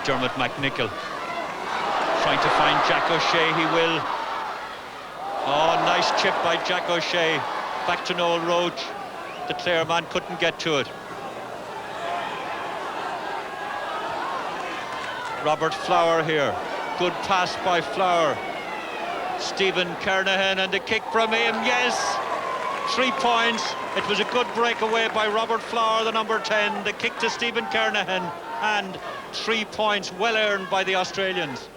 Dermot McNichol. Trying to find Jack O'Shea, he will. Oh, nice chip by Jack O'Shea. Back to Noel Roach. The Clare man couldn't get to it. Robert Flower here. Good pass by Flower. Stephen Kernahan, and the kick from him, yes! 3 points. It was a good breakaway by Robert Flower, the number 10. The kick to Stephen Kernahan, and 3 points well earned by the Australians.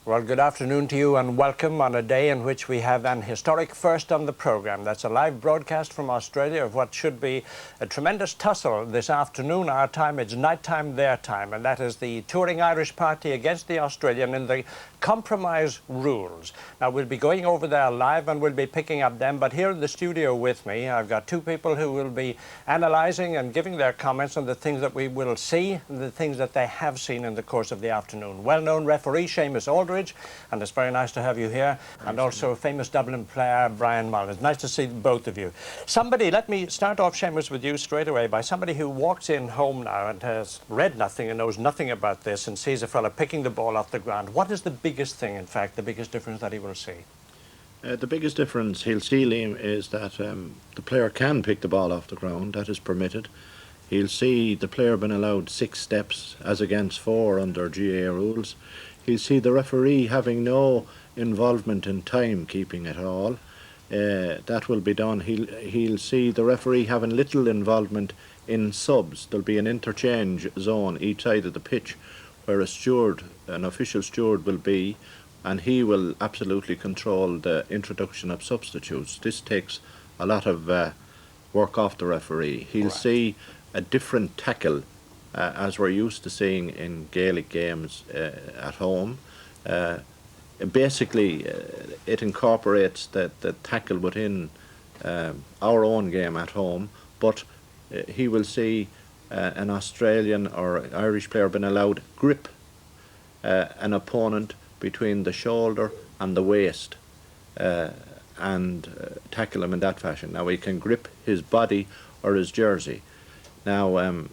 Well, good afternoon to you and welcome on a day in which we have an historic first on the programme. That's a live broadcast from Australia of what should be a tremendous tussle this afternoon. Our time, it's night time, their time, and that is the touring Irish party against the Australian in the compromise rules. Now, we'll be going over there live and we'll be picking up them, but here in the studio with me, I've got two people who will be analysing and giving their comments on the things that we will see and the things that they have seen in the course of the afternoon. Well-known referee Seamus Aldridge, and it's very nice to have you here, and also famous Dublin player Brian Mullins. Nice to see both of you. Somebody, let me start off, Seamus, with you straight away, by somebody who walks in home now and has read nothing and knows nothing about this and sees a fella picking the ball off the ground. What is the biggest thing, in fact, the biggest difference that he will see? The biggest difference he'll see, Liam, is that the player can pick the ball off the ground. That is permitted. He'll see the player been allowed 6 steps as against 4 under GAA rules. He'll see the referee having no involvement in timekeeping at all. That will be done. He'll see the referee having little involvement in subs. There'll be an interchange zone each side of the pitch where a steward, an official steward, will be, and he will absolutely control the introduction of substitutes. This takes a lot of work off the referee. He'll see a different tackle as we're used to seeing in Gaelic games at home. Basically, it incorporates the tackle within our own game at home, but he will see an Australian or Irish player being allowed grip an opponent between the shoulder and the waist and tackle him in that fashion. Now, he can grip his body or his jersey. Now,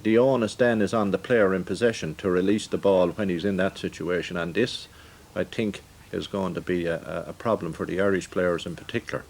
the onus then is on the player in possession to release the ball when he's in that situation, and this, I think, is going to be a problem for the Irish players in particular.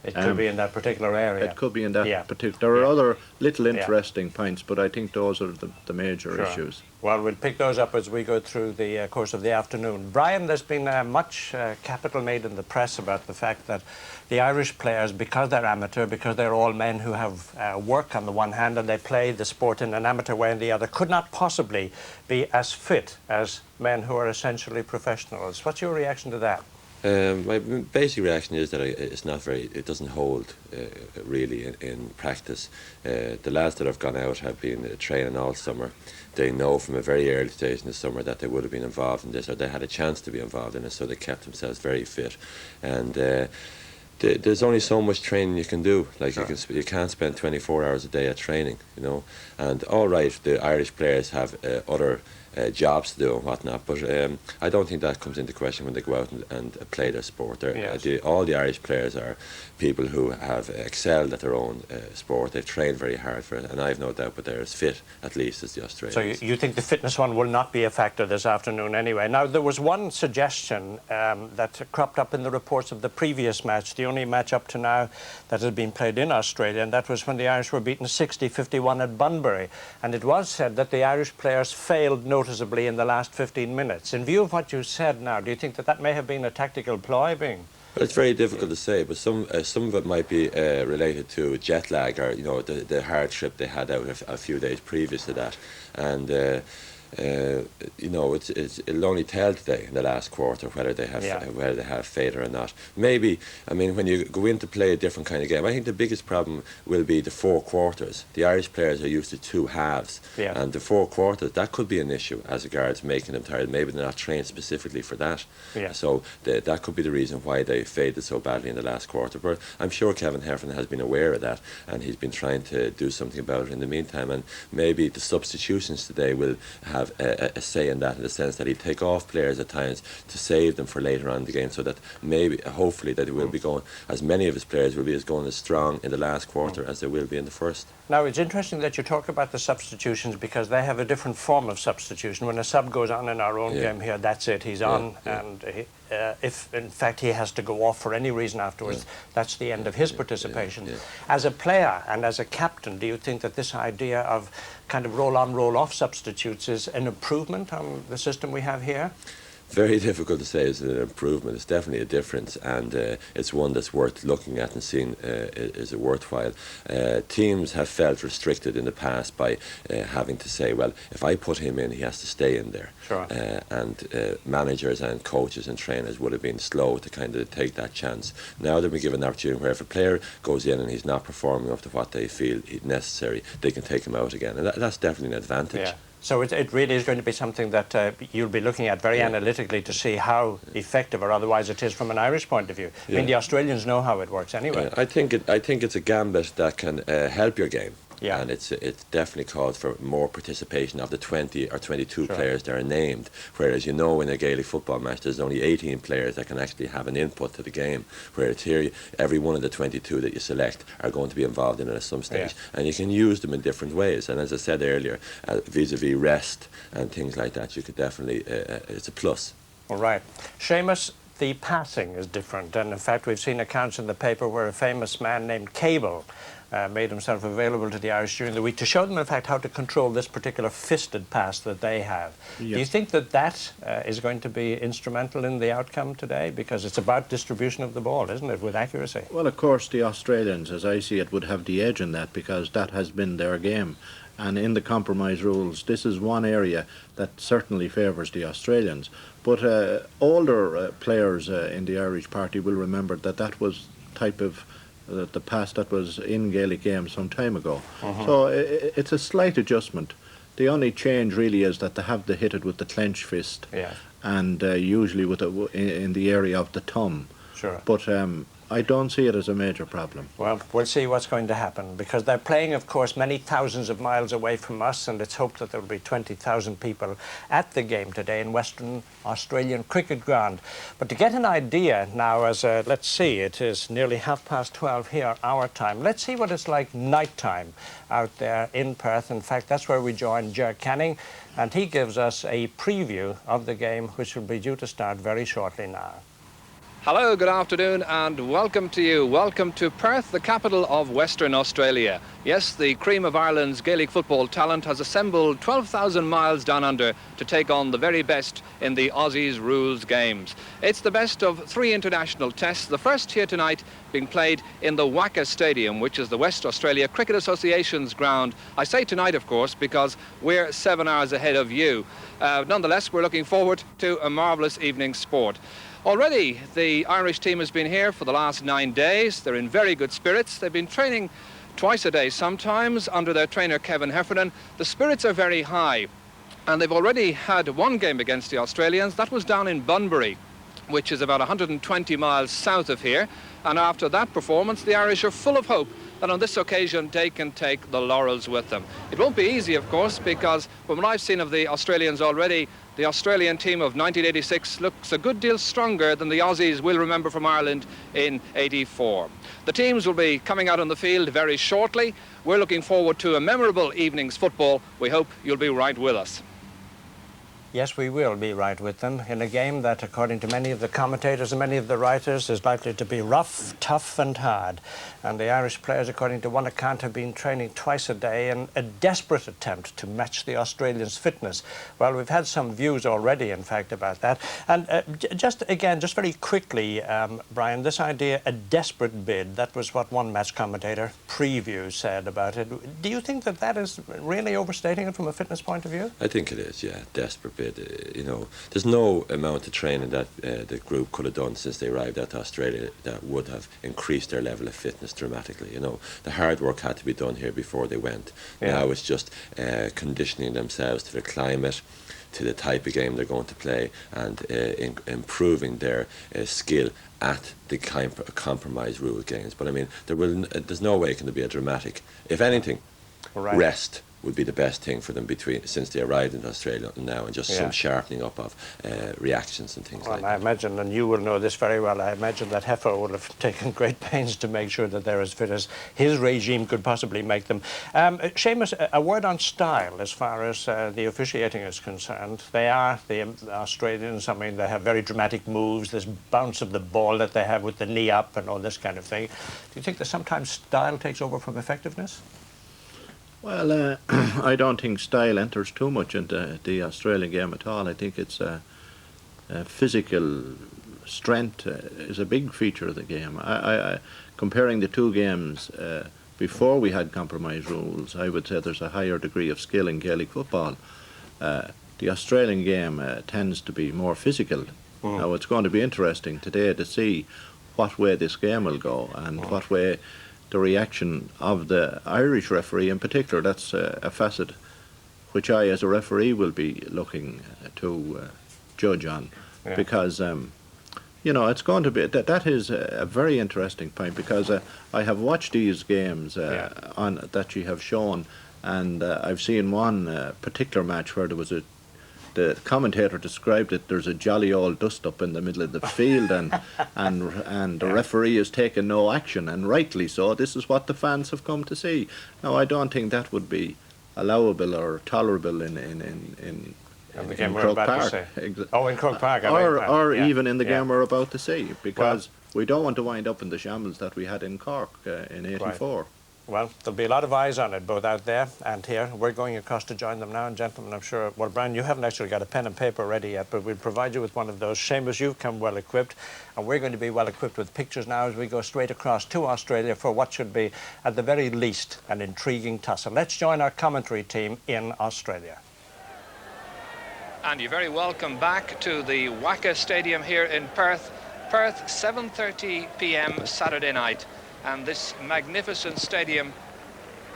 It could be in that particular area. It could be in that particular. There are other little interesting points, but I think those are the major issues. Well, we'll pick those up as we go through the course of the afternoon. Brian, there's been much capital made in the press about the fact that the Irish players, because they're amateur, because they're all men who have work on the one hand and they play the sport in an amateur way on the other, could not possibly be as fit as men who are essentially professionals. What's your reaction to that? My basic reaction is that it doesn't hold really in practice. The lads that have gone out have been training all summer. They know from a very early stage in the summer that they would have been involved in this, or they had a chance to be involved in it, so they kept themselves very fit. And there's only so much training you can do. Like you can't spend 24 hours a day at training, you know. And all right, the Irish players have other jobs to do and whatnot, but I don't think that comes into question when they go out and play their sport. All the Irish players are people who have excelled at their own sport. They've trained very hard for it, and I've no doubt but they're as fit, at least, as the Australians. So you think the fitness one will not be a factor this afternoon anyway. Now, there was one suggestion that cropped up in the reports of the previous match, the only match up to now that had been played in Australia, and that was when the Irish were beaten 60-51 at Bunbury. And it was said that the Irish players failed noticeably in the last 15 minutes. In view of what you said now, do you think that may have been a tactical ploy being? Well, it's very difficult to say, but some of it might be related to jet lag, or the hard trip they had out a few days previous to that, and it'll only tell today in the last quarter whether they have failure or not. Maybe, I mean, when you go in to play a different kind of game, I think the biggest problem will be the 4 quarters. The Irish players are used to 2 halves, and the 4 quarters, that could be an issue as regards making them tired. Maybe they're not trained specifically for that. So that could be the reason why they faded so badly in the last quarter. But I'm sure Kevin Heffernan has been aware of that, and he's been trying to do something about it in the meantime, and maybe the substitutions today will have have a say in that, in the sense that he'd take off players at times to save them for later on in the game, so that maybe, hopefully, that he will be going, as many of his players will be going as strong in the last quarter as they will be in the first. Now, it's interesting that you talk about the substitutions, because they have a different form of substitution. When a sub goes on in our own game here, that's it, he's on, and if in fact he has to go off for any reason afterwards, that's the end of his participation. As a player and as a captain, do you think that this idea of kind of roll-on, roll-off substitutes is an improvement on the system we have here? Very difficult to say is an improvement. It's definitely a difference, and it's one that's worth looking at and seeing is it worthwhile. Teams have felt restricted in the past by having to say, well, if I put him in, he has to stay in there. Sure. And managers and coaches and trainers would have been slow to kind of take that chance. Now they've been given an opportunity where if a player goes in and he's not performing up to what they feel necessary, they can take him out again, and that's definitely an advantage. Yeah. So it really is going to be something that you'll be looking at very analytically to see how effective or otherwise it is from an Irish point of view. I mean, the Australians know how it works anyway. I think it's a gambit that can help your game. Yeah. And it's definitely calls for more participation of the 20 or 22 players that are named, whereas in a Gaelic football match there's only 18 players that can actually have an input to the game, whereas here every one of the 22 that you select are going to be involved in it at some stage, and you can use them in different ways. And as I said earlier, vis-a-vis rest and things like that, you could definitely, it's a plus. All right. Seamus, the passing is different, and in fact we've seen accounts in the paper where a famous man named Cable made himself available to the Irish during the week to show them, in fact, how to control this particular fisted pass that they have. Yes. Do you think that that is going to be instrumental in the outcome today? Because it's about distribution of the ball, isn't it, with accuracy? Well, of course, the Australians, as I see it, would have the edge in that, because that has been their game. And in the compromise rules, this is one area that certainly favours the Australians. But older players in the Irish party will remember that that was type of the pass that was in Gaelic games some time ago. So it's a slight adjustment. The only change really is that they have to hit it with the clenched fist, and usually with in the area of the thumb. Sure. But I don't see it as a major problem. Well, we'll see what's going to happen, because they're playing, of course, many thousands of miles away from us, and it's hoped that there will be 20,000 people at the game today in Western Australian Cricket Ground. But to get an idea now, as let's see, it is nearly 12:30 here, our time. Let's see what it's like night time out there in Perth. In fact, that's where we join Ger Canning, and he gives us a preview of the game, which will be due to start very shortly now. Hello, good afternoon, and welcome to you. Welcome to Perth, the capital of Western Australia. Yes, the cream of Ireland's Gaelic football talent has assembled 12,000 miles down under to take on the very best in the Aussies rules games. It's the best of 3 international tests, the first here tonight being played in the WACA Stadium, which is the West Australia Cricket Association's ground. I say tonight, of course, because we're 7 hours ahead of you. Nonetheless, we're looking forward to a marvellous evening's sport. Already, the Irish team has been here for the last 9 days. They're in very good spirits. They've been training twice a day sometimes under their trainer Kevin Heffernan. The spirits are very high, and they've already had one game against the Australians. That was down in Bunbury, which is about 120 miles south of here. And after that performance, the Irish are full of hope that on this occasion they can take the laurels with them. It won't be easy, of course, because from what I've seen of the Australians already, the Australian team of 1986 looks a good deal stronger than the Aussies will remember from Ireland in '84. The teams will be coming out on the field very shortly. We're looking forward to a memorable evening's football. We hope you'll be right with us. Yes, we will be right with them in a game that, according to many of the commentators and many of the writers, is likely to be rough, tough and hard. And the Irish players, according to one account, have been training twice a day in a desperate attempt to match the Australians' fitness. Well, we've had some views already, in fact, about that. And just very quickly, Brian, this idea, a desperate bid, that was what one match commentator preview said about it. Do you think that that is really overstating it from a fitness point of view? I think it is, yeah, desperate bid. There's no amount of training that the group could have done since they arrived at Australia that would have increased their level of fitness dramatically. The hard work had to be done here before they went. Now it's just conditioning themselves to the climate, to the type of game they're going to play, and improving their skill at the compromise rule games. But I mean, there's no way can there be a dramatic, if anything, rest would be the best thing for them since they arrived in Australia now, and just some sharpening up of reactions and things like that. I imagine, and you will know this very well, I imagine that Heifer will have taken great pains to make sure that they're as fit as his regime could possibly make them. Seamus, a word on style as far as the officiating is concerned. They are, the Australians, I mean, they have very dramatic moves, this bounce of the ball that they have with the knee up and all this kind of thing. Do you think that sometimes style takes over from effectiveness? Well, I don't think style enters too much into the Australian game at all. I think it's physical strength is a big feature of the game. Comparing the two games before we had compromise rules, I would say there's a higher degree of skill in Gaelic football. The Australian game tends to be more physical. Now it's going to be interesting today to see what way this game will go and what way the reaction of the Irish referee in particular. That's a facet which I, as a referee, will be looking to judge on, because you know, it's going to be that is a very interesting point, because I have watched these games on that you have shown, and I've seen one particular match where there was the commentator described it, there's a jolly old dust-up in the middle of the field, and the referee is taking no action, and rightly so. This is what the fans have come to see. Now, I don't think that would be allowable or tolerable in the game we're Croke about Park. to say. Oh, in Croke Park. Or even in the game we're about to see, because we don't want to wind up in the shambles that we had in Cork in '84. Right. Well, there'll be a lot of eyes on it, both out there and here. We're going across to join them now, and gentlemen, I'm sure, well, Brian, you haven't actually got a pen and paper ready yet, but we'll provide you with one of those. Seamus, you've come well equipped, and we're going to be well equipped with pictures now as we go straight across to Australia for what should be, at the very least, an intriguing tussle. Let's join our commentary team in Australia. And you're very welcome back to the Wicket Stadium here in Perth. Perth, 7:30 p.m. Saturday night. And this magnificent stadium,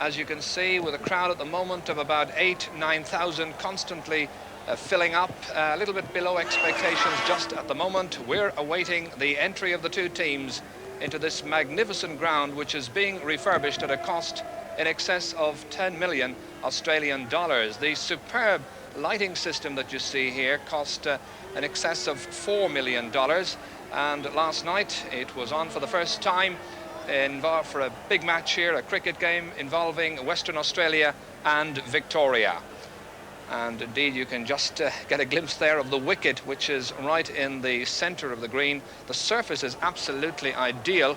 as you can see, with a crowd at the moment of about 9,000 constantly filling up, a little bit below expectations just at the moment. We're awaiting the entry of the two teams into this magnificent ground, which is being refurbished at a cost in excess of 10 million Australian dollars. The superb lighting system that you see here cost in excess of $4 million. And last night it was on for the first time for a big match here, a cricket game involving Western Australia and Victoria. And indeed, you can just get a glimpse there of the wicket, which is right in the centre of the green. The surface is absolutely ideal.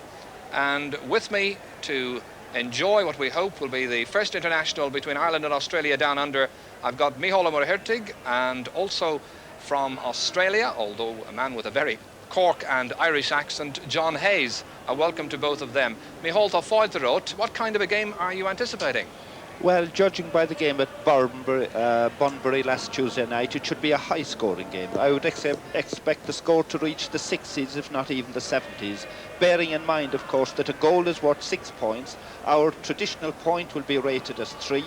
And with me to enjoy what we hope will be the first international between Ireland and Australia down under, I've got Micheál O'Hertig, and also from Australia, although a man with a very Cork and Irish accent, John Hayes. A welcome to both of them. Micheál O'Hertig, what kind of a game are you anticipating? Well, judging by the game at Bunbury last Tuesday night, it should be a high-scoring game. I would expect the score to reach the 60s, if not even the 70s, bearing in mind, of course, that a goal is worth 6 points. Our traditional point will be rated as 3,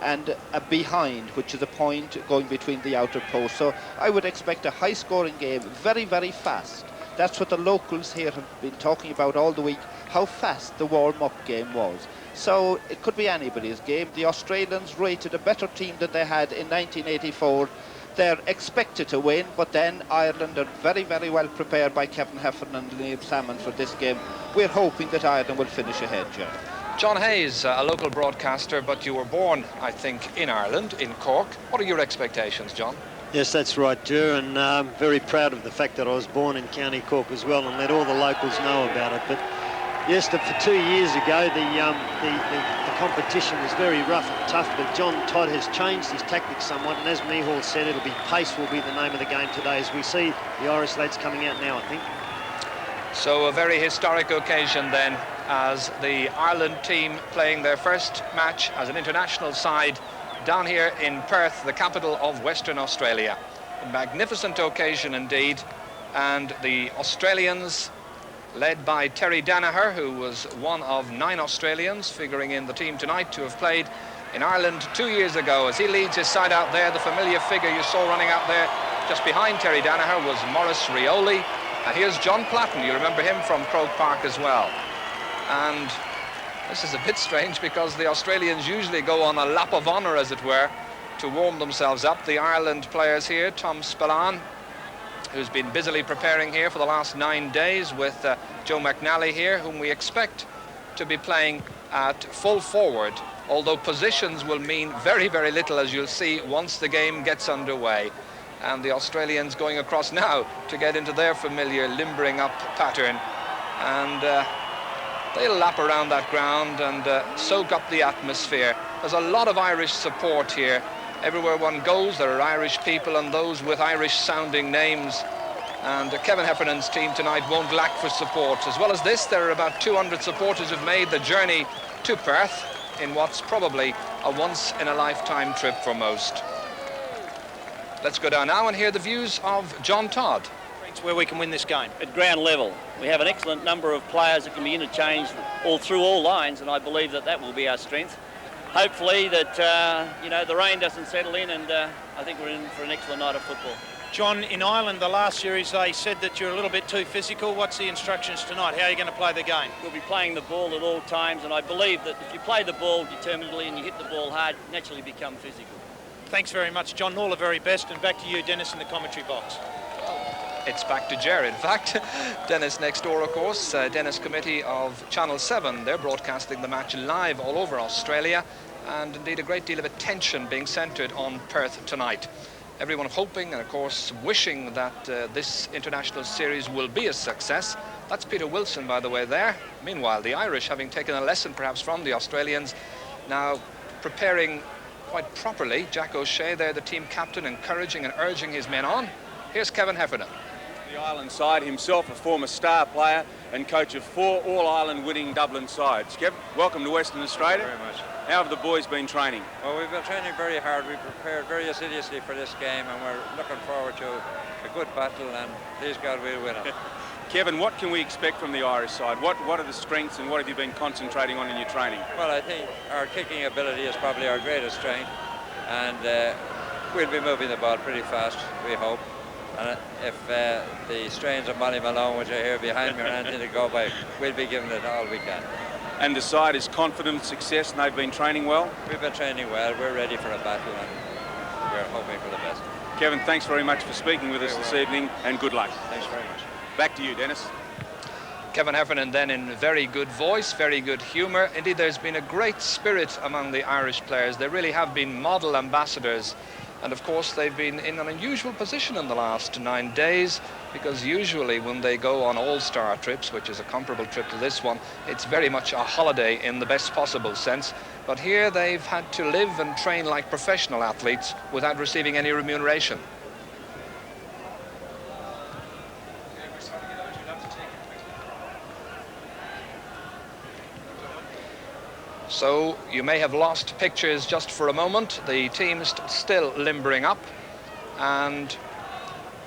and a behind, which is a point going between the outer posts. So I would expect a high-scoring game, very, very fast. That's what the locals here have been talking about all the week, how fast the warm-up game was. So it could be anybody's game. The Australians rated a better team than they had in 1984. They're expected to win, but then Ireland are very, very well prepared by Kevin Heffernan and Liam Salmon for this game. We're hoping that Ireland will finish ahead, John. John Hayes, a local broadcaster, but you were born, I think, in Ireland, in Cork. What are your expectations, John? Yes, that's right, Ger, and I'm very proud of the fact that I was born in County Cork as well, and let all the locals know about it. But yes, for 2 years ago, the competition was very rough and tough, but John Todd has changed his tactics somewhat, and as Micheál said, it'll be pace will be the name of the game today, as we see the Irish lads coming out now, I think. So a very historic occasion then, as the Ireland team playing their first match as an international side down here in Perth, the capital of Western Australia. A magnificent occasion indeed, and the Australians, led by Terry Danaher, who was one of 9 Australians figuring in the team tonight to have played in Ireland 2 years ago. As he leads his side out there, the familiar figure you saw running out there just behind Terry Danaher was Maurice Rioli. And here's John Platten, you remember him from Croke Park as well. And This is a bit strange because the Australians usually go on a lap of honour, as it were, to warm themselves up. The Ireland players here, Tom Spillane, who's been busily preparing here for the last 9 days, with Joe McNally here, whom we expect to be playing at full forward, although positions will mean very, very little, as you'll see once the game gets underway. And the Australians going across now to get into their familiar limbering up pattern, and they'll lap around that ground and soak up the atmosphere. There's a lot of Irish support here. Everywhere one goes, there are Irish people and those with Irish-sounding names. And Kevin Heffernan's team tonight won't lack for support. As well as this, there are about 200 supporters who've made the journey to Perth in what's probably a once-in-a-lifetime trip for most. Let's go down now and hear the views of John Todd. Where we can win this game. At ground level, we have an excellent number of players that can be interchanged through all lines, and I believe that will be our strength. Hopefully that, you know, the rain doesn't settle in, and I think we're in for an excellent night of football. John, in Ireland, the last series, they said that you're a little bit too physical. What's the instructions tonight? How are you going to play the game? We'll be playing the ball at all times, and I believe that if you play the ball determinedly and you hit the ball hard, you naturally become physical. Thanks very much, John. All the very best, and back to you, Dennis, in the commentary box. It's back to Ger, in fact. Dennis next door, of course. Dennis Committee of Channel 7. They're broadcasting the match live all over Australia, and indeed a great deal of attention being centred on Perth tonight. Everyone hoping and, of course, wishing that this international series will be a success. That's Peter Wilson, by the way, there. Meanwhile, the Irish, having taken a lesson perhaps from the Australians, now preparing quite properly. Jack O'Shea there, the team captain, encouraging and urging his men on. Here's Kevin Heffernan. The Ireland side, himself a former star player and coach of 4 All-Ireland winning Dublin sides. Kev, welcome to Western Australia. Thank you very much. How have the boys been training? Well, we've been training very hard. We prepared very assiduously for this game, and we're looking forward to a good battle, and please God we'll win it. Kevin, what can we expect from the Irish side? What are the strengths and what have you been concentrating on in your training? Well, I think our kicking ability is probably our greatest strength, and we'll be moving the ball pretty fast, we hope. And if the strains of Molly Malone, which are here behind me, are anything to go by, we'll be giving it all we can. And the side is confident, success, and they've been training well? We've been training well. We're ready for a battle, and we're hoping for the best. Kevin, thanks very much for speaking with us this evening, and good luck. Thanks very much. Back to you, Dennis. Kevin Heffernan then in very good voice, very good humour. Indeed, there's been a great spirit among the Irish players. They really have been model ambassadors. And of course, they've been in an unusual position in the last 9 days, because usually when they go on all-star trips, which is a comparable trip to this one, it's very much a holiday in the best possible sense. But here they've had to live and train like professional athletes without receiving any remuneration. So you may have lost pictures just for a moment. The team's still limbering up, and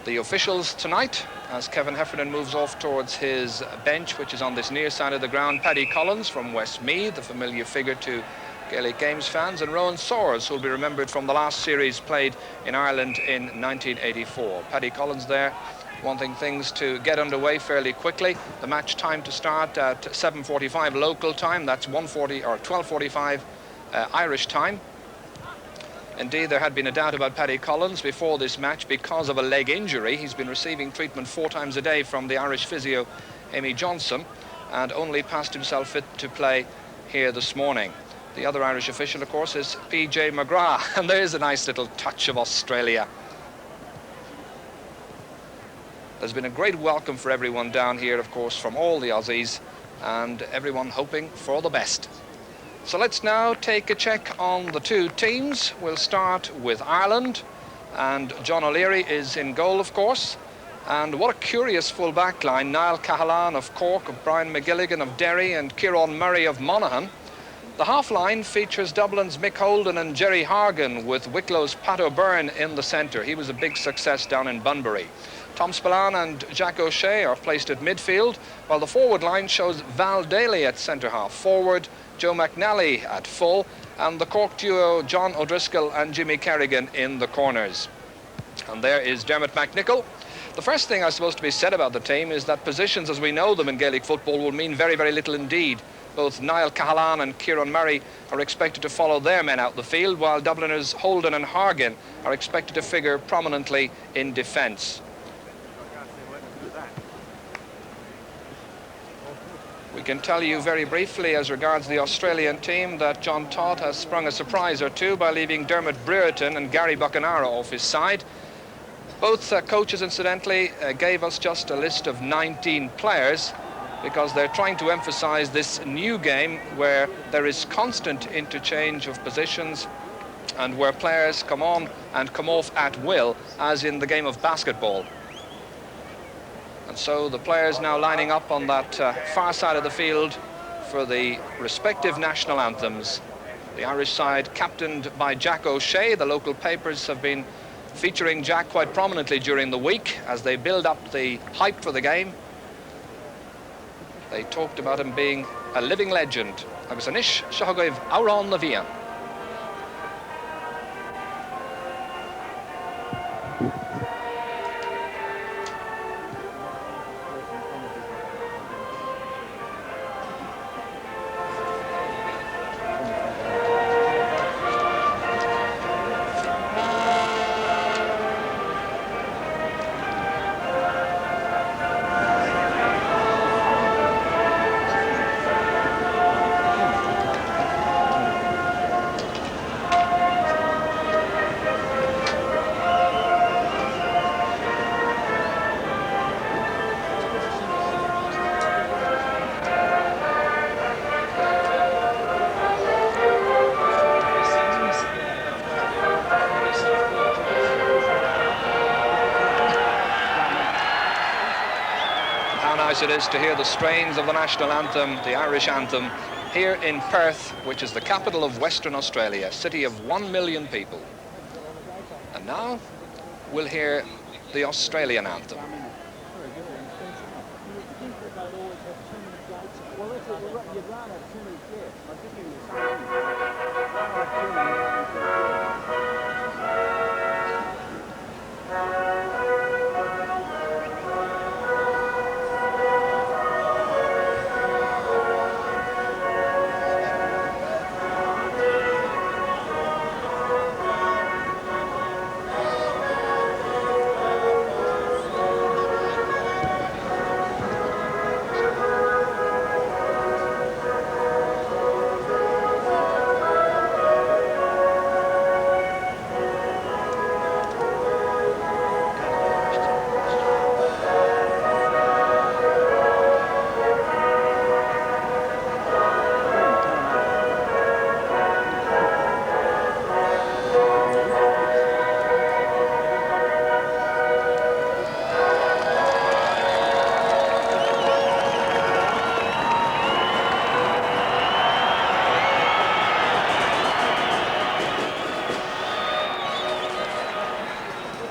the officials tonight, as Kevin Heffernan moves off towards his bench, which is on this near side of the ground, Paddy Collins from Westmeath, the familiar figure to Gaelic Games fans, and Rowan Soares, who will be remembered from the last series played in Ireland in 1984. Paddy Collins there, wanting things to get underway fairly quickly. The match time to start at 7:45 local time. That's 1:40 or 12:45 Irish time. Indeed, there had been a doubt about Paddy Collins before this match because of a leg injury. He's been receiving treatment 4 times a day from the Irish physio Amy Johnson, and only passed himself fit to play here this morning. The other Irish official, of course, is PJ McGrath, and there's a nice little touch of Australia. There's been a great welcome for everyone down here, of course, from all the Aussies, and everyone hoping for the best. So let's now take a check on the 2 teams. We'll start with Ireland, and John O'Leary is in goal, of course. And what a curious full back line. Niall Cahalane of Cork, of Brian McGilligan of Derry, and Kieran Murray of Monaghan. The half line features Dublin's Mick Holden and Jerry Hargan, with Wicklow's Pat O'Byrne in the centre. He was a big success down in Bunbury. Tom Spillane and Jack O'Shea are placed at midfield, while the forward line shows Val Daly at centre-half forward, Joe McNally at full, and the Cork duo John O'Driscoll and Jimmy Kerrigan in the corners. And there is Dermot McNichol. The first thing I suppose to be said about the team is that positions as we know them in Gaelic football will mean very, very little indeed. Both Niall Cahalane and Kieran Murray are expected to follow their men out the field, while Dubliners Holden and Hargan are expected to figure prominently in defence. We can tell you very briefly as regards the Australian team that John Todd has sprung a surprise or two by leaving Dermot Brereton and Gary Buckenara off his side. Both coaches, incidentally, gave us just a list of 19 players, because they're trying to emphasize this new game where there is constant interchange of positions and where players come on and come off at will, as in the game of basketball. And so the players now lining up on that far side of the field for the respective national anthems. The Irish side captained by Jack O'Shea. The local papers have been featuring Jack quite prominently during the week as they build up the hype for the game. They talked about him being a living legend. Agus anish shahagaiv Auron na Vian. It is to hear the strains of the national anthem, the Irish anthem, here in Perth, which is the capital of Western Australia, a city of 1 million people. And now we'll hear the Australian anthem.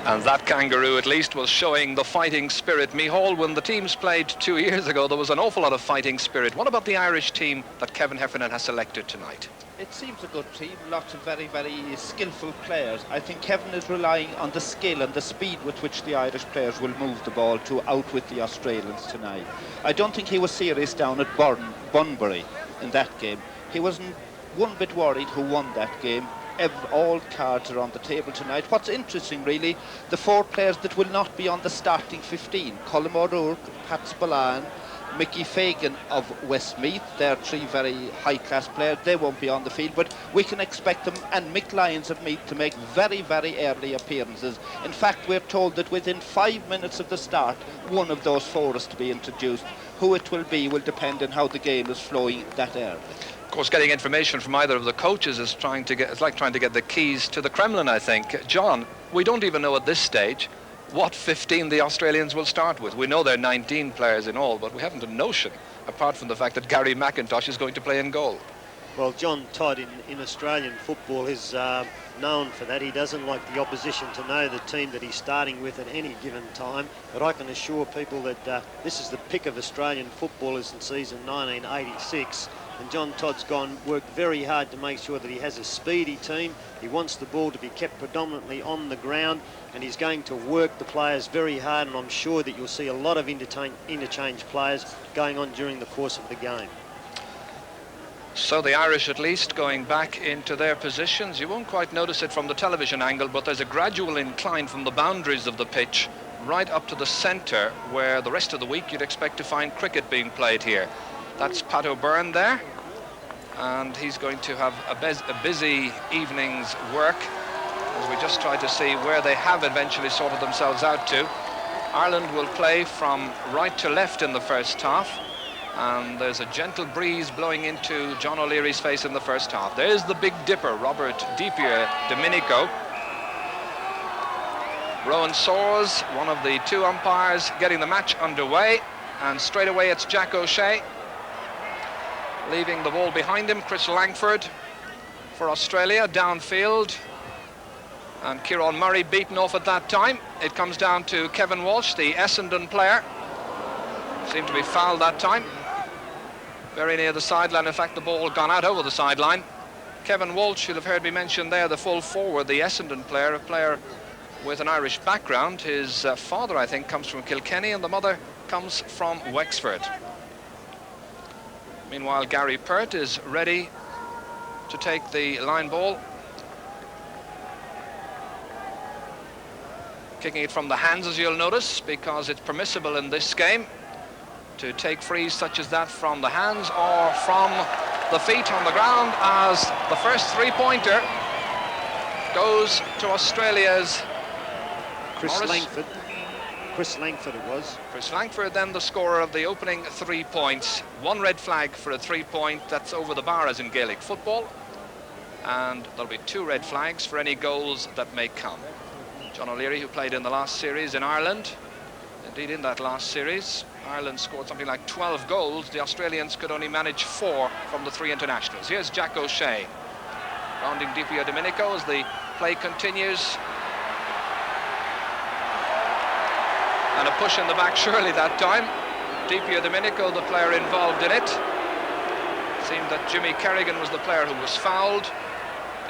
And that kangaroo at least was showing the fighting spirit. Mihal, when the teams played 2 years ago, there was an awful lot of fighting spirit. What about the Irish team that Kevin Heffernan has selected tonight? It seems a good team, lots of very, very skillful players. I think Kevin is relying on the skill and the speed with which the Irish players will move the ball to outwit the Australians tonight. I don't think he was serious down at Bunbury in that game. He wasn't one bit worried who won that game. All cards are on the table tonight. What's interesting, really, the 4 players that will not be on the starting 15. Colm O'Rourke, Pat Spillane, Mickey Fagan of Westmeath. They're 3 very high-class players. They won't be on the field, but we can expect them and Mick Lyons of Meath to make very, very early appearances. In fact, we're told that within 5 minutes of the start, one of those 4 is to be introduced. Who it will be will depend on how the game is flowing that early. Of course, getting information from either of the coaches is it's like trying to get the keys to the Kremlin, I think. John, we don't even know at this stage what 15 the Australians will start with. We know there are 19 players in all, but we haven't a notion, apart from the fact that Gary McIntosh is going to play in goal. Well, John Todd in Australian football is known for that. He doesn't like the opposition to know the team that he's starting with at any given time. But I can assure people that this is the pick of Australian footballers in season 1986. And John Todd's worked very hard to make sure that he has a speedy team. He wants the ball to be kept predominantly on the ground, and he's going to work the players very hard, and I'm sure that you'll see a lot of interchange players going on during the course of the game. So the Irish at least going back into their positions. You won't quite notice it from the television angle, but there's a gradual incline from the boundaries of the pitch right up to the centre, where the rest of the week you'd expect to find cricket being played here. That's Pat O'Byrne there, and he's going to have a busy evening's work as we just try to see where they have eventually sorted themselves out to. Ireland will play from right to left in the first half, and there's a gentle breeze blowing into John O'Leary's face in the first half. There's the Big Dipper, Robert Di Domenico. Rowan Soares, one of the two umpires, getting the match underway, and straight away it's Jack O'Shea. Leaving the ball behind him, Chris Langford for Australia, downfield. And Kieran Murray beaten off at that time. It comes down to Kevin Walsh, the Essendon player. Seemed to be fouled that time. Very near the sideline. In fact, the ball gone out over the sideline. Kevin Walsh, you'll have heard me mention there, the full forward, the Essendon player, a player with an Irish background. His father, I think, comes from Kilkenny, and the mother comes from Wexford. Meanwhile, Gary Pert is ready to take the line ball. Kicking it from the hands, as you'll notice, because it's permissible in this game to take frees such as that from the hands or from the feet on the ground, as the first three-pointer goes to Australia's Chris Langford. Chris Langford it was. Chris Langford, then the scorer of the opening 3 points. One red flag for a 3-point, that's over the bar as in Gaelic football. And there'll be 2 red flags for any goals that may come. John O'Leary, who played in the last series in Ireland, indeed in that last series, Ireland scored something like 12 goals. The Australians could only manage 4 from the 3 internationals. Here's Jack O'Shea, rounding Di Domenico as the play continues. And a push in the back surely that time. Di Domenico, the player involved in it. It seemed that Jimmy Kerrigan was the player who was fouled.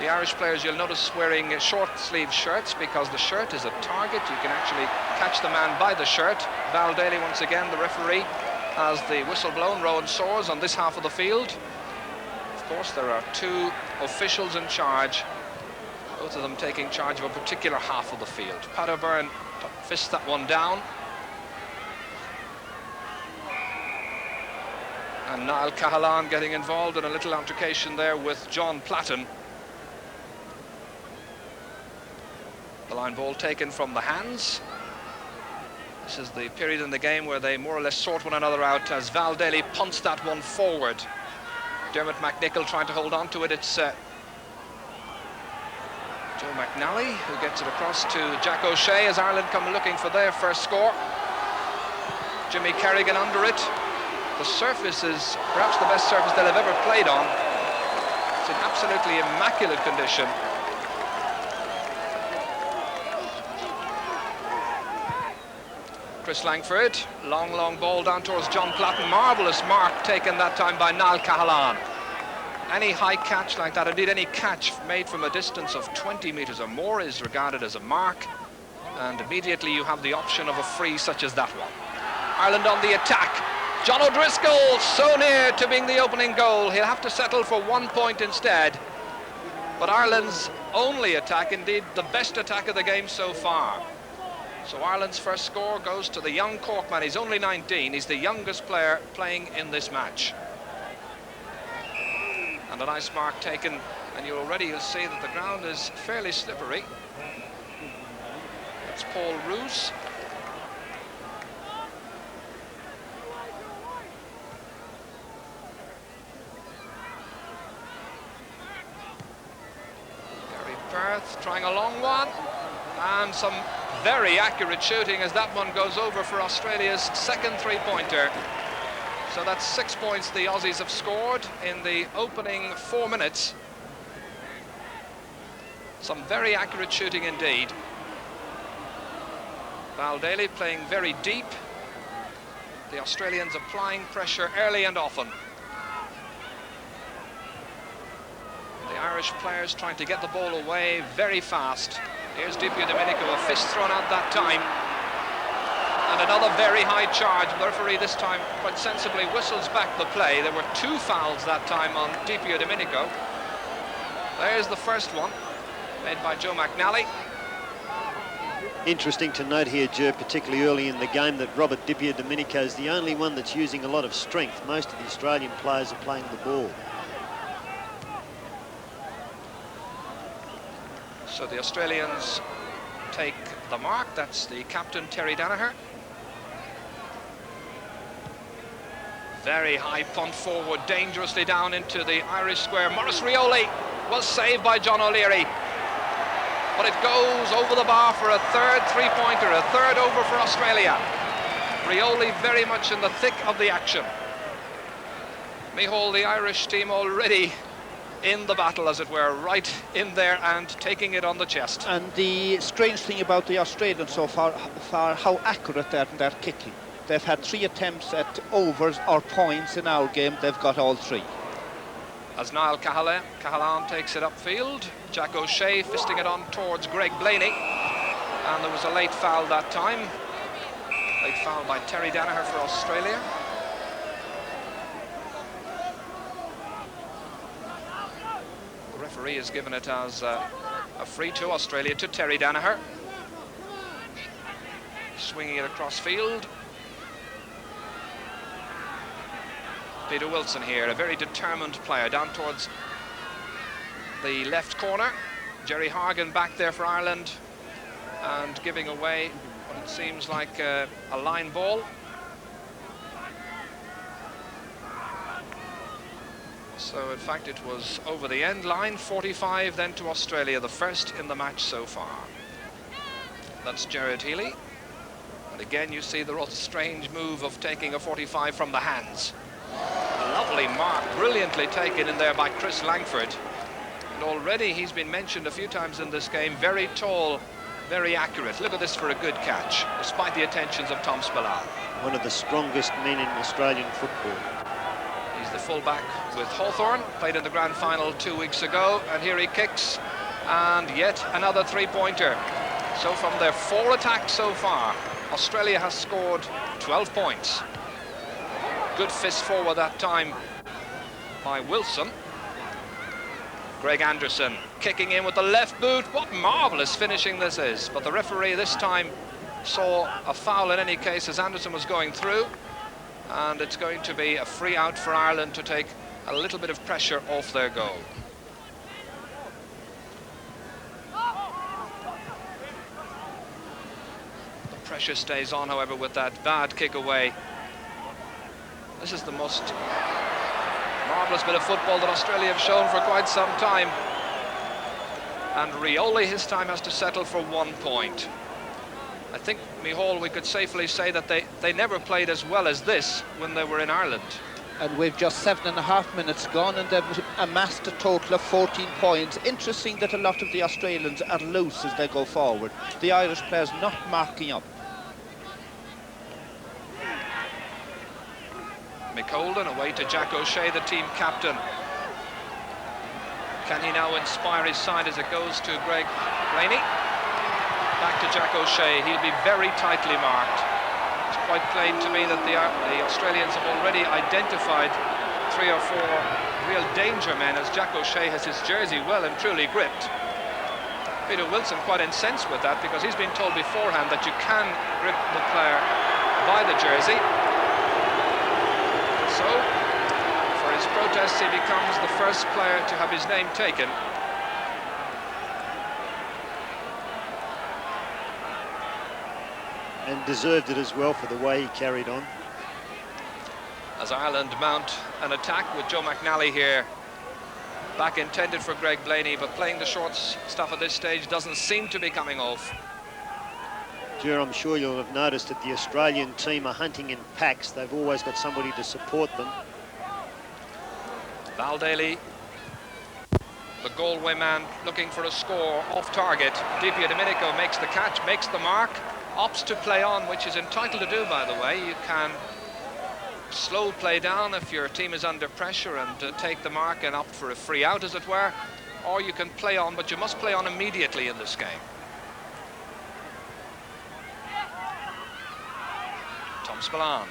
The Irish players, you'll notice, wearing short-sleeve shirts because the shirt is a target. You can actually catch the man by the shirt. Val Daly, once again, the referee, has the whistle blown. Rowan Soares on this half of the field. Of course, there are 2 officials in charge, both of them taking charge of a particular half of the field. Pat O'Byrne fists that one down. And Niall Cahalane getting involved in a little altercation there with John Platten. The line ball taken from the hands. This is the period in the game where they more or less sort one another out as Val Daly punts that one forward. Dermot McNichol trying to hold on to it. It's Joe McNally who gets it across to Jack O'Shea as Ireland come looking for their first score. Jimmy Kerrigan under it. The surface is perhaps the best surface they'll have ever played on. It's in absolutely immaculate condition. Chris Langford, long ball down towards John Platten. Marvellous mark taken that time by Niall Cahalane. Any high catch like that, indeed any catch made from a distance of 20 metres or more is regarded as a mark, and immediately you have the option of a free such as that one. Ireland on the attack. John O'Driscoll so near to being the opening goal. He'll have to settle for 1 point instead. But Ireland's only attack, indeed the best attack of the game so far. So Ireland's first score goes to the young Corkman. He's only 19. He's the youngest player playing in this match. And a nice mark taken, and you'll see that the ground is fairly slippery. That's Paul Roos. Gary Perth trying a long one, and some very accurate shooting as that one goes over for Australia's second 3-pointer. So that's 6 points the Aussies have scored in the opening 4 minutes. Some very accurate shooting indeed. Val Daly playing very deep. The Australians applying pressure early and often. The Irish players trying to get the ball away very fast. Here's Di Domenico, a fist thrown out that time. And another very high charge. The referee this time quite sensibly whistles back the play. There were 2 fouls that time on Di Domenico. There's the first one, made by Joe McNally. Interesting to note here, Joe, particularly early in the game, that Robert Di Domenico is the only one that's using a lot of strength. Most of the Australian players are playing the ball. So the Australians take the mark. That's the captain, Terry Danaher. Very high punt forward, dangerously down into the Irish square. Maurice Rioli was saved by John O'Leary. But it goes over the bar for a third three-pointer, a third over for Australia. Rioli very much in the thick of the action. Mihal, the Irish team already in the battle, as it were, right in there and taking it on the chest. And the strange thing about the Australians so far how accurate they are in their kicking. They've had 3 attempts at overs or points in our game. They've got all 3. As Niall Cahalane takes it upfield, Jack O'Shea fisting it on towards Greg Blaney. And there was a late foul that time. Late foul by Terry Danaher for Australia. The referee has given it as a free to Australia, to Terry Danaher. Swinging it across field. Peter Wilson here, a very determined player, down towards the left corner. Jerry Hargan back there for Ireland and giving away what it seems like a line ball. So in fact it was over the end line, 45 then to Australia, the first in the match so far. That's Jared Healy. And again you see the rather strange move of taking a 45 from the hands. A lovely mark, brilliantly taken in there by Chris Langford. And already he's been mentioned a few times in this game, very tall, very accurate. Look at this for a good catch, despite the attentions of Tom Spillane. One of the strongest men in Australian football. He's the fullback with Hawthorn, played in the grand final 2 weeks ago, and here he kicks, and yet another three-pointer. So from their 4 attacks so far, Australia has scored 12 points. Good fist forward that time by Wilson. Greg Anderson kicking in with the left boot. What marvellous finishing this is. But the referee this time saw a foul in any case as Anderson was going through. And it's going to be a free out for Ireland to take a little bit of pressure off their goal. The pressure stays on, however, with that bad kick away. This is the most marvellous bit of football that Australia have shown for quite some time. And Rioli his time has to settle for 1 point. I think, Mihal, we could safely say that they never played as well as this when they were in Ireland. And we've just 7.5 minutes gone and they've amassed a total of 14 points. Interesting that a lot of the Australians are loose as they go forward. The Irish players not marking up. Mick Holden away to Jack O'Shea, the team captain. Can he now inspire his side as it goes to Greg Blaney? Back to Jack O'Shea. He'll be very tightly marked. It's quite plain to me that the Australians have already identified 3 or 4 real danger men, as Jack O'Shea has his jersey well and truly gripped. Peter Wilson quite incensed with that, because he's been told beforehand that you can grip the player by the jersey. So, for his protests, he becomes the first player to have his name taken. And deserved it as well for the way he carried on. As Ireland mount an attack with Joe McNally here. Back intended for Greg Blaney, but playing the short stuff at this stage doesn't seem to be coming off. Ger, I'm sure you'll have noticed that the Australian team are hunting in packs. They've always got somebody to support them. Val Daly, the Galway man, looking for a score off target. Di Domenico makes the catch, makes the mark, opts to play on, which is entitled to do, by the way. You can slow play down if your team is under pressure and take the mark and opt for a free out, as it were, or you can play on, but you must play on immediately in this game. Spillane.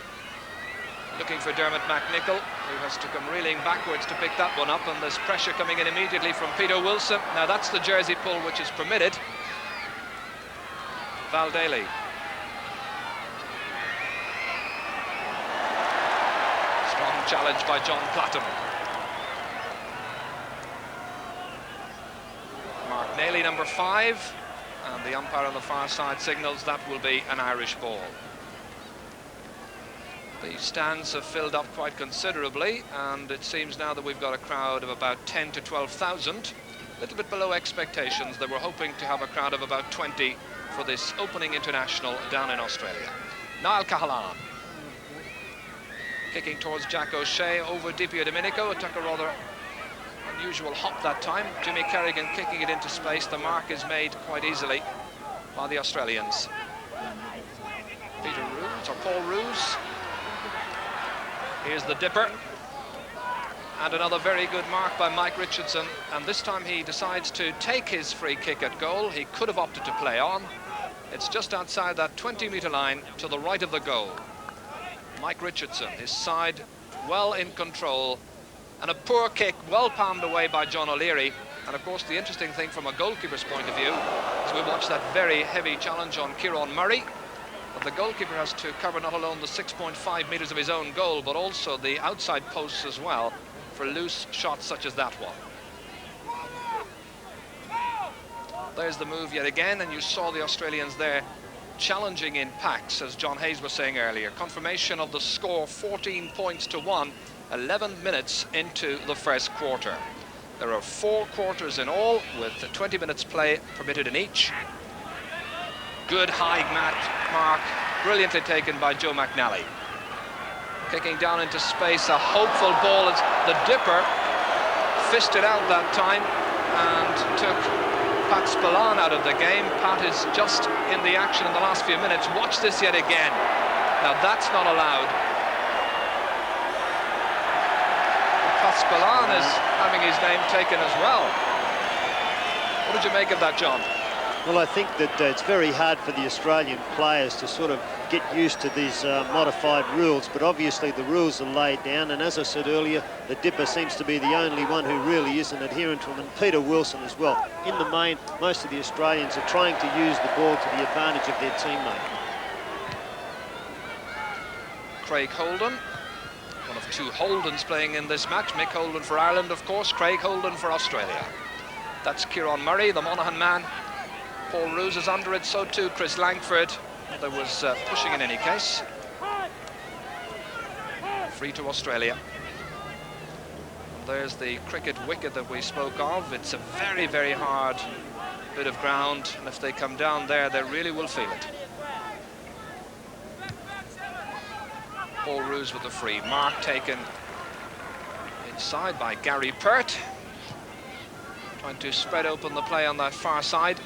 Looking for Dermot McNichol, who has to come reeling backwards to pick that one up, and there's pressure coming in immediately from Peter Wilson. Now that's the jersey pull which is permitted. Val Daly. Strong challenge by John Platten. Mark Nailey, number 5, and the umpire on the far side signals that will be an Irish ball. The stands have filled up quite considerably, and it seems now that we've got a crowd of about 10 to 12,000. A little bit below expectations. They were hoping to have a crowd of about 20 for this opening international down in Australia. Niall Cahalane. Kicking towards Jack O'Shea over Dipio Domenico. It took a rather unusual hop that time. Jimmy Kerrigan kicking it into space. The mark is made quite easily by the Australians. Peter Roos, or Paul Roos. Here's the dipper, and another very good mark by Mike Richardson, and this time he decides to take his free kick at goal. He could have opted to play on. It's just outside that 20-metre line to the right of the goal. Mike Richardson, his side well in control, and a poor kick well palmed away by John O'Leary. And of course the interesting thing from a goalkeeper's point of view is we watched that very heavy challenge on Kieran Murray. But the goalkeeper has to cover not alone the 6.5 metres of his own goal, but also the outside posts as well for loose shots such as that one. There's the move yet again, and you saw the Australians there challenging in packs, as John Hayes was saying earlier. Confirmation of the score, 14 points to 1, 11 minutes into the first quarter. There are 4 quarters in all, with 20 minutes play permitted in each. Good high mark, brilliantly taken by Joe McNally. Kicking down into space, a hopeful ball. It's the dipper, fisted out that time and took Pat Spillane out of the game. Pat is just in the action in the last few minutes. Watch this yet again. Now that's not allowed. Pat Spillane is having his name taken as well. What did you make of that, John? Well, I think that it's very hard for the Australian players to sort of get used to these modified rules, but obviously the rules are laid down, and as I said earlier, the dipper seems to be the only one who really isn't adherent to them, and Peter Wilson as well. In the main, most of the Australians are trying to use the ball to the advantage of their teammate. Craig Holden, one of 2 Holdens playing in this match. Mick Holden for Ireland, of course, Craig Holden for Australia. That's Kieran Murray, the Monaghan man. Paul Roos is under it, so too Chris Langford. There was pushing in any case. Free to Australia. And there's the cricket wicket that we spoke of. It's a very, very hard bit of ground, and if they come down there, they really will feel it. Paul Roos with the free. Mark taken inside by Gary Pert. Trying to spread open the play on that far side.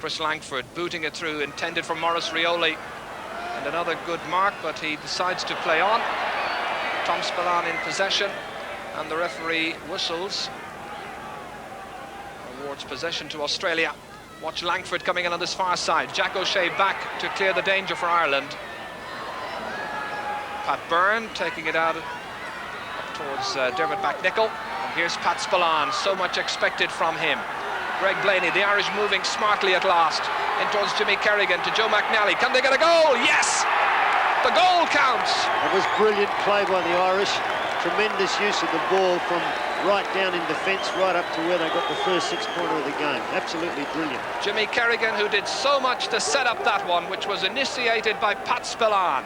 Chris Langford booting it through, intended for Maurice Rioli. And another good mark, but he decides to play on. Tom Spillane in possession, and the referee whistles. Awards possession to Australia. Watch Langford coming in on this far side. Jack O'Shea back to clear the danger for Ireland. Pat Byrne taking it out towards Dermot McNichol. And here's Pat Spillane, so much expected from him. Greg Blaney, the Irish moving smartly at last. In towards Jimmy Kerrigan to Joe McNally. Can they get a goal? Yes! The goal counts! It was brilliant play by the Irish. Tremendous use of the ball from right down in defence, right up to where they got the first 6-pointer of the game. Absolutely brilliant. Jimmy Kerrigan, who did so much to set up that one, which was initiated by Pat Spillane.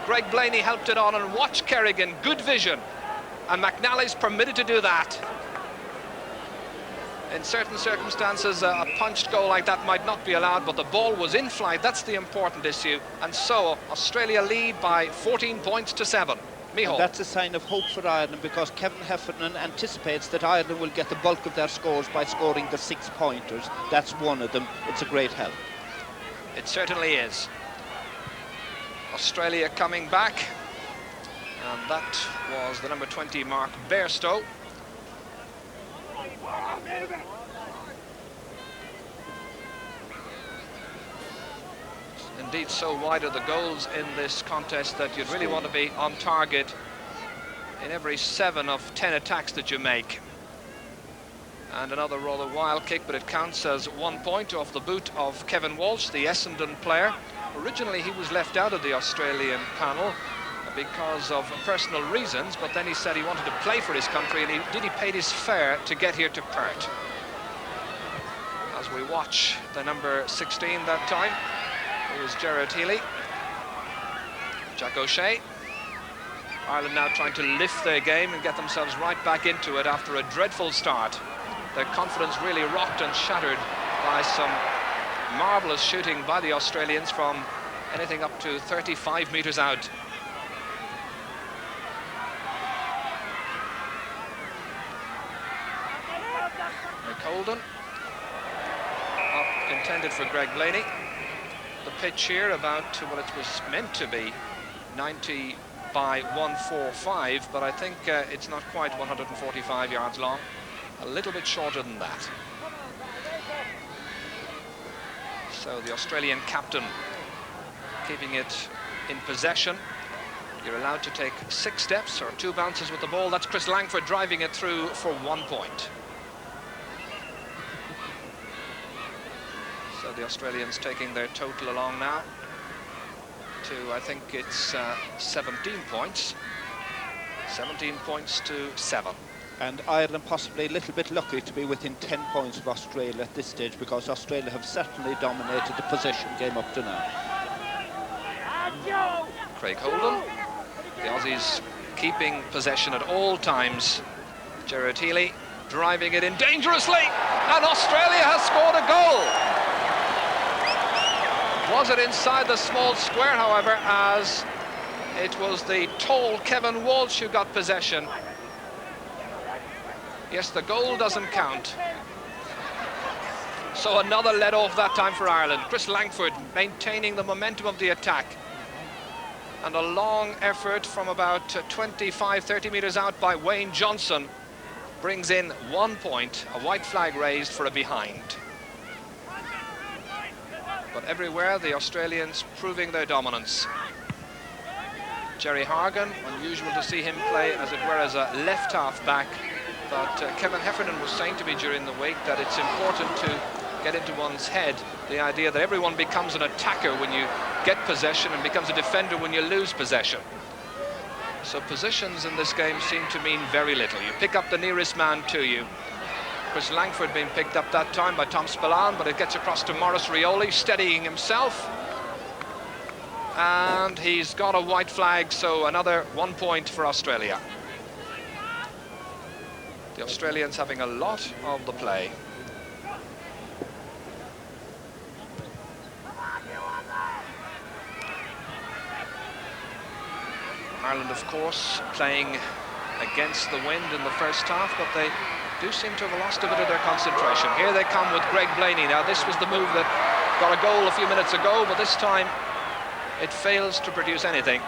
Greg Blaney helped it on, and watch Kerrigan, good vision. And McNally's permitted to do that. In certain circumstances, a punched goal like that might not be allowed, but the ball was in flight. That's the important issue. And so, Australia lead by 14 points to 7. Micheál. That's a sign of hope for Ireland, because Kevin Heffernan anticipates that Ireland will get the bulk of their scores by scoring the 6-pointers. That's one of them. It's a great help. It certainly is. Australia coming back. And that was the number 20, Mark Bairstow. Indeed, so wide are the goals in this contest that you'd really want to be on target in every 7 of 10 attacks that you make. And another rather wild kick, but it counts as 1 point off the boot of Kevin Walsh, the Essendon player. Originally he was left out of the Australian panel because of personal reasons, but then he said he wanted to play for his country, and he paid his fare to get here to Perth. As we watch the number 16 that time, it was Gerard Healy. Jack O'Shea. Ireland now trying to lift their game and get themselves right back into it after a dreadful start. Their confidence really rocked and shattered by some marvellous shooting by the Australians from anything up to 35 metres out. Holden, intended for Greg Blaney. The pitch here about, well, it was meant to be 90 by 145, but I think it's not quite 145 yards long, a little bit shorter than that. So the Australian captain keeping it in possession. You're allowed to take 6 steps or 2 bounces with the ball. That's Chris Langford driving it through for 1 point. So the Australians taking their total along now to, I think it's 17 points. 17 points to 7. And Ireland possibly a little bit lucky to be within 10 points of Australia at this stage, because Australia have certainly dominated the possession game up to now. Craig Holden, the Aussies keeping possession at all times. Gerard Healy driving it in dangerously, and Australia has scored a goal. Was it inside the small square, however, as it was the tall Kevin Walsh who got possession. Yes, the goal doesn't count. So another let off that time for Ireland. Chris Langford maintaining the momentum of the attack. And a long effort from about 25-30 metres out by Wayne Johnson brings in 1 point, a white flag raised for a behind. But everywhere, the Australians proving their dominance. Jerry Hargan, unusual to see him play, as it were, as a left half back. But Kevin Heffernan was saying to me during the week that it's important to get into one's head the idea that everyone becomes an attacker when you get possession and becomes a defender when you lose possession. So positions in this game seem to mean very little. You pick up the nearest man to you. Chris Langford being picked up that time by Tom Spillane, but it gets across to Maurice Rioli, steadying himself. And he's got a white flag, so another 1 point for Australia. The Australians having a lot of the play. Ireland, of course, playing against the wind in the first half, but they do seem to have lost a bit of their concentration. Here they come with Greg Blaney. Now, this was the move that got a goal a few minutes ago, but this time it fails to produce anything.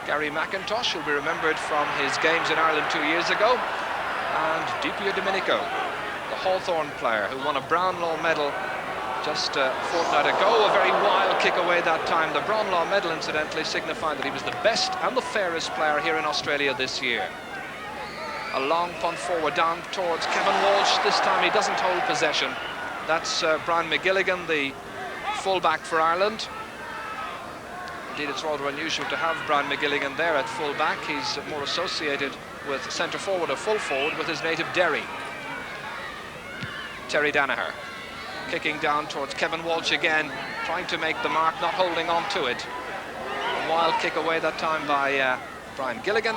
Gary McIntosh will be remembered from his games in Ireland 2 years ago, and Dipio Domenico, the Hawthorn player who won a Brownlow medal just a fortnight ago. A very wild kick away that time. The Brownlow medal, incidentally, signifying that he was the best and the fairest player here in Australia this year. A long punt forward down towards Kevin Walsh. This time he doesn't hold possession. That's Brian McGilligan, the fullback for Ireland. Indeed, it's rather unusual to have Brian McGilligan there at fullback. He's more associated with centre forward or full forward with his native Derry. Terry Danaher kicking down towards Kevin Walsh again, trying to make the mark, not holding on to it. A wild kick away that time by Brian Gilligan.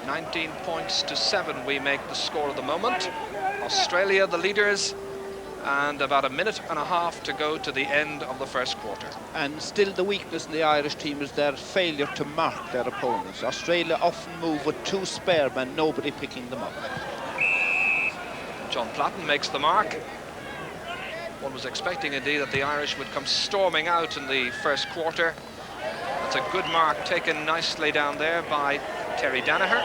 19 points to 7 we make the score of the moment. Australia the leaders, and about a minute and a half to go to the end of the first quarter. And still the weakness in the Irish team is their failure to mark their opponents. Australia often move with 2 spare men, nobody picking them up. John Platten makes the mark. One was expecting indeed that the Irish would come storming out in the first quarter. That's a good mark taken nicely down there by Terry Danaher.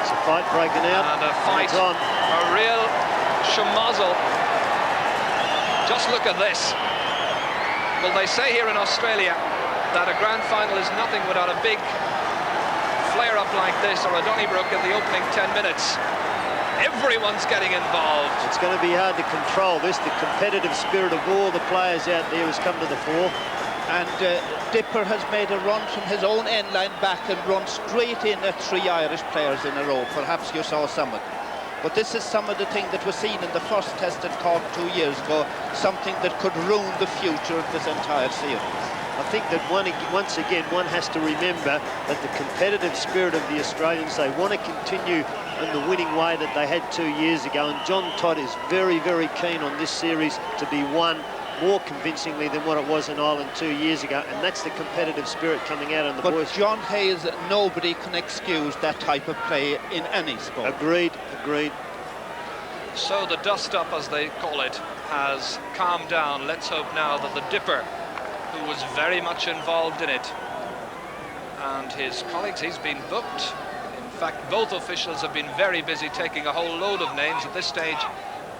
It's a fight breaking out. And a fight, a real schmozzle. Just look at this. Well, they say here in Australia that a grand final is nothing without a big flare-up like this, or a Donnybrook in the opening 10 minutes. Everyone's getting involved. It's going to be hard to control this. The competitive spirit of all the players out there has come to the fore. And Dipper has made a run from his own end line back and run straight in at 3 Irish players in a row. Perhaps you saw some of them. But this is some of the thing that was seen in the first test at Cork 2 years ago, something that could ruin the future of this entire series. I think that once again, one has to remember that the competitive spirit of the Australians, they want to continue in the winning way that they had 2 years ago. And John Todd is very, very keen on this series to be won more convincingly than what it was in Ireland 2 years ago. And that's the competitive spirit coming out on the boys. But John Hayes, nobody can excuse that type of play in any sport. Agreed, agreed. So the dust-up, as they call it, has calmed down. Let's hope now that the Dipper, who was very much involved in it, and his colleagues, he's been booked. In fact, both officials have been very busy taking a whole load of names at this stage.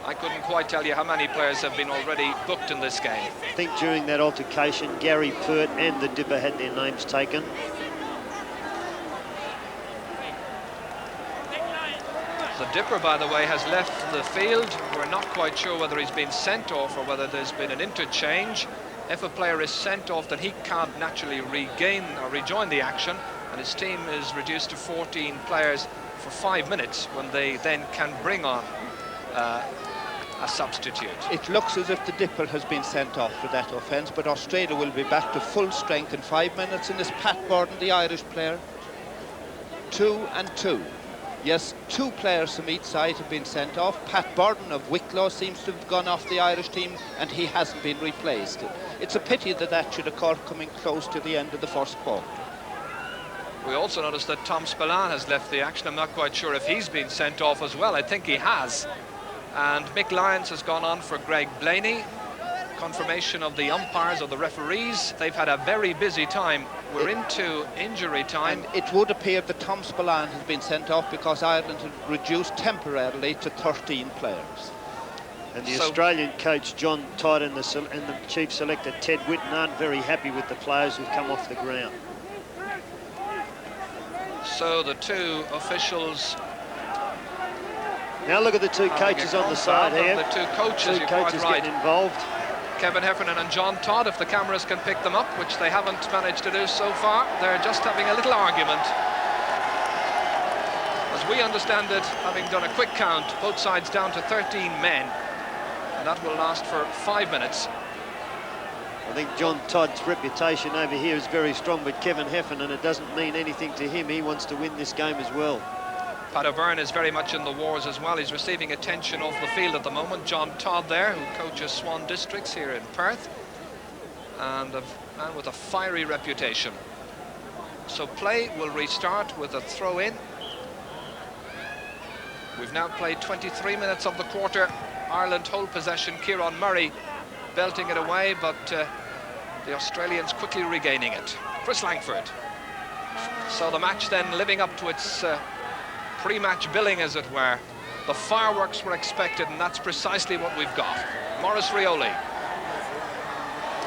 I couldn't quite tell you how many players have been already booked in this game. I think during that altercation, Gary Pert and the Dipper had their names taken. The Dipper, by the way, has left the field. We're not quite sure whether he's been sent off or whether there's been an interchange. If a player is sent off, then he can't naturally regain or rejoin the action, and his team is reduced to 14 players for 5 minutes when they then can bring on a substitute. It looks as if the Dipper has been sent off for that offence, but Australia will be back to full strength in 5 minutes. And is Pat Borden, the Irish player? 2 and 2. Yes, 2 players from each side have been sent off. Pat Borden of Wicklow seems to have gone off the Irish team, and he hasn't been replaced. It's a pity that that should occur coming close to the end of the first quarter. We also noticed that Tom Spillane has left the action. I'm not quite sure if he's been sent off as well. I think he has. And Mick Lyons has gone on for Greg Blaney. Confirmation of the umpires or the referees. They've had a very busy time. We're into injury time. And it would appear that Tom Spillane has been sent off because Ireland had reduced temporarily to 13 players. And the Australian coach John Todd and the chief selector Ted Whitten aren't very happy with the players who've come off the ground. So the 2 officials. Now look at the 2 coaches on the side here. The 2 coaches, you're quite right. Getting involved. Kevin Heffernan and John Todd, if the cameras can pick them up, which they haven't managed to do so far. They're just having a little argument. As we understand it, having done a quick count, both sides down to 13 men. And that will last for 5 minutes. I think John Todd's reputation over here is very strong, but Kevin Heffernan, it doesn't mean anything to him. He wants to win this game as well. Pat O'Byrne is very much in the wars as well. He's receiving attention off the field at the moment. John Todd there, who coaches Swan Districts here in Perth, and a man with a fiery reputation. So play will restart with a throw-in. We've now played 23 minutes of the quarter. Ireland hold possession. Kieran Murray belting it away, but the Australians quickly regaining it. Chris Langford. So the match then living up to its pre-match billing, as it were. The fireworks were expected, and that's precisely what we've got. Maurice Rioli.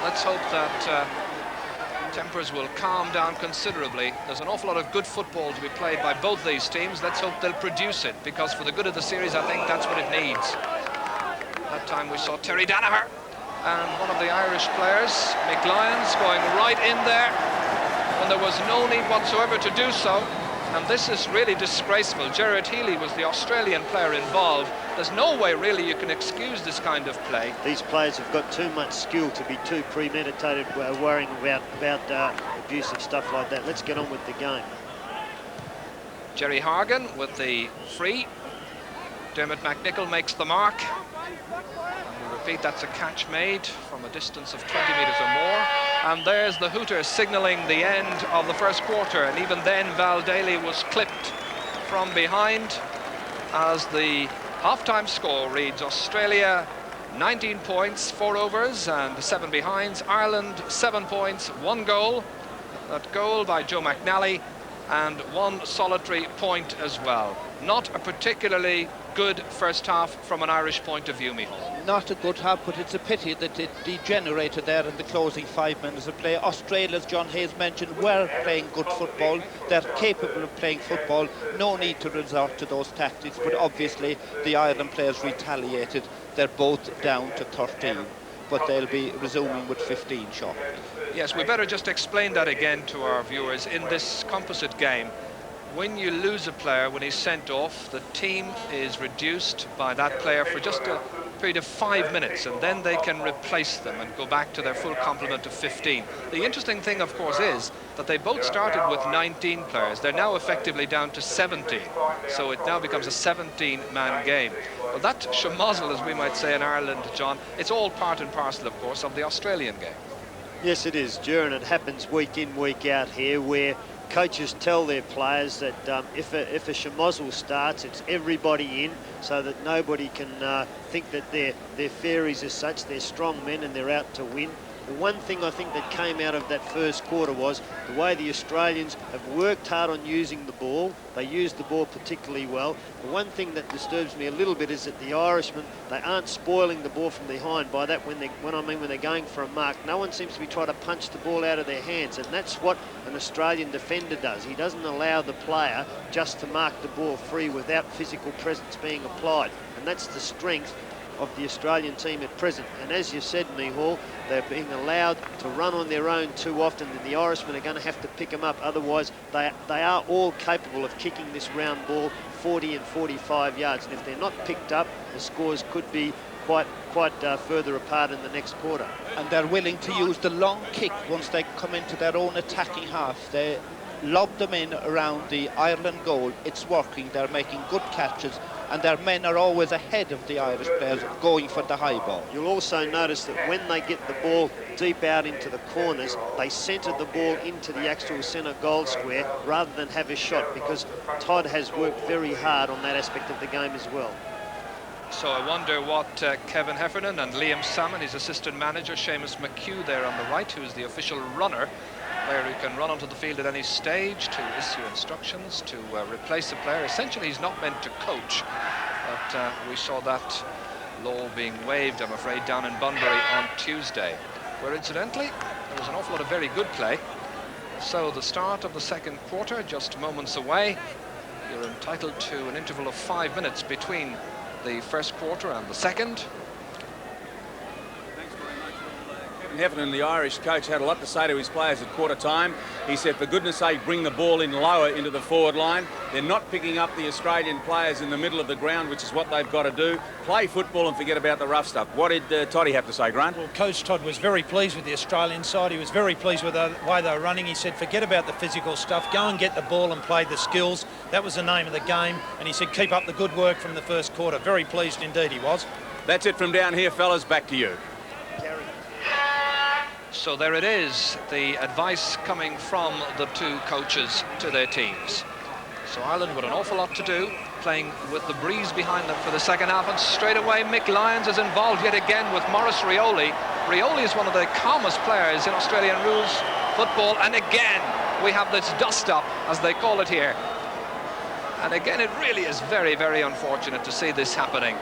Let's hope that tempers will calm down considerably. There's an awful lot of good football to be played by both these teams. Let's hope they'll produce it, because for the good of the series, I think that's what it needs. That time we saw Terry Danaher and one of the Irish players, Mick Lyons, going right in there when there was no need whatsoever to do so. And this is really disgraceful. Gerard Healy was the Australian player involved. There's no way really you can excuse this kind of play. These players have got too much skill to be too premeditated, worrying about abusive stuff like that. Let's get on with the game. Jerry Hargan with the free. Dermot McNichol makes the mark. And we repeat, that's a catch made from a distance of 20 metres or more. And there's the hooter signalling the end of the first quarter. And even then, Val Daly was clipped from behind as the half-time score reads Australia 19 points, 4 overs and 7 behinds. Ireland 7 points, 1 goal. That goal by Joe McNally and 1 solitary point as well. Not a particularly good first half from an Irish point of view, Micheál? Not a good half, but it's a pity that it degenerated there in the closing 5 minutes of play. Australia, as John Hayes mentioned, were playing good football. They're capable of playing football. No need to resort to those tactics, but obviously the Ireland players retaliated. They're both down to 13, but they'll be resuming with 15 short. Yes, we better just explain that again to our viewers. In this composite game, when you lose a player, when he's sent off, the team is reduced by that player for just a period of 5 minutes, and then they can replace them and go back to their full complement of 15. The interesting thing, of course, is that they both started with 19 players. They're now effectively down to 17, so it now becomes a 17-man game. Well, that schmozzle, as we might say in Ireland, John, it's all part and parcel, of course, of the Australian game. Yes, it is, Ger, and it happens week in, week out here, where coaches tell their players that if a schmozzle starts, it's everybody in, so that nobody can think that they're fairies as such. They're strong men and they're out to win. The one thing I think that came out of that first quarter was the way the Australians have worked hard on using the ball. They used the ball particularly well. The one thing that disturbs me a little bit is that the Irishmen, they aren't spoiling the ball from behind. By that, when they're going for a mark, no one seems to be trying to punch the ball out of their hands, and that's what an Australian defender does. He doesn't allow the player just to mark the ball free without physical presence being applied, and that's the strength of the Australian team at present. And as you said, Micheál, they're being allowed to run on their own too often, and the Irishmen are going to have to pick them up. Otherwise, they are all capable of kicking this round ball 40 and 45 yards. And if they're not picked up, the scores could be quite further apart in the next quarter. And they're willing to use the long kick once they come into their own attacking half. They lob them in around the Ireland goal. It's working. They're making good catches, and their men are always ahead of the Irish players going for the high ball. You'll also notice that when they get the ball deep out into the corners, they centre the ball into the actual centre goal square rather than have a shot, because Todd has worked very hard on that aspect of the game as well. So I wonder what Kevin Heffernan and Liam Salmon, his assistant manager, Seamus McHugh there on the right, who is the official runner, player who can run onto the field at any stage to issue instructions, to replace the player. Essentially, he's not meant to coach, but we saw that law being waived, I'm afraid, down in Bunbury on Tuesday, where incidentally there was an awful lot of very good play. So the start of the second quarter, just moments away. You're entitled to an interval of 5 minutes between the first quarter and the second. Heffernan, the Irish coach, had a lot to say to his players at quarter time. He said, for goodness sake, bring the ball in lower into the forward line. They're not picking up the Australian players in the middle of the ground, which is what they've got to do. Play football and forget about the rough stuff. What did Toddy have to say, Grant? Well, Coach Todd was very pleased with the Australian side. He was very pleased with the way they were running. He said, forget about the physical stuff. Go and get the ball and play the skills. That was the name of the game. And he said, keep up the good work from the first quarter. Very pleased indeed he was. That's it from down here, fellas. Back to you. So there it is, the advice coming from the two coaches to their teams. So Ireland with an awful lot to do, playing with the breeze behind them for the second half, and straight away Mick Lyons is involved yet again with Maurice Rioli. Rioli is one of the calmest players in Australian rules football, and again we have this dust-up, as they call it here. And again, it really is very, very unfortunate to see this happening.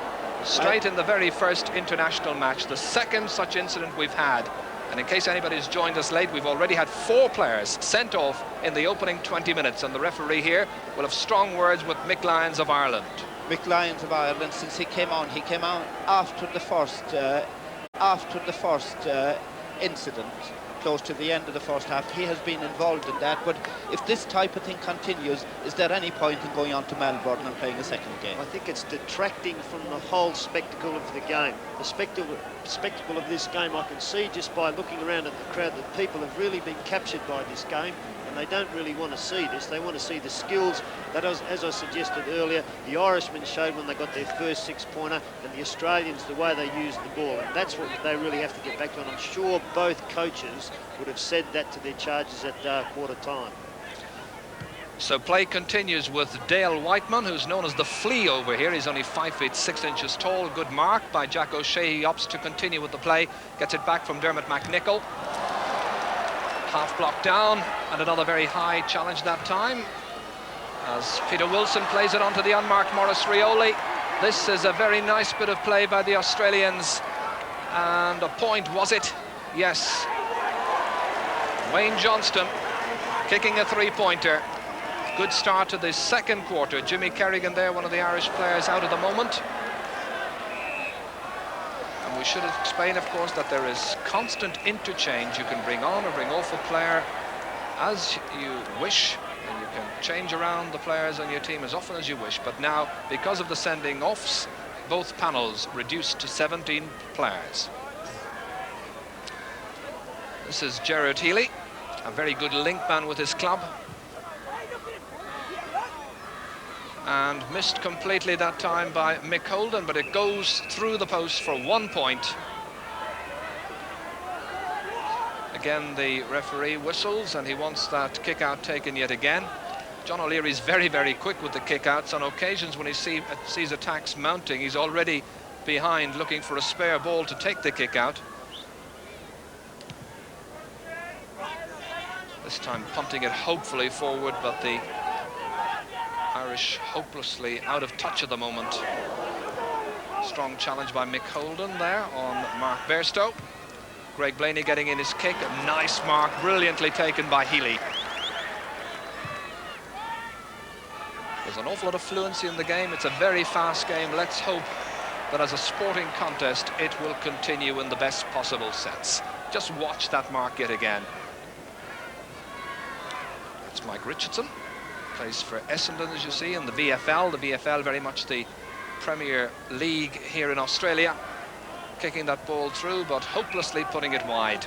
Straight in the very first international match, the second such incident we've had. And in case anybody's joined us late, we've already had 4 players sent off in the opening 20 minutes, and the referee here will have strong words with Mick Lyons of Ireland. Mick Lyons of Ireland, since he came on after the first incident, close to the end of the first half. He has been involved in that, but if this type of thing continues, is there any point in going on to Melbourne and playing a second game? I think it's detracting from the whole spectacle of the game. The spectacle of this game, I can see just by looking around at the crowd that people have really been captured by this game, and they don't really want to see this. They want to see the skills that, as I suggested earlier, the Irishmen showed when they got their first 6-pointer, and the Australians, the way they used the ball. And that's what they really have to get back to, and I'm sure both coaches would have said that to their charges at quarter time. So play continues with Dale Whiteman, who's known as the Flea over here. He's only 5 feet 6 inches tall. Good mark by Jack O'Shea. He opts to continue with the play. Gets it back from Dermot McNichol. Half block down, and another very high challenge that time, as Peter Wilson plays it onto the unmarked Maurice Rioli. This is a very nice bit of play by the Australians. And a point, was it? Yes. Wayne Johnston kicking a three-pointer. Good start to the second quarter. Jimmy Kerrigan there, one of the Irish players, out at the moment. And we should explain, of course, that there is constant interchange. You can bring on or bring off a player as you wish, and you can change around the players on your team as often as you wish. But now, because of the sending offs, both panels reduced to 17 players. This is Gerard Healy, a very good link man with his club. And missed completely that time by Mick Holden, but it goes through the post for 1 point. Again, the referee whistles, and he wants that kick-out taken yet again. John O'Leary's very, very quick with the kick-outs. On occasions when he sees attacks mounting, he's already behind looking for a spare ball to take the kick-out. This time punting it hopefully forward, but the Irish hopelessly out of touch at the moment. Strong challenge by Mick Holden there on Mark Bairstow. Greg Blaney getting in his kick. A nice mark, brilliantly taken by Healy. There's an awful lot of fluency in the game. It's a very fast game. Let's hope that as a sporting contest, it will continue in the best possible sense. Just watch that mark yet again. That's Mike Richardson. Plays for Essendon, as you see, in the VFL. The VFL very much the Premier League here in Australia. Kicking that ball through, but hopelessly putting it wide.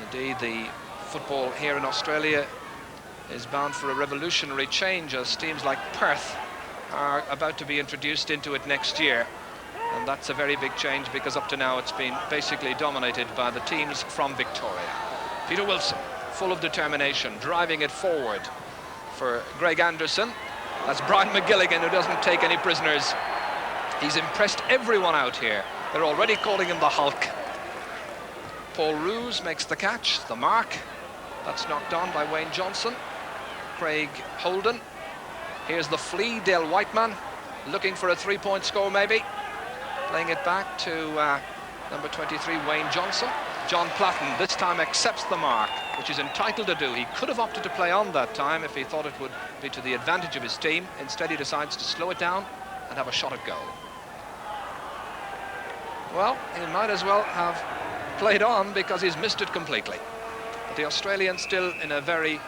Indeed, the football here in Australia is bound for a revolutionary change, as teams like Perth are about to be introduced into it next year. And that's a very big change, because up to now it's been basically dominated by the teams from Victoria. Peter Wilson, full of determination, driving it forward for Greg Anderson. That's Brian McGilligan, who doesn't take any prisoners. He's impressed everyone out here. They're already calling him the Hulk. Paul Roos makes the catch, the mark. That's knocked on by Wayne Johnson. Craig Holden. Here's the flea, Dale Whiteman, looking for a three-point score maybe. Playing it back to number 23, Wayne Johnson. John Platten this time accepts the mark, which he's entitled to do. He could have opted to play on that time if he thought it would be to the advantage of his team. Instead, he decides to slow it down and have a shot at goal. Well, he might as well have played on, because he's missed it completely. But the Australians still in a very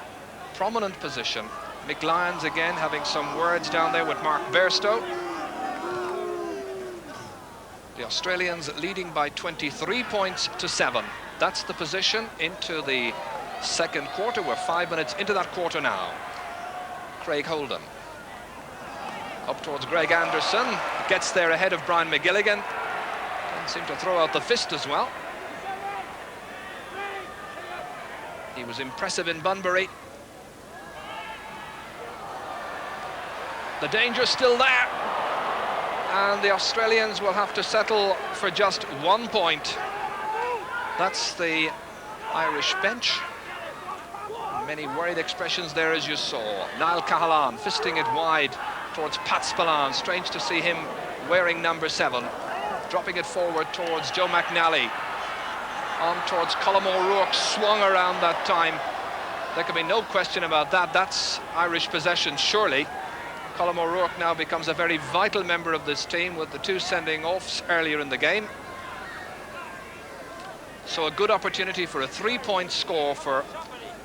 prominent position. Mick Lyons again having some words down there with Mark Bairstow. The Australians leading by 23 points to 7. That's the position into the second quarter. We're 5 minutes into that quarter now. Craig Holden. Up towards Greg Anderson. Gets there ahead of Brian McGilligan. Doesn't seem to throw out the fist as well. He was impressive in Bunbury. The danger's still there. And the Australians will have to settle for just 1 point. That's the Irish bench. Many worried expressions there, as you saw. Niall Cahalane fisting it wide towards Pat Spillane. Strange to see him wearing number 7. Dropping it forward towards Joe McNally. On towards Colm O'Rourke, swung around that time. There can be no question about that. That's Irish possession, surely. Colm O'Rourke now becomes a very vital member of this team, with the 2 sending offs earlier in the game. So a good opportunity for a 3-point score for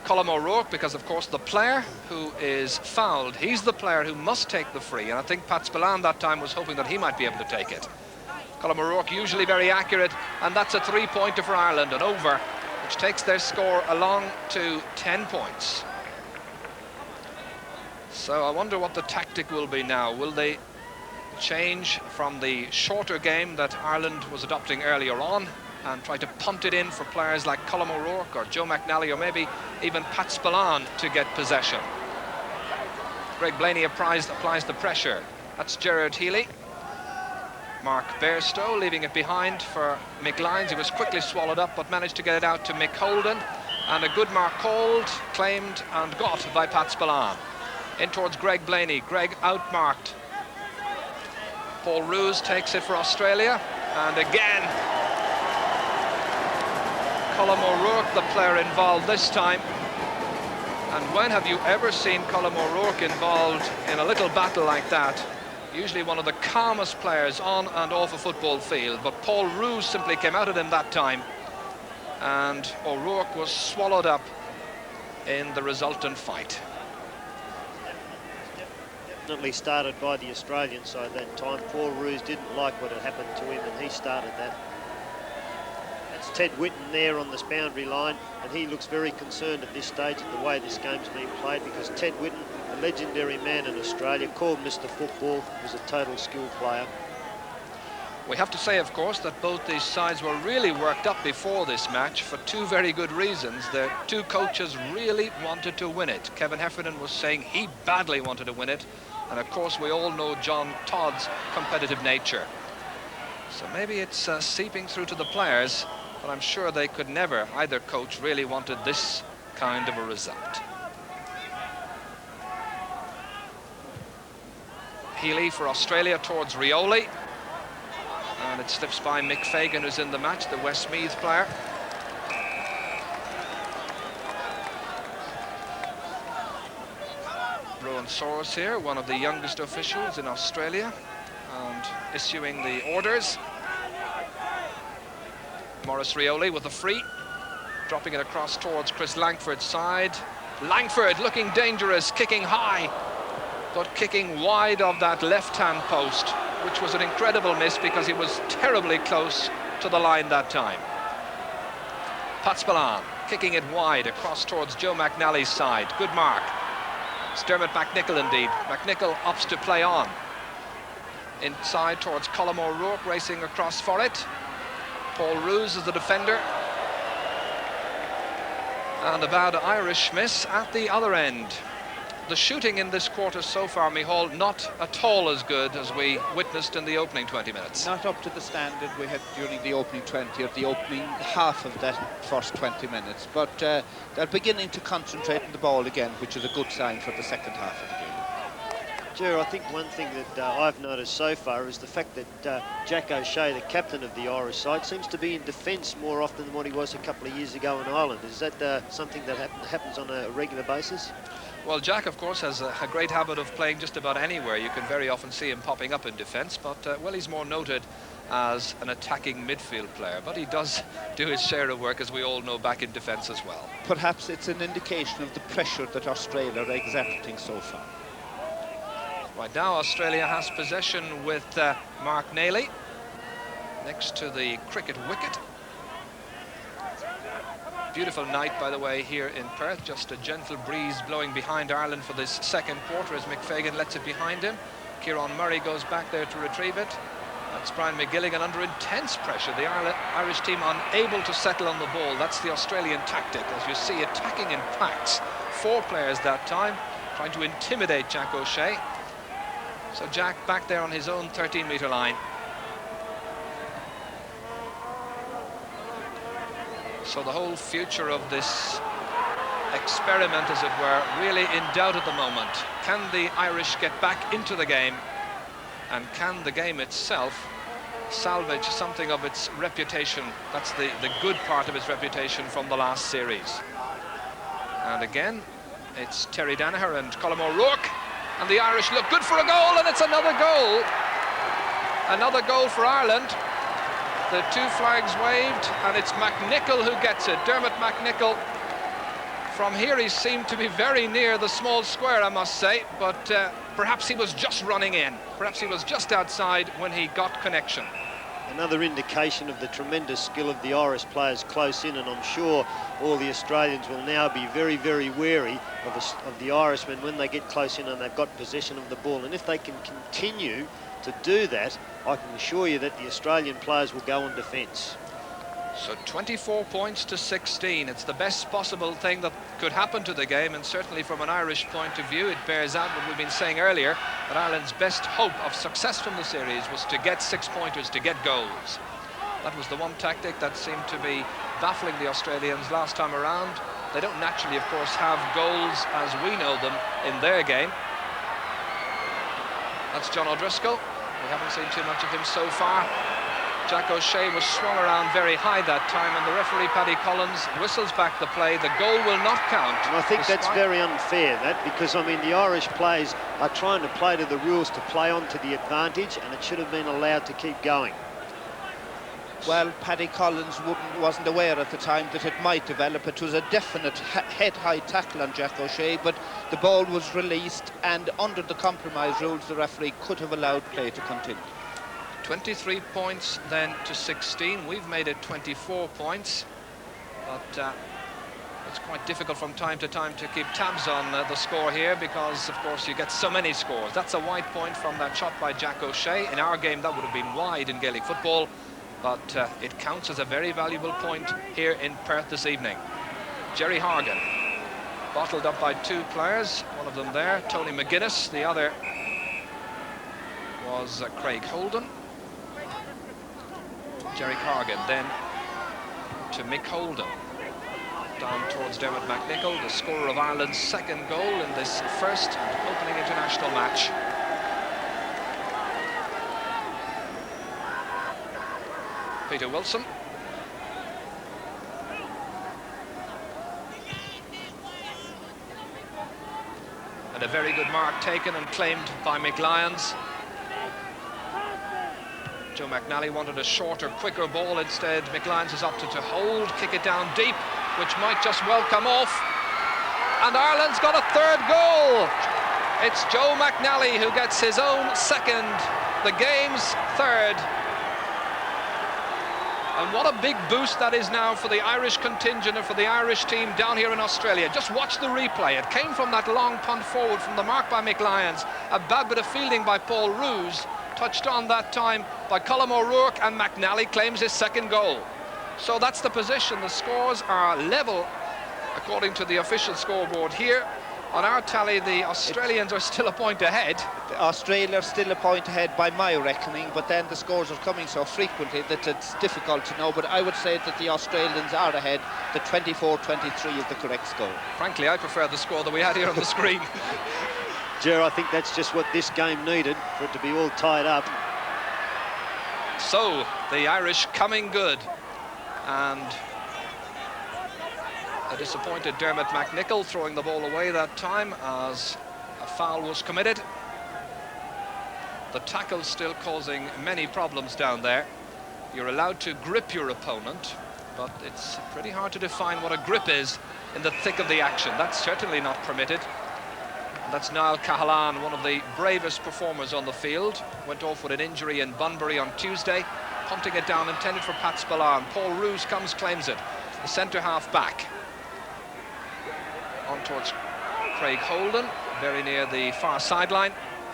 Colm O'Rourke, because of course the player who is fouled, he's the player who must take the free, and I think Pat Spillane that time was hoping that he might be able to take it. Colm O'Rourke usually very accurate, and that's a 3-pointer for Ireland, an over, which takes their score along to 10 points. So I wonder what the tactic will be now. Will they change from the shorter game that Ireland was adopting earlier on and try to punt it in for players like Colm O'Rourke or Joe McNally, or maybe even Pat Spillane to get possession? Greg Blaney applies the pressure. That's Gerard Healy. Mark Bairstow leaving it behind for Mick Lyons. He was quickly swallowed up, but managed to get it out to Mick Holden. And a good mark called, claimed and got by Pat Spillane. In towards Greg Blaney. Greg outmarked. Paul Roos takes it for Australia. And again, Colm O'Rourke, the player involved this time. And when have you ever seen Colm O'Rourke involved in a little battle like that? Usually one of the calmest players on and off a football field, but Paul Roos simply came out at him that time, and O'Rourke was swallowed up in the resultant fight. Definitely started by the Australian side that time. Paul Roos didn't like what had happened to him, and he started that. That's Ted Whitten there on this boundary line, and he looks very concerned at this stage at the way this game's being played, because Ted Whitten, a legendary man in Australia, called Mr. Football, was a total skill player. We have to say, of course, that both these sides were really worked up before this match for two very good reasons. The two coaches really wanted to win it. Kevin Heffernan was saying he badly wanted to win it, and of course we all know John Todd's competitive nature. So maybe it's seeping through to the players, but I'm sure they could never, either coach really wanted this kind of a result. Healy for Australia towards Rioli. And it slips by Mick Fagan, who's in the match, the Westmeath player. Rowan Soros here, one of the youngest officials in Australia, and issuing the orders. Maurice Rioli with a free, dropping it across towards Chris Langford's side. Langford looking dangerous, kicking high, but kicking wide of that left-hand post, which was an incredible miss because he was terribly close to the line that time. Patspalan kicking it wide across towards Joe McNally's side. Good mark. It's Dermot McNichol indeed. McNichol opts to play on. Inside towards Colm O'Rourke, racing across for it. Paul Roos is the defender. And a bad Irish miss at the other end. The shooting in this quarter so far, Micheál, not at all as good as we witnessed in the opening 20 minutes. Not up to the standard we had during the opening 20 or the opening half of that first 20 minutes. But they're beginning to concentrate on the ball again, which is a good sign for the second half of the game. Ger, I think one thing that I've noticed so far is the fact that Jack O'Shea, the captain of the Irish side, seems to be in defence more often than what he was a couple of years ago in Ireland. Is that something that happens on a regular basis? Well, Jack, of course, has a great habit of playing just about anywhere. You can very often see him popping up in defence, but, well, he's more noted as an attacking midfield player. But he does do his share of work, as we all know, back in defence as well. Perhaps it's an indication of the pressure that Australia are exerting so far. Right now, Australia has possession with Mark Nailey next to the cricket wicket. Beautiful night, by the way, here in Perth. Just a gentle breeze blowing behind Ireland for this second quarter as Mick Fagan lets it behind him. Kieran Murray goes back there to retrieve it. That's Brian McGilligan under intense pressure. The Irish team unable to settle on the ball. That's the Australian tactic, as you see, attacking in packs. 4 players that time, trying to intimidate Jack O'Shea. So Jack back there on his own 13-metre line. So the whole future of this experiment, as it were, really in doubt at the moment. Can the Irish get back into the game? And can the game itself salvage something of its reputation? That's the good part of its reputation from the last series. And again, it's Terry Danaher and Colm O'Rourke. And the Irish look good for a goal, and it's another goal. Another goal for Ireland. The 2 flags waved, and it's McNichol who gets it. Dermot McNichol. From here, he seemed to be very near the small square, I must say, but perhaps he was just running in. Perhaps he was just outside when he got connection. Another indication of the tremendous skill of the Irish players close in, and I'm sure all the Australians will now be very, very wary of the Irishmen when they get close in and they've got possession of the ball. And if they can continue to do that, I can assure you that the Australian players will go on defence. So 24 points to 16. It's the best possible thing that could happen to the game, and certainly from an Irish point of view, it bears out what we've been saying earlier, that Ireland's best hope of success from the series was to get 6-pointers, to get goals. That was the one tactic that seemed to be baffling the Australians last time around. They don't naturally, of course, have goals as we know them in their game. That's John O'Driscoll. We haven't seen too much of him so far. Jack O'Shea was swung around very high that time, and the referee, Paddy Collins, whistles back the play. The goal will not count. And I think that's very unfair, because, I mean, the Irish players are trying to play to the rules to play on to the advantage, and it should have been allowed to keep going. Well, Paddy Collins wasn't aware at the time that it might develop. It was a definite head-high tackle on Jack O'Shea, but the ball was released, and under the compromise rules, the referee could have allowed play to continue. 23 points then to 16. We've made it 24 points, but it's quite difficult from time to time to keep tabs on the score here, because of course you get so many scores. That's a wide point from that shot by Jack O'Shea. In our game that would have been wide in Gaelic football, but it counts as a very valuable point here in Perth this evening. Jerry Hargan, bottled up by two players, one of them there, Tony McGuinness, the other was Craig Holden. Jerry Hargan then to Mick Holden, down towards Dermot McNichol, the scorer of Ireland's second goal in this first opening international match. Peter Wilson. And a very good mark taken and claimed by Mick Lyons. Joe McNally wanted a shorter, quicker ball. Instead, Mick Lyons is opted to hold, kick it down deep, which might just well come off. And Ireland's got a third goal. It's Joe McNally who gets his own second, the game's third. And what a big boost that is now for the Irish contingent and for the Irish team down here in Australia. Just watch the replay. It came from that long punt forward from the mark by Mick Lyons. A bad bit of fielding by Paul Roos. Touched on that time by Colm O'Rourke, and McNally claims his second goal. So that's the position. The scores are level according to the official scoreboard here. On our tally, the Australians are still a point ahead. Australia are still a point ahead by my reckoning, but then the scores are coming so frequently that it's difficult to know. But I would say that the Australians are ahead. The 24-23 is the correct score. Frankly, I prefer the score that we had here on the screen. Ger, I think that's just what this game needed, for it to be all tied up. So, the Irish coming good. And a disappointed Dermot McNichol throwing the ball away that time as a foul was committed. The tackle still causing many problems down there. You're allowed to grip your opponent, but it's pretty hard to define what a grip is in the thick of the action. That's certainly not permitted. That's Niall Cahalane, one of the bravest performers on the field. Went off with an injury in Bunbury on Tuesday. Punting it down, intended for Pat Spillane. Paul Roos comes, claims it. The centre half back. On towards Craig Holden, very near the far sideline.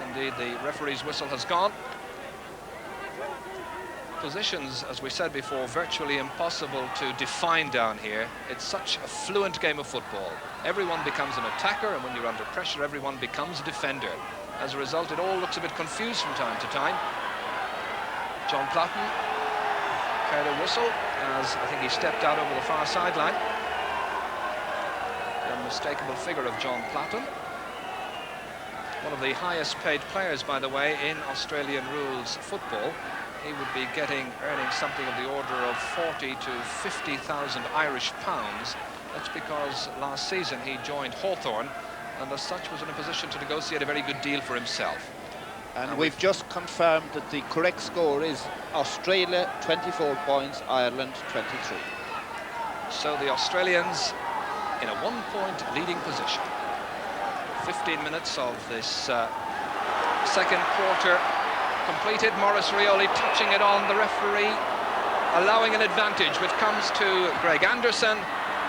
Indeed, the referee's whistle has gone. Positions, as we said before, virtually impossible to define down here. It's such a fluent game of football. Everyone becomes an attacker, and when you're under pressure, everyone becomes a defender. As a result, it all looks a bit confused from time to time. John Platten heard a whistle as I think he stepped out over the far sideline. The unmistakable figure of John Platten. One of the highest paid players, by the way, in Australian rules football. He would be earning something of the order of 40 to 50,000 Irish pounds. That's because last season he joined Hawthorn, and as such was in a position to negotiate a very good deal for himself. And we've just confirmed that the correct score is Australia 24 points, Ireland 23. So the Australians in a 1-point leading position. 15 minutes of this second quarter completed. Maurice Rioli touching it on, the referee allowing an advantage, which comes to Greg Anderson,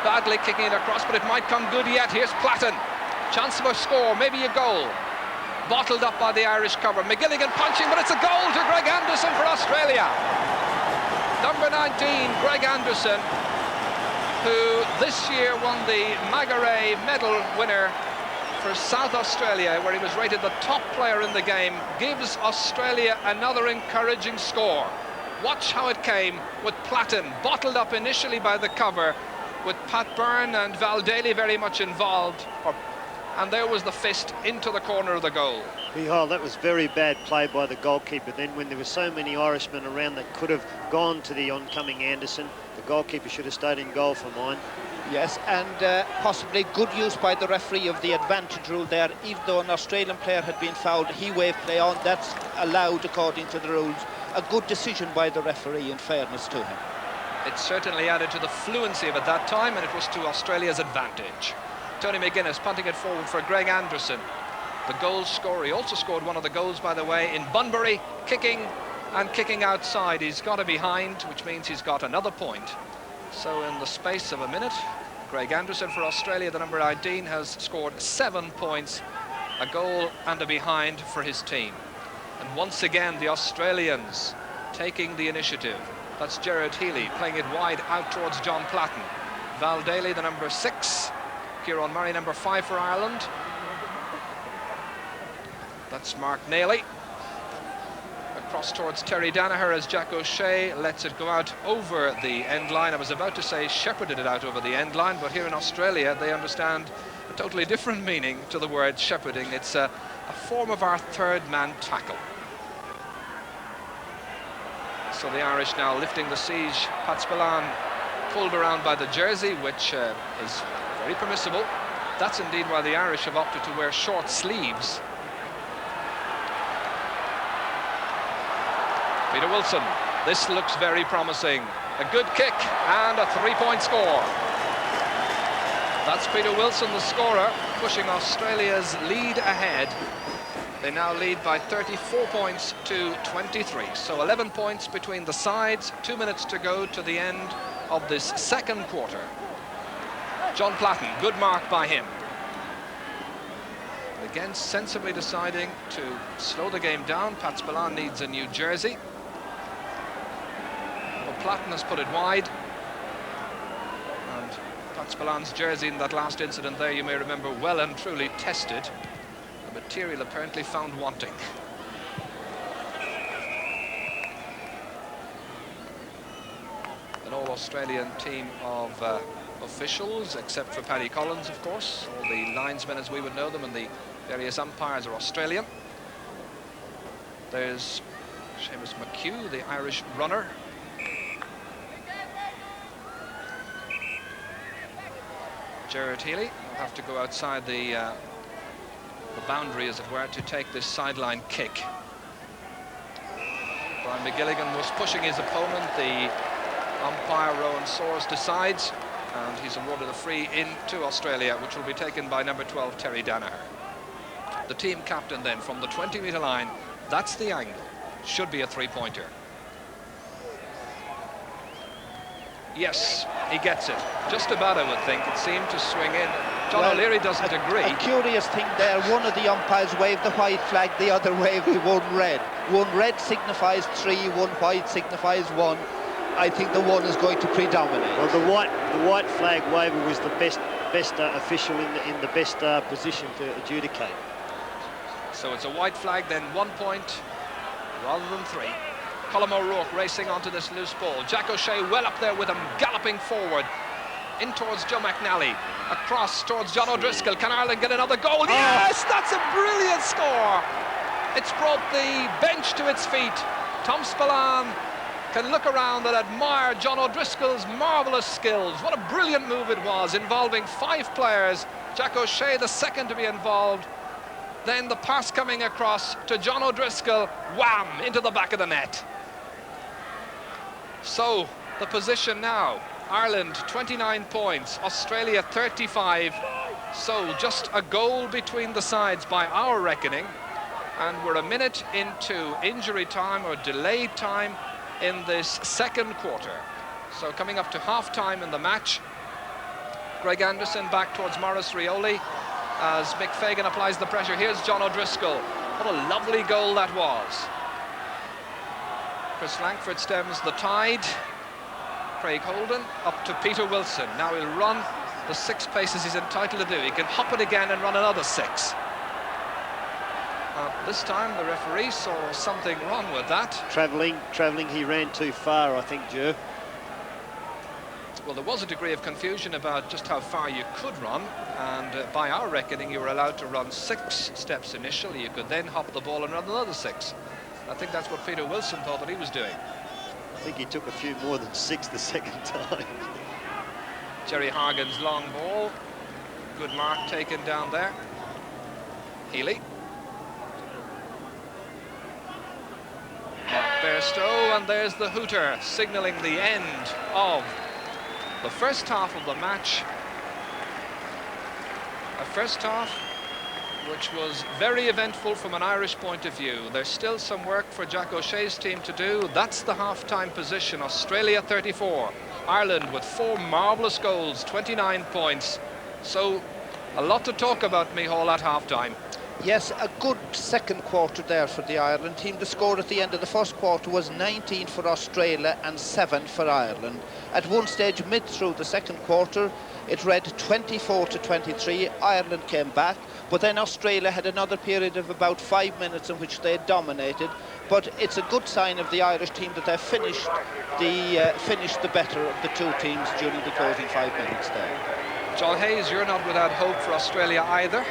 badly kicking it across, but it might come good yet. Here's Platten, chance of a score, maybe a goal. Bottled up by the Irish cover. McGilligan punching, but it's a goal to Greg Anderson for Australia. Number 19, Greg Anderson, who this year won the Magaray medal winner for South Australia, where he was rated the top player in the game, gives Australia another encouraging score. Watch how it came with Platten, bottled up initially by the cover, with Pat Byrne and Val Daly very much involved. And there was the fist into the corner of the goal. Behold, that was very bad play by the goalkeeper. Then when there were so many Irishmen around that could have gone to the oncoming Anderson, the goalkeeper should have stayed in goal for mine. Yes, and possibly good use by the referee of the advantage rule there. Even though an Australian player had been fouled, he waved play on. That's allowed according to the rules. A good decision by the referee, in fairness to him. It certainly added to the fluency of it that time, and it was to Australia's advantage. Tony McGuinness punting it forward for Greg Anderson, the goal scorer. He also scored one of the goals, by the way, in Bunbury, kicking outside. He's got a behind, which means he's got another point. So in the space of a minute, Greg Anderson for Australia, the number 19, has scored 7 points, a goal and a behind for his team. And once again, the Australians taking the initiative. That's Gerard Healy playing it wide out towards John Platten. Val Daly, the number 6. Kieran Murray, number 5 for Ireland. That's Mark Nailey. Across towards Terry Danaher as Jack O'Shea lets it go out over the end line. I was about to say shepherded it out over the end line, but here in Australia they understand a totally different meaning to the word shepherding. It's a form of our third man tackle. So the Irish now lifting the siege. Pat Spillane pulled around by the jersey, which is very permissible. That's indeed why the Irish have opted to wear short sleeves. Peter Wilson, this looks very promising. A good kick and a 3-point score. That's Peter Wilson, the scorer, pushing Australia's lead ahead. They now lead by 34 points to 23. So 11 points between the sides, 2 minutes to go to the end of this second quarter. John Platten, good mark by him. Again, sensibly deciding to slow the game down. Pat Spillane needs a new jersey. But Platten has put it wide. And Pat Spillane's jersey in that last incident there, you may remember, well and truly tested. The material apparently found wanting. An all-Australian team of officials, except for Paddy Collins, of course. All the linesmen, as we would know them, and the various umpires are Australian. There's Seamus McHugh, the Irish runner. Gerard Healy will have to go outside the boundary, as it were, to take this sideline kick. Brian McGilligan was pushing his opponent. The umpire, Rowan Soares, decides, and he's awarded a free into Australia, which will be taken by number 12, Terry Danaher. The team captain then from the 20-metre line, that's the angle. Should be a three-pointer. Yes, he gets it. Just about, I would think. It seemed to swing in. John O'Leary doesn't agree. A curious thing there, one of the umpires waved the white flag, the other waved the one red. One red signifies 3, one white signifies 1. I think the 1 is going to predominate. Well, the white flag waver was the best official in the best position to adjudicate. So it's a white flag, then 1 point rather than 3. Colm O'Rourke racing onto this loose ball. Jack O'Shea well up there with him, galloping forward. In towards Joe McNally. Across towards John O'Driscoll. Can Ireland get another goal? Oh. Yes, that's a brilliant score. It's brought the bench to its feet. Tom Spillane can look around and admire John O'Driscoll's marvellous skills. What a brilliant move it was, involving 5 players. Jack O'Shea, the second to be involved. Then the pass coming across to John O'Driscoll. Wham! Into the back of the net. So, the position now. Ireland 29 points, Australia 35. So just a goal between the sides by our reckoning. And we're a minute into injury time or delayed time in this second quarter. So coming up to half-time in the match. Greg Anderson back towards Maurice Rioli as Mick Fagan applies the pressure. Here's John O'Driscoll. What a lovely goal that was. Chris Langford stems the tide. Craig Holden up to Peter Wilson. Now he'll run the 6 paces he's entitled to do. He can hop it again and run another 6. This time the referee saw something wrong with that. Travelling, he ran too far, I think, Joe. Well, there was a degree of confusion about just how far you could run, and by our reckoning, you were allowed to run 6 steps initially. You could then hop the ball and run another 6. I think that's what Peter Wilson thought that he was doing. I think he took a few more than 6 the second time. Jerry Hargan's long ball. Good mark taken down there. Healy. Bairstow, and there's the hooter, signalling the end of the first half of the match. A first half which was very eventful from an Irish point of view. There's still some work for Jack O'Shea's team to do. That's the half-time position. Australia 34, Ireland with 4 marvellous goals, 29 points. So a lot to talk about, Micheál, at half-time. Yes, a good second quarter there for the Ireland team. The score at the end of the first quarter was 19 for Australia and 7 for Ireland. At one stage, mid through the second quarter, it read 24-23. Ireland came back, but then Australia had another period of about 5 minutes in which they dominated. But it's a good sign of the Irish team that they finished the better of the two teams during the closing 5 minutes there. John Hayes, you're not without hope for Australia either.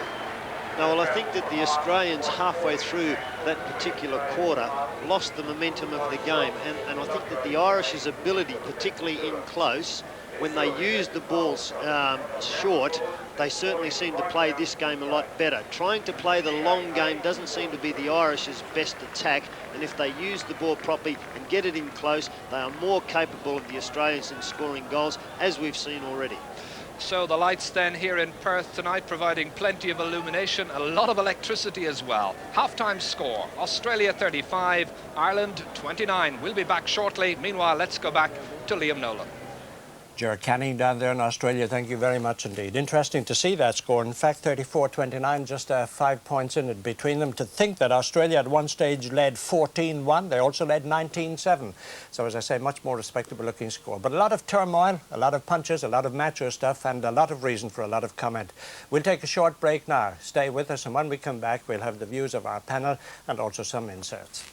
No, well, I think that the Australians halfway through that particular quarter lost the momentum of the game, and I think that the Irish's ability, particularly in close, when they used the balls short, they certainly seem to play this game a lot better. Trying to play the long game doesn't seem to be the Irish's best attack, and if they use the ball properly and get it in close, they are more capable of the Australians in scoring goals, as we've seen already. So the lights then here in Perth tonight providing plenty of illumination, a lot of electricity as well. Half-time score, Australia 35, Ireland 29. We'll be back shortly. Meanwhile, let's go back to Liam Nolan. Gerard Canning down there in Australia, thank you very much indeed. Interesting to see that score. In fact, 34-29, just 5 points in it between them. To think that Australia at one stage led 14-1, they also led 19-7. So as I say, much more respectable looking score. But a lot of turmoil, a lot of punches, a lot of macho stuff, and a lot of reason for a lot of comment. We'll take a short break now. Stay with us, and when we come back, we'll have the views of our panel and also some inserts.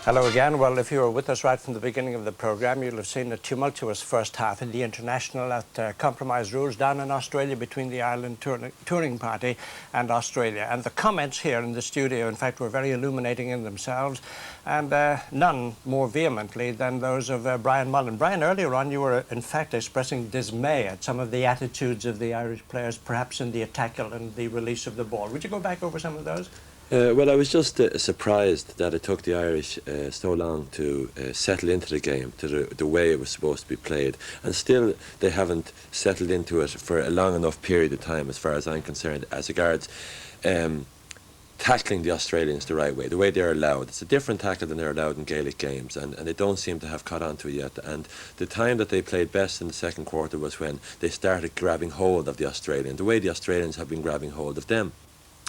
Hello again. Well, if you were with us right from the beginning of the programme, you'll have seen a tumultuous first half in the international at compromise rules down in Australia between the Ireland touring party and Australia. And the comments here in the studio, in fact, were very illuminating in themselves, and none more vehemently than those of Brian Mullen. Brian, earlier on you were, in fact, expressing dismay at some of the attitudes of the Irish players, perhaps in the tackle and the release of the ball. Would you go back over some of those? Well, I was just surprised that it took the Irish so long to settle into the game, to the way it was supposed to be played. And still, they haven't settled into it for a long enough period of time, as far as I'm concerned, as regards tackling the Australians the right way, the way they're allowed. It's a different tackle than they're allowed in Gaelic games, and they don't seem to have caught on to it yet. And the time that they played best in the second quarter was when they started grabbing hold of the Australian, the way the Australians have been grabbing hold of them.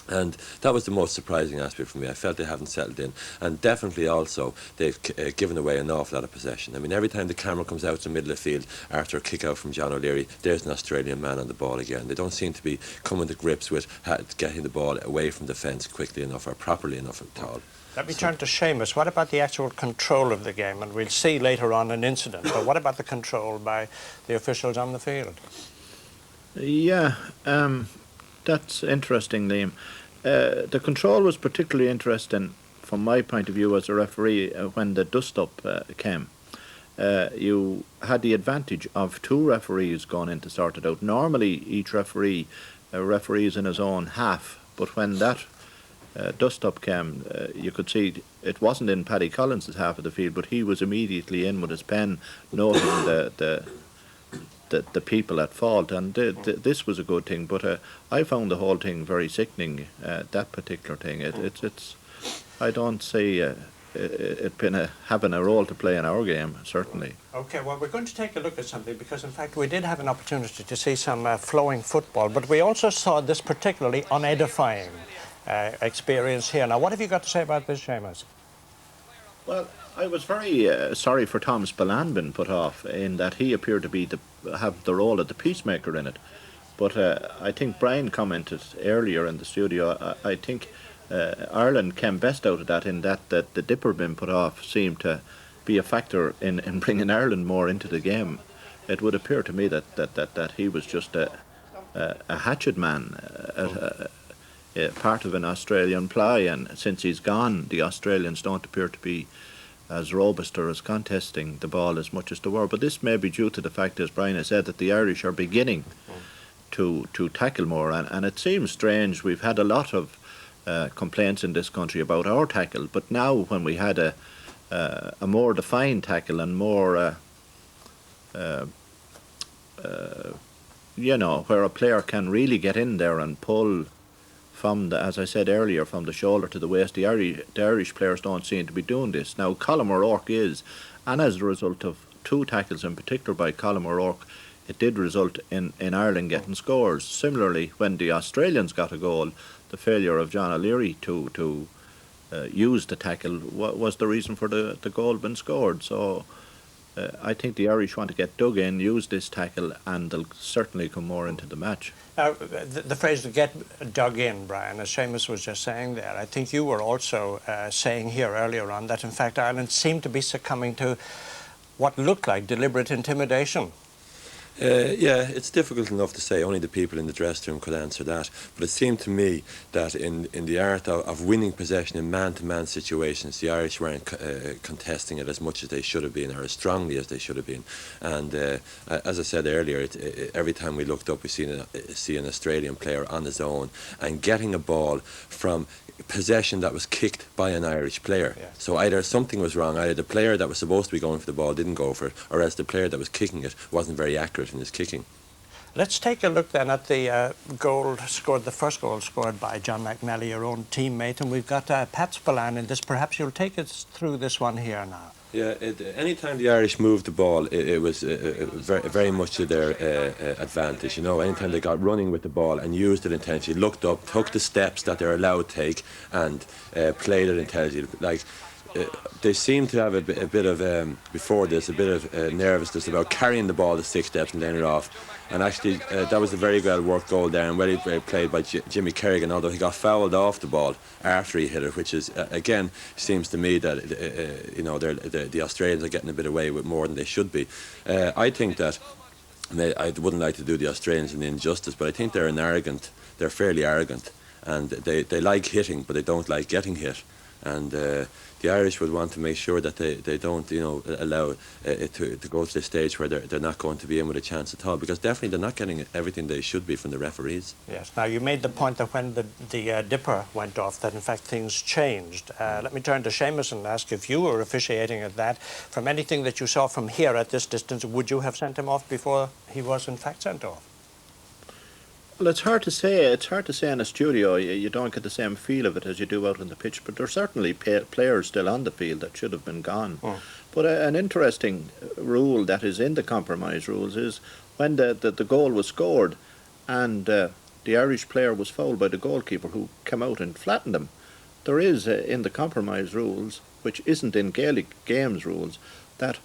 And that was the most surprising aspect for me. I felt they haven't settled in, and definitely also they've given away an awful lot of possession. I mean, every time the camera comes out to the middle of the field after a kick out from John O'Leary, there's an Australian man on the ball again. They don't seem to be coming to grips with getting the ball away from the fence quickly enough or properly enough at all. Let me turn to Seamus. What about the actual control of the game? And we'll see later on an incident, but what about the control by the officials on the field? Yeah, that's interesting, Liam. The control was particularly interesting from my point of view as a referee when the dust-up came. You had the advantage of 2 referees going in to sort it out. Normally, each referee referees in his own half, but when that dust-up came, you could see it wasn't in Paddy Collins' half of the field, but he was immediately in with his pen, noting the people at fault, and this was a good thing. But I found the whole thing very sickening. That particular thing, it's I don't see it having a role to play in our game, certainly. Okay, well, we're going to take a look at something, because in fact we did have an opportunity to see some flowing football, but we also saw this particularly unedifying experience here. Now, what have you got to say about this, Seamus? Well, I was very sorry for Tom Spillane being put off, in that he appeared to have the role of the peacemaker in it. But I think Brian commented earlier in the studio, I think Ireland came best out of that in that the dipper being put off seemed to be a factor in bringing Ireland more into the game. It would appear to me that he was just a hatchet man, part of an Australian ply, and since he's gone, the Australians don't appear to be as robust or as contesting the ball as much as they were. But this may be due to the fact, as Brian has said, that the Irish are beginning to tackle more, and it seems strange. We've had a lot of complaints in this country about our tackle, but now when we had a more defined tackle and more where a player can really get in there and pull from the, as I said earlier, from the shoulder to the waist, the Irish players don't seem to be doing this. Now Colm O'Rourke is, and as a result of 2 tackles in particular by Colm O'Rourke, it did result in Ireland getting scores. Similarly, when the Australians got a goal, the failure of John O'Leary to use the tackle was the reason for the goal being scored. So I think the Irish want to get dug in, use this tackle, and they'll certainly come more into the match. The phrase to get dug in, Brian, as Seamus was just saying there, I think you were also saying here earlier on that in fact Ireland seemed to be succumbing to what looked like deliberate intimidation. Yeah, it's difficult enough to say. Only the people in the dressing room could answer that. But it seemed to me that in the art of winning possession in man-to-man situations, the Irish weren't contesting it as much as they should have been, or as strongly as they should have been. And as I said earlier, every time we looked up, we see an Australian player on his own and getting a ball from possession that was kicked by an Irish player. Yeah. So either something was wrong, either the player that was supposed to be going for the ball didn't go for it, or else the player that was kicking it wasn't very accurate in his kicking. Let's take a look then at the goal scored, the first goal scored by John McNally, your own teammate, and we've got Pat Spillane in this. Perhaps you'll take us through this one here now. Yeah, any time the Irish moved the ball, it was very much to their advantage. You know, anytime they got running with the ball and used it intelligently, looked up, took the steps that they're allowed to take, and played it intelligently. Like they seemed to have a bit of before this a bit of nervousness about carrying the ball the 6 steps and laying it off. And actually, that was a very well worked goal there, and very played by Jimmy Kerrigan, although he got fouled off the ball after he hit it, which is, again, seems to me that, the Australians are getting a bit away with more than they should be. I think that, I wouldn't like to do the Australians an injustice, but I think they're fairly arrogant, and they like hitting, but they don't like getting hit. And the Irish would want to make sure that they don't, allow it to go to the stage where they're not going to be in with a chance at all, because definitely they're not getting everything they should be from the referees. Yes. Now, you made the point that when the dipper went off, that in fact things changed. Let me turn to Seamus and ask if you were officiating at that. From anything that you saw from here at this distance, would you have sent him off before he was in fact sent off? Well, it's hard to say. It's hard to say in a studio. You don't get the same feel of it as you do out on the pitch. But there's certainly players still on the field that should have been gone. Oh. But an interesting rule that is in the compromise rules is when the goal was scored and the Irish player was fouled by the goalkeeper who came out and flattened him. There is in the compromise rules, which isn't in Gaelic games rules, that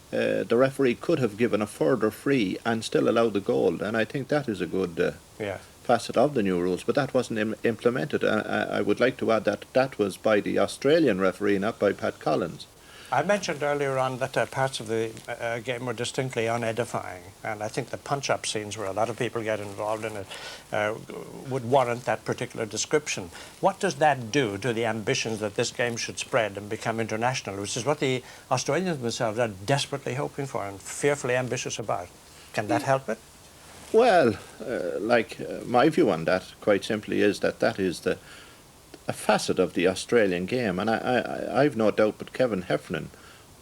the referee could have given a further free and still allowed the goal, and I think that is a good facet of the new rules, but that wasn't implemented. I would like to add that was by the Australian referee, not by Pat Collins. I mentioned earlier on that parts of the game were distinctly unedifying, and I think the punch-up scenes where a lot of people get involved in it would warrant that particular description. What does that do to the ambitions that this game should spread and become international, which is what the Australians themselves are desperately hoping for and fearfully ambitious about? Can that help it? Well, my view on that, quite simply, is that is a facet of the Australian game, and I've no doubt but Kevin Heffernan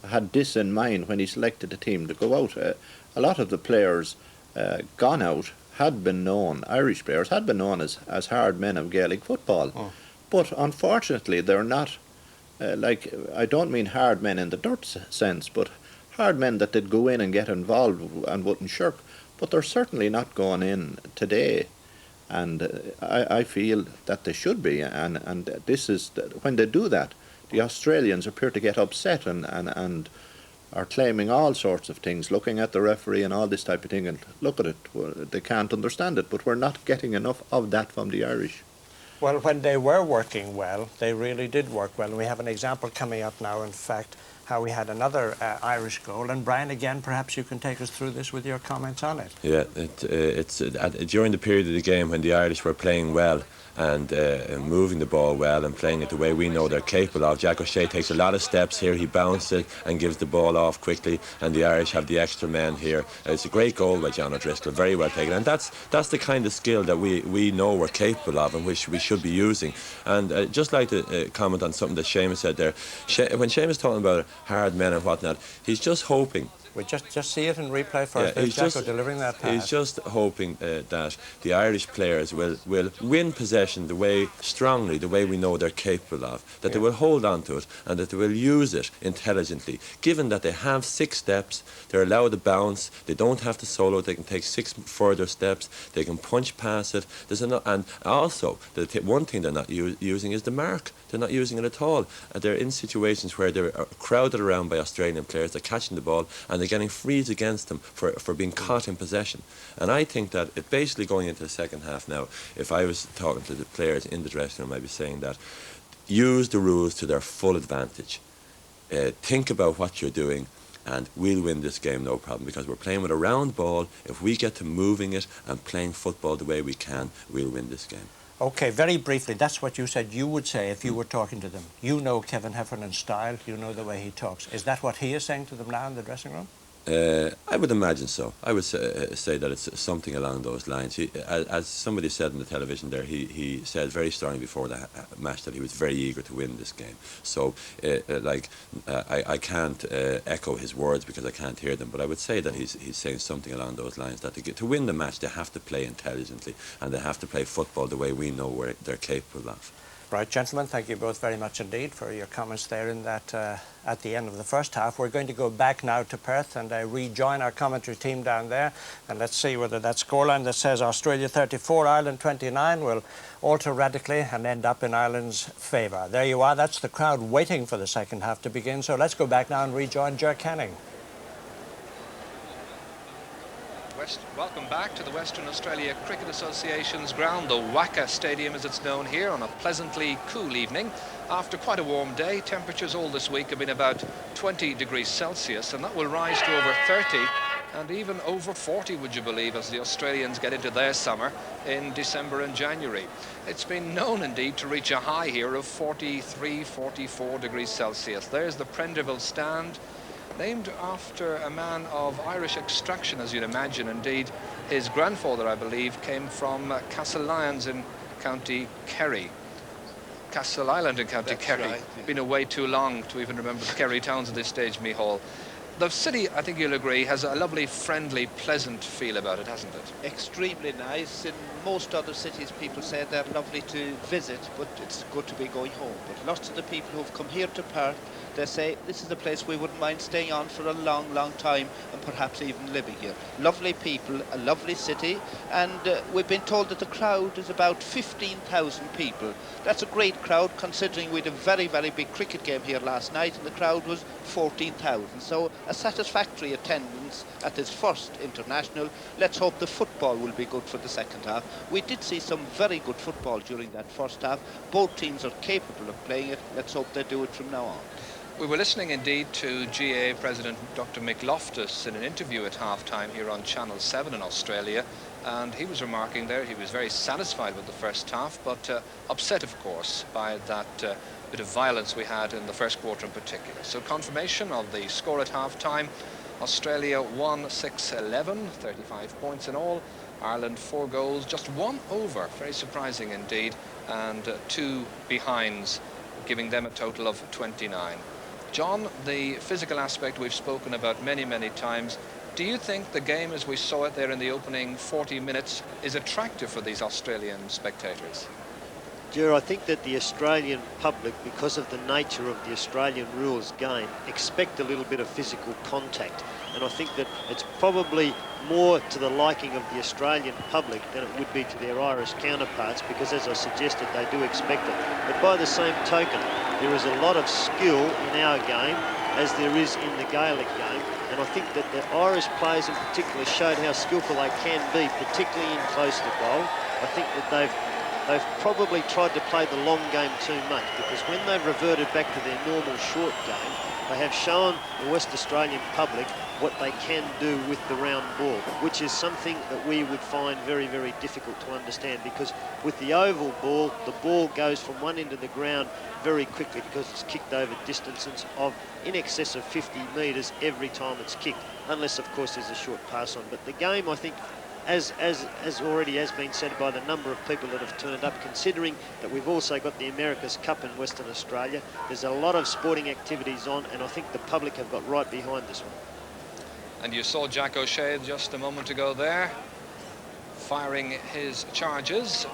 had this in mind when he selected the team to go out. A lot of the players gone out had been known, Irish players had been known as hard men of Gaelic football. Oh. But unfortunately they're not, I don't mean hard men in the dirt sense, but hard men that did go in and get involved and wouldn't shirk. But they're certainly not going in today. And I feel that they should be, and this is when they do that, the Australians appear to get upset and are claiming all sorts of things, looking at the referee and all this type of thing, and look at it, they can't understand it, but we're not getting enough of that from the Irish. Well, when they were working well, they really did work well. And we have an example coming up now, in fact, how we had another Irish goal. And Brian, again, perhaps you can take us through this with your comments on it. Yeah, it's during the period of the game when the Irish were playing well and moving the ball well and playing it the way we know they're capable of. Jack O'Shea takes a lot of steps here. He bounces it and gives the ball off quickly, and the Irish have the extra men here. It's a great goal by John O'Driscoll, very well taken, and that's the kind of skill that we know we're capable of and which we should be using. And just like to comment on something that Seamus said there, when Seamus talking about hard men and whatnot, he's just hoping. We just see it in replay first. Yeah, Jacko delivering that pass. He's just hoping that the Irish players will win possession strongly, the way we know they're capable of, that they will hold on to it and that they will use it intelligently. Given that they have 6 steps, they're allowed to bounce, they don't have to solo, they can take 6 further steps, they can punch past it. And also, one thing they're not using is the mark. They're not using it at all. They're in situations where they're crowded around by Australian players, they're catching the ball and they're getting frees against them for being caught in possession. And I think that it basically going into the second half now, if I was talking to the players in the dressing room, I'd be saying that use the rules to their full advantage. Think about what you're doing and we'll win this game no problem, because we're playing with a round ball. If we get to moving it and playing football the way we can, we'll win this game. Okay, very briefly, that's what you said you would say if you were talking to them. You know Kevin Heffernan's style, you know the way he talks. Is that what he is saying to them now in the dressing room? I would imagine so. I would say that it's something along those lines. As somebody said on the television there, he said very strongly before the match that he was very eager to win this game. So, I can't echo his words because I can't hear them, but I would say that he's saying something along those lines, that to win the match they have to play intelligently and they have to play football the way we know they're capable of. Right, gentlemen, thank you both very much indeed for your comments there in that at the end of the first half. We're going to go back now to Perth and rejoin our commentary team down there, and let's see whether that scoreline that says Australia 34, Ireland 29 will alter radically and end up in Ireland's favour. There you are, that's the crowd waiting for the second half to begin, so let's go back now and rejoin Ger Canning. Welcome back to the Western Australia Cricket Association's ground, the WACA Stadium as it's known here, on a pleasantly cool evening. After quite a warm day, temperatures all this week have been about 20 degrees Celsius, and that will rise to over 30 and even over 40, would you believe, as the Australians get into their summer in December and January. It's been known indeed to reach a high here of 43, 44 degrees Celsius. There's the Prenderville stand, named after a man of Irish extraction, as you'd imagine. Indeed, his grandfather, I believe, came from Castleisland in County Kerry. Castle Island in County Kerry. Right. Been away too long to even remember the Kerry towns at this stage, Micheál. The city, I think you'll agree, has a lovely, friendly, pleasant feel about it, hasn't it? Extremely nice. In most other cities, people say they're lovely to visit, but it's good to be going home. But lots of the people who've come here to Perth, they say this is a place we wouldn't mind staying on for a long, long time and perhaps even living here. Lovely people, a lovely city, and we've been told that the crowd is about 15,000 people. That's a great crowd, considering we had a very, very big cricket game here last night and the crowd was 14,000. So a satisfactory attendance at this first international. Let's hope the football will be good for the second half. We did see some very good football during that first half. Both teams are capable of playing it. Let's hope they do it from now on. We were listening indeed to GA President Dr. Mick Loftus in an interview at half-time here on Channel 7 in Australia, and he was remarking there he was very satisfied with the first half, but upset, of course, by that bit of violence we had in the first quarter in particular. So confirmation of the score at half-time: Australia 1-6-11, 35 points in all. Ireland 4 goals, just 1 over, very surprising indeed, and 2 behinds, giving them a total of 29. John, the physical aspect we've spoken about many, many times. Do you think the game as we saw it there in the opening 40 minutes is attractive for these Australian spectators? Ger, I think that the Australian public, because of the nature of the Australian rules game, expect a little bit of physical contact. And I think that it's probably more to the liking of the Australian public than it would be to their Irish counterparts, because, as I suggested, they do expect it. But by the same token, there is a lot of skill in our game, as there is in the Gaelic game. And I think that the Irish players in particular showed how skillful they can be, particularly in close to goal. I think that they've they've probably tried to play the long game too much, because when they've reverted back to their normal short game, they have shown the West Australian public what they can do with the round ball, which is something that we would find very, very difficult to understand, because with the oval ball, the ball goes from one end of the ground very quickly because it's kicked over distances of in excess of 50 metres every time it's kicked, unless, of course, there's a short pass on. But the game, I think, as already has been said by the number of people that have turned up, considering that we've also got the America's Cup in Western Australia, there's a lot of sporting activities on, and I think the public have got right behind this one. And you saw Jack O'Shea just a moment ago there, firing his charges.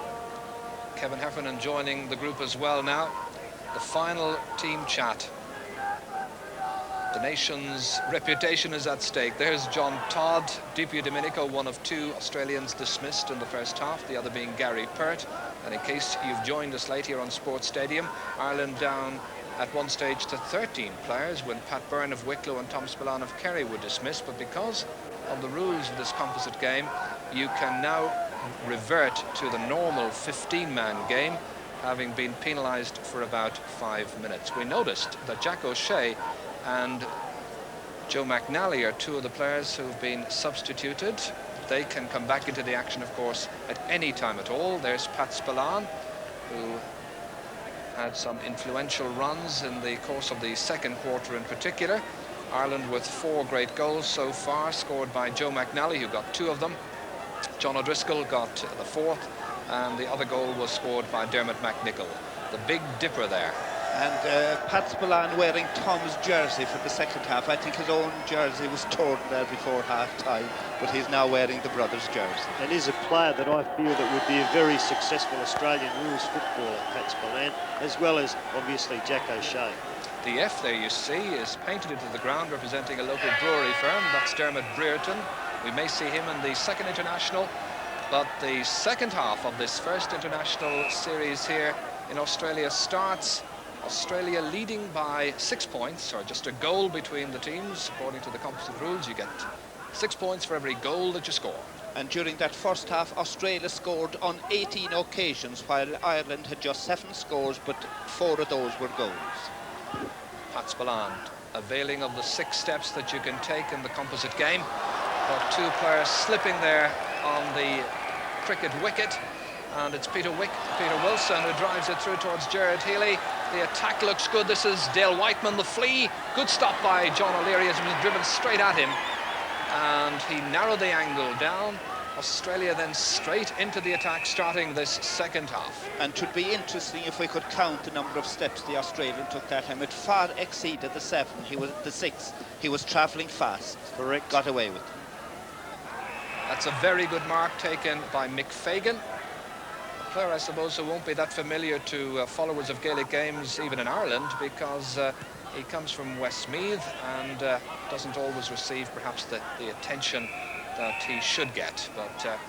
Kevin Heffernan joining the group as well now. The final team chat. The nation's reputation is at stake. There's John Todd, DP Domenico, one of 2 Australians dismissed in the first half, the other being Gary Pert. And in case you've joined us late here on Sports Stadium, Ireland down at one stage to 13 players when Pat Byrne of Wicklow and Tom Spillane of Kerry were dismissed. But because of the rules of this composite game, you can now revert to the normal 15-man game, having been penalised for about 5 minutes. We noticed that Jack O'Shea and Joe McNally are 2 of the players who've been substituted. They can come back into the action, of course, at any time at all. There's Pat Spillane, who had some influential runs in the course of the second quarter in particular. Ireland with 4 great goals so far, scored by Joe McNally, who got 2 of them. John O'Driscoll got the 4th, and the other goal was scored by Dermot McNichol, the Big Dipper there. And Pat Spillane wearing Tom's jersey for the second half. I think his own jersey was torn there before half-time, but he's now wearing the brothers' jersey. And is a player that I feel that would be a very successful Australian rules footballer, Pat Spillane, as well as, obviously, Jack O'Shea. The F there you see is painted into the ground, representing a local brewery firm. That's Dermot Brereton. We may see him in the second international, but the second half of this first international series here in Australia starts. Australia leading by 6 points, or just a goal between the teams. According to the composite rules, you get 6 points for every goal that you score. And during that first half, Australia scored on 18 occasions, while Ireland had just 7 scores, but 4 of those were goals. Pat Spillane availing of the 6 steps that you can take in the composite game. Got 2 players slipping there on the cricket wicket. And it's Peter Wilson who drives it through towards Gerard Healy. The attack looks good. This is Dale Whiteman, the flea. Good stop by John O'Leary as he was driven straight at him. And he narrowed the angle down. Australia then straight into the attack, starting this second half. And it would be interesting if we could count the number of steps the Australian took that time. It far exceeded the 7. He was the 6. He was travelling fast. Correct. Got away with it. That's a very good mark taken by Mick Fagan. Player, I suppose, who won't be that familiar to followers of Gaelic games even in Ireland, because he comes from Westmeath and doesn't always receive perhaps the attention that he should get. But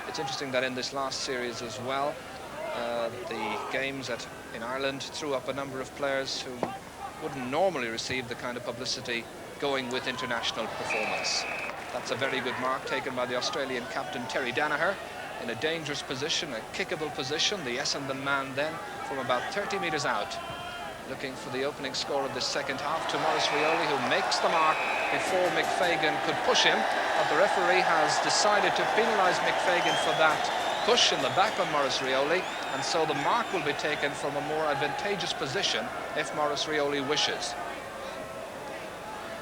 it's interesting that in this last series as well, the games in Ireland threw up a number of players who wouldn't normally receive the kind of publicity going with international performance. That's a very good mark taken by the Australian captain Terry Danaher. In a dangerous position, a kickable position, the Essendon man then from about 30 metres out, looking for the opening score of the second half to Maurice Rioli, who makes the mark before Mick Fagan could push him. But the referee has decided to penalise Mick Fagan for that push in the back of Maurice Rioli, and so the mark will be taken from a more advantageous position if Maurice Rioli wishes.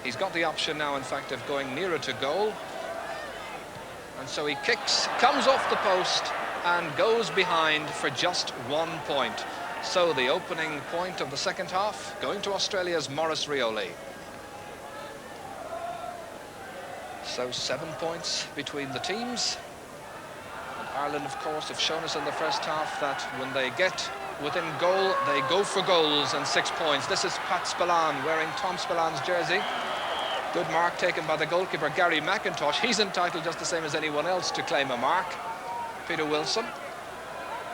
He's got the option now, in fact, of going nearer to goal. And so he kicks, comes off the post and goes behind for just 1 point. So the opening point of the second half going to Australia's Maurice Rioli. So 7 points between the teams. And Ireland, of course, have shown us in the first half that when they get within goal, they go for goals and 6 points. This is Pat Spillane wearing Tom Spillane's jersey. Good mark taken by the goalkeeper, Gary McIntosh. He's entitled just the same as anyone else to claim a mark. Peter Wilson.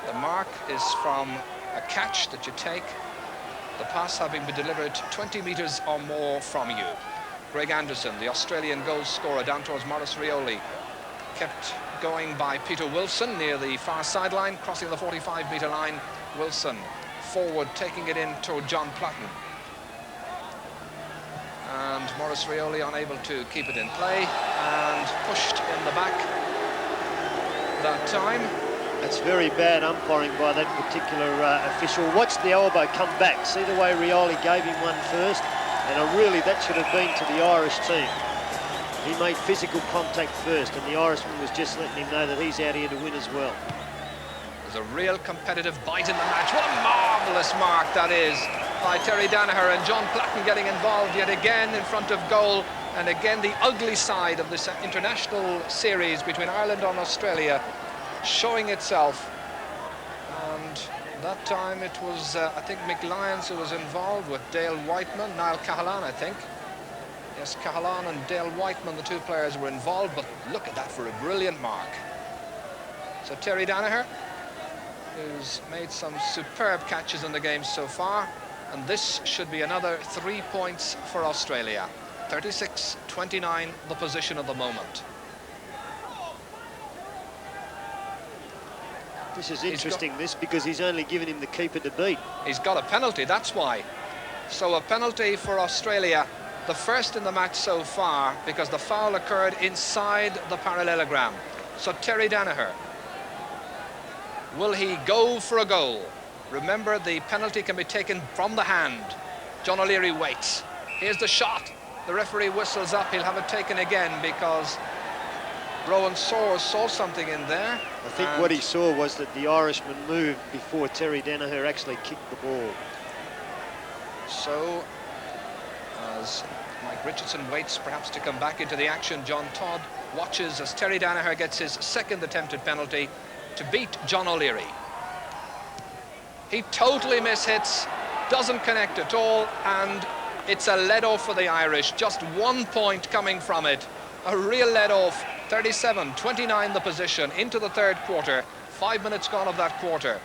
The mark is from a catch that you take, the pass having been delivered 20 metres or more from you. Greg Anderson, the Australian goal scorer, down towards Maurice Rioli. kept going by Peter Wilson near the far sideline, crossing the 45-metre line. Wilson forward, taking it in toward John Platten. And Maurice Rioli unable to keep it in play and pushed in the back that time. That's very bad umpiring by that particular official. Watch the elbow come back. See the way Rioli gave him one first? And really, that should have been to the Irish team. He made physical contact first, and the Irishman was just letting him know that he's out here to win as well. There's a real competitive bite in the match. What a marvellous mark that is by Terry Danaher, and John Platten getting involved yet again in front of goal. And again, the ugly side of this international series between Ireland and Australia showing itself. And that time it was, I think, Mick Lyons who was involved with Dale Whiteman, Niall Cahalane, I think. Yes, Cahalane and Dale Whiteman, the two players were involved, but look at that for a brilliant mark. So Terry Danaher, who's made some superb catches in the game so far, and this should be another 3 points for Australia. 36-29, the position of the moment. This is interesting, because he's only given him the keeper to beat. He's got a penalty, that's why. So a penalty for Australia, the first in the match so far, because the foul occurred inside the parallelogram. So Terry Danaher, will he go for a goal? Remember, the penalty can be taken from the hand. John O'Leary waits. Here's the shot. The referee whistles up. He'll have it taken again because Rowan Soares saw something in there. I think what he saw was that the Irishman moved before Terry Danaher actually kicked the ball. So, as Mike Richardson waits perhaps to come back into the action, John Todd watches as Terry Danaher gets his second attempted penalty to beat John O'Leary. He totally mishits, doesn't connect at all, and it's a let-off for the Irish. Just 1 point coming from it. A real let-off. 37-29 the position into the third quarter. 5 minutes gone of that quarter.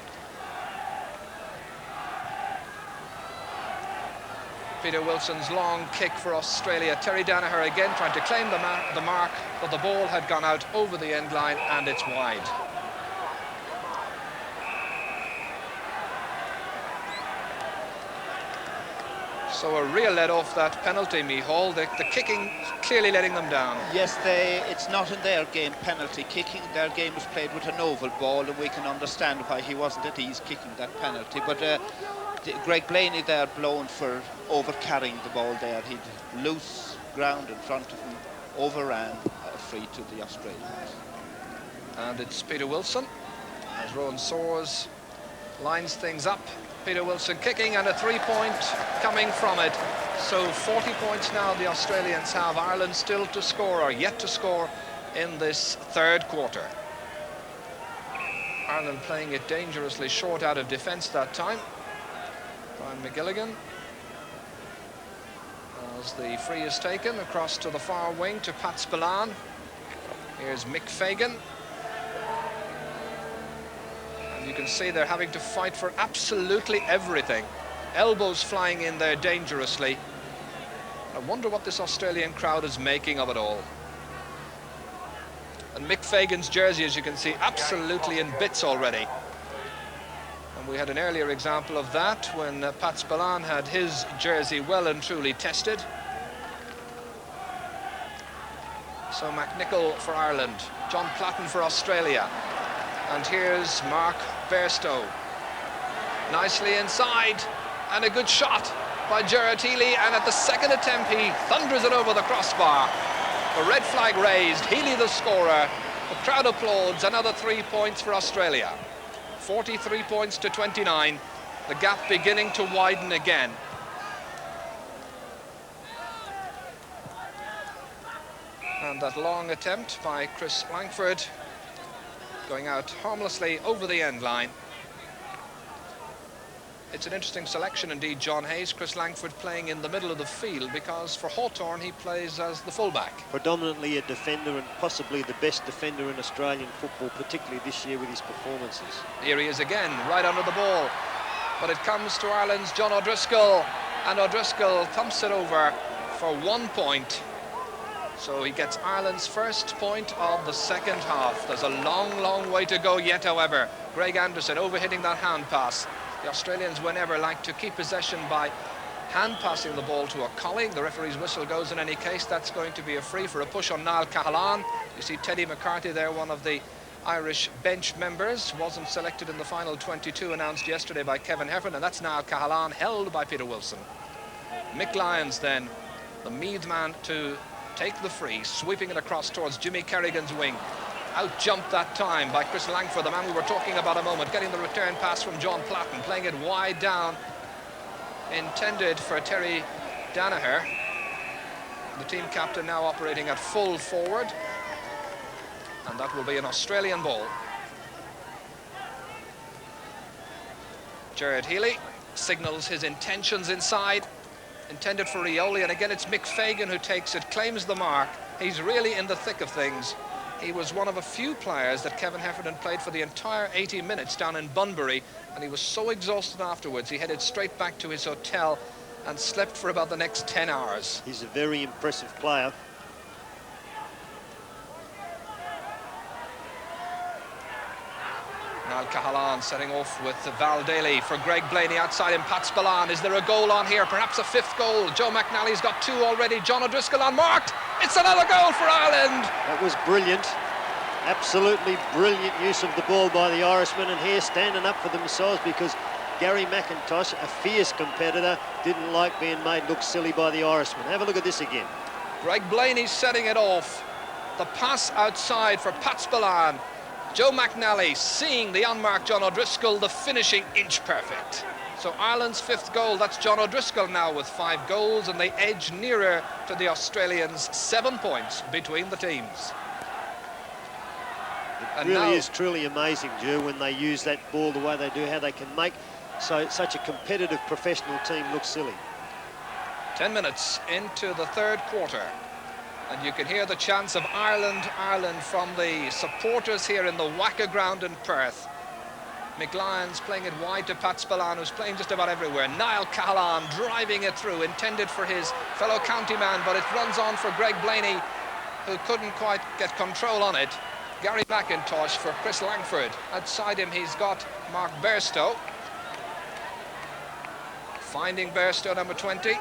Peter Wilson's long kick for Australia. Terry Danaher again trying to claim the mark, but the ball had gone out over the end line and it's wide. So a real let off that penalty, Micheál. The kicking clearly letting them down. Yes, it's not in their game penalty kicking. Their game was played with an oval ball, and we can understand why he wasn't at ease kicking that penalty. But Greg Blaney there blown for over-carrying the ball there. He'd loose ground in front of him, overran, free to the Australians. And it's Peter Wilson as Rowan Soares lines things up. Peter Wilson kicking and a 3-point coming from it. So 40 points now the Australians have. Ireland still to score, or yet to score, in this third quarter. Ireland playing it dangerously short out of defence that time. Brian McGilligan. As the free is taken across to the far wing to Pat Spillane. Here's Mick Fagan. You can see they're having to fight for absolutely everything. Elbows flying in there dangerously. I wonder what this Australian crowd is making of it all. And Mick Fagan's jersey, as you can see, absolutely in bits already. And we had an earlier example of that when Pat Spillane had his jersey well and truly tested. So McNicholl for Ireland, John Platten for Australia. And here's Mark Bairstow. Nicely inside, and a good shot by Gerard Healy, and at the second attempt he thunders it over the crossbar. The red flag raised, Healy the scorer. The crowd applauds. Another 3 points for Australia. 43 points to 29. The gap beginning to widen again. And that long attempt by Chris Langford going out harmlessly over the end line. It's an interesting selection indeed, John Hayes. Chris Langford playing in the middle of the field because for Hawthorn he plays as the fullback. Predominantly a defender and possibly the best defender in Australian football, particularly this year with his performances. Here he is again, right under the ball. But it comes to Ireland's John O'Driscoll, and O'Driscoll thumps it over for 1 point. So he gets Ireland's first point of the second half. There's a long, long way to go yet, however. Greg Anderson overhitting that hand pass. The Australians, whenever, like to keep possession by hand passing the ball to a colleague. The referee's whistle goes in any case. That's going to be a free for a push on Niall Cahalane. You see Teddy McCarthy there, one of the Irish bench members, wasn't selected in the final 22 announced yesterday by Kevin Heffernan, and that's Niall Cahalane, held by Peter Wilson. Mick Lyons then, the Meath man, to take the free, sweeping it across towards Jimmy Kerrigan's wing. Out jumped that time by Chris Langford, the man we were talking about a moment, getting the return pass from John Platten, playing it wide down, intended for Terry Danaher. The team captain now operating at full forward, and that will be an Australian ball. Jared Healy signals his intentions inside, intended for Rioli, and again it's Mick Fagan who takes it, claims the mark. He's really in the thick of things. He was one of a few players that Kevin Heffernan played for the entire 80 minutes down in Bunbury, and he was so exhausted afterwards he headed straight back to his hotel and slept for about the next 10 hours. He's a very impressive player. Niall Cahalane setting off with Val Daly for Greg Blaney outside him. Pat Spillane. Is there a goal on here? Perhaps a fifth goal. Joe McNally's got two already. John O'Driscoll unmarked. It's another goal for Ireland. That was brilliant. Absolutely brilliant use of the ball by the Irishmen, and here standing up for themselves because Gary McIntosh, a fierce competitor, didn't like being made look silly by the Irishmen. Have a look at this again. Greg Blaney setting it off. The pass outside for Pat Spillane. Joe McNally seeing the unmarked John O'Driscoll, the finishing inch perfect. So Ireland's fifth goal, that's John O'Driscoll now with 5 goals, and they edge nearer to the Australians, 7 points between the teams. It really is truly amazing, Joe, when they use that ball the way they do, how they can make such a competitive professional team look silly. 10 minutes into the third quarter, and you can hear the chants of Ireland, Ireland from the supporters here in the Wacker ground in Perth. Mick Lyons playing it wide to Pat Spillane, who's playing just about everywhere. Niall Cahalane driving it through, intended for his fellow county man, but it runs on for Greg Blaney, who couldn't quite get control on it. Gary McIntosh for Chris Langford. Outside him he's got Mark Bairstow. Finding Bairstow, number 20.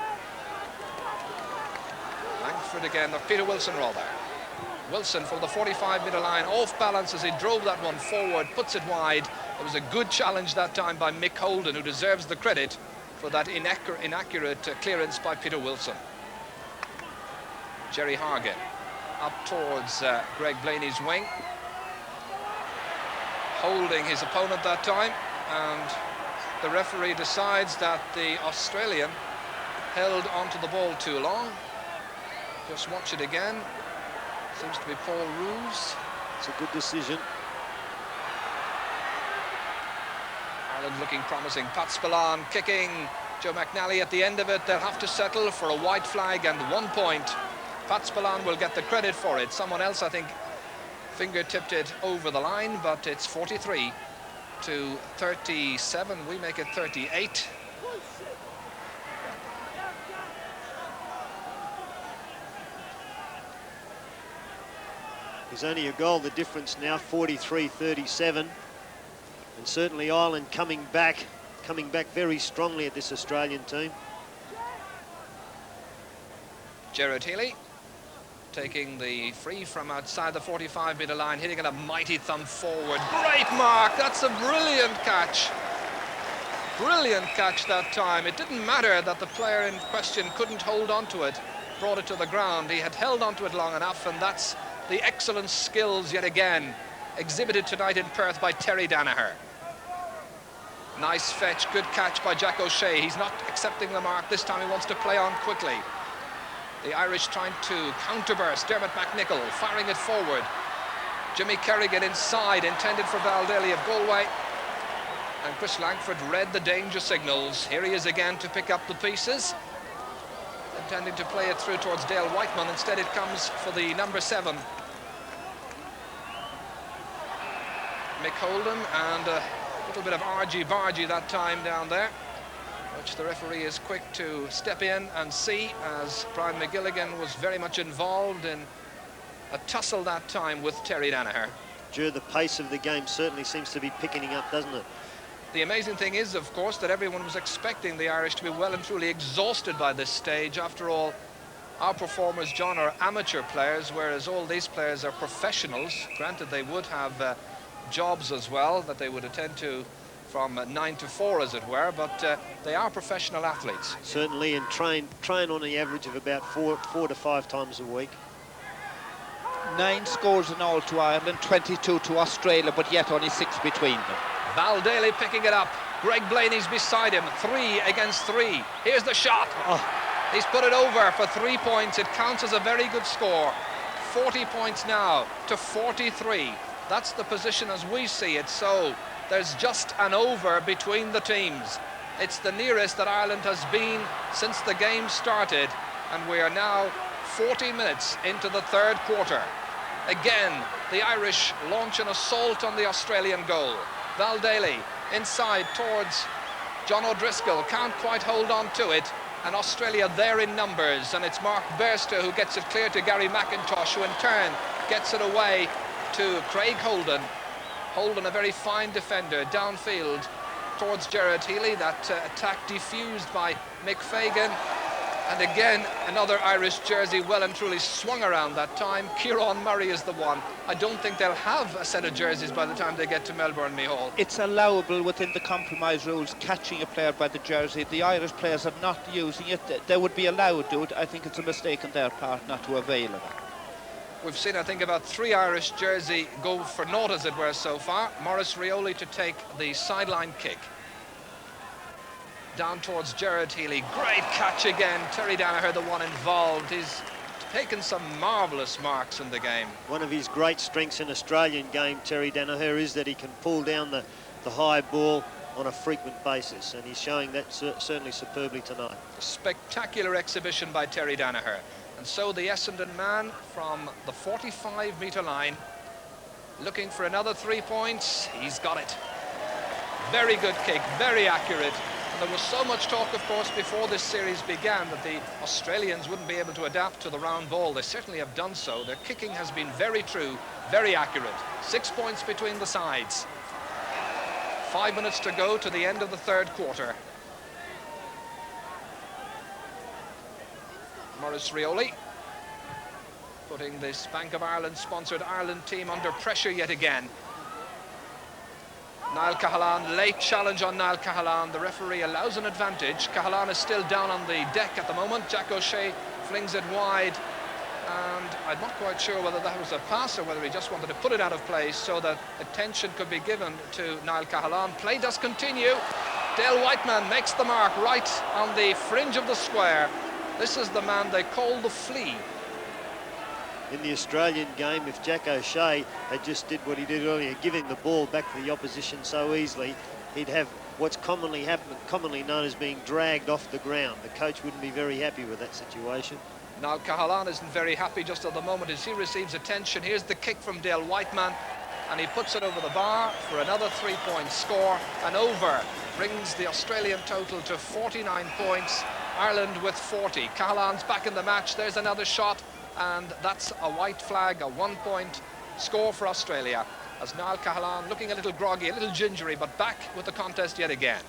Langford again, or Peter Wilson rather. Wilson from the 45-metre line, off balance as he drove that one forward, puts it wide. It was a good challenge that time by Mick Holden, who deserves the credit for that inaccurate clearance by Peter Wilson. Jerry Hargan up towards Greg Blaney's wing, holding his opponent that time, and the referee decides that the Australian held onto the ball too long. Just watch it again. Seems to be Paul Roos. It's a good decision. Ireland looking promising. Pat Spillane kicking. Joe McNally at the end of it. They'll have to settle for a white flag and 1 point. Pat Spillane will get the credit for it. Someone else, I think, finger-tipped it over the line, but it's 43 to 37. We make it 38. There's only a goal the difference now, 43-37. And certainly Ireland coming back very strongly at this Australian team. Jared Healy taking the free from outside the 45-metre line, hitting it a mighty thumb forward. Great mark, that's a brilliant catch. Brilliant catch that time. It didn't matter that the player in question couldn't hold on to it, brought it to the ground. He had held on to it long enough, and that's the excellent skills yet again exhibited tonight in Perth by Terry Danaher. Nice fetch, good catch by Jack O'Shea. He's not accepting the mark this time, he wants to play on quickly. The Irish trying to counterburst. Dermot McNichol firing it forward. Jimmy Kerrigan inside, intended for Val Daly of Galway. And Chris Langford read the danger signals. Here he is again to pick up the pieces, intending to play it through towards Dale Whiteman. Instead it comes for the number 7, Mick Holden, and a little bit of argy-bargy that time down there. which the referee is quick to step in and see, as Brian McGilligan was very much involved in a tussle that time with Terry Danaher. Drew, the pace of the game certainly seems to be picking up, doesn't it? The amazing thing is, of course, that everyone was expecting the Irish to be well and truly exhausted by this stage. After all, our performers, John, are amateur players, whereas all these players are professionals. Granted, they would have jobs as well that they would attend to from 9 to 4, as it were, but they are professional athletes. Certainly, and train on the average of about four to five times a week. 9 scores in all to Ireland, 22 to Australia, but yet only 6 between them. Val Daly picking it up. Greg Blaney's beside him. 3 against 3. Here's the shot. He's put it over for 3 points. It counts as a very good score. 40 points now to 43. That's the position as we see it. So there's just an over between the teams. It's the nearest that Ireland has been since the game started, and we are now 40 minutes into the third quarter. Again, the Irish launch an assault on the Australian goal. Val Daly inside towards John O'Driscoll, can't quite hold on to it, and Australia there in numbers, and it's Mark Bairstow who gets it clear to Gary McIntosh, who in turn gets it away to Craig Holden. Holden, a very fine defender, downfield towards Gerard Healy. That attack defused by Mick Fagan. And again, another Irish jersey well and truly swung around that time. Kieran Murray is the one. I don't think they'll have a set of jerseys by the time they get to Melbourne, Micheál. It's allowable within the compromise rules, catching a player by the jersey. The Irish players are not using it. They would be allowed to it. I think it's a mistake on their part not to avail of it. We've seen, I think, about 3 Irish jersey go for naught, as it were, so far. Maurice Rioli to take the sideline kick. Down towards Gerard Healy. Great catch again. Terry Danaher, the one involved. He's taken some marvellous marks in the game. One of his great strengths in Australian game, Terry Danaher, is that he can pull down the high ball on a frequent basis, and he's showing that certainly superbly tonight. Spectacular exhibition by Terry Danaher. And so the Essendon man from the 45-metre line, looking for another 3 points. He's got it. Very good kick, very accurate. And there was so much talk, of course, before this series began that the Australians wouldn't be able to adapt to the round ball. They certainly have done so. Their kicking has been very true, very accurate. 6 points between the sides. 5 minutes to go to the end of the third quarter. Maurice Rioli putting this Bank of Ireland sponsored Ireland team under pressure yet again. Niall Cahalane, late challenge on Niall Cahalane. The referee allows an advantage. Cahalane is still down on the deck at the moment. Jack O'Shea flings it wide, and I'm not quite sure whether that was a pass or whether he just wanted to put it out of place so that attention could be given to Niall Cahalane. Play does continue. Dale Whiteman makes the mark right on the fringe of the square. This is the man they call the Flea. In the Australian game, if Jack O'Shea had just did what he did earlier, giving the ball back to the opposition so easily, he'd have what's commonly known as being dragged off the ground. The coach wouldn't be very happy with that situation. Now Cahalane isn't very happy just at the moment as he receives attention. Here's the kick from Dale Whiteman, and he puts it over the bar for another 3-point score. And over brings the Australian total to 49 points. Ireland with 40. Cahalane's back in the match. There's another shot, and that's a white flag, a 1-point score for Australia, as Niall Cahalane looking a little groggy, a little gingery, but back with the contest yet again.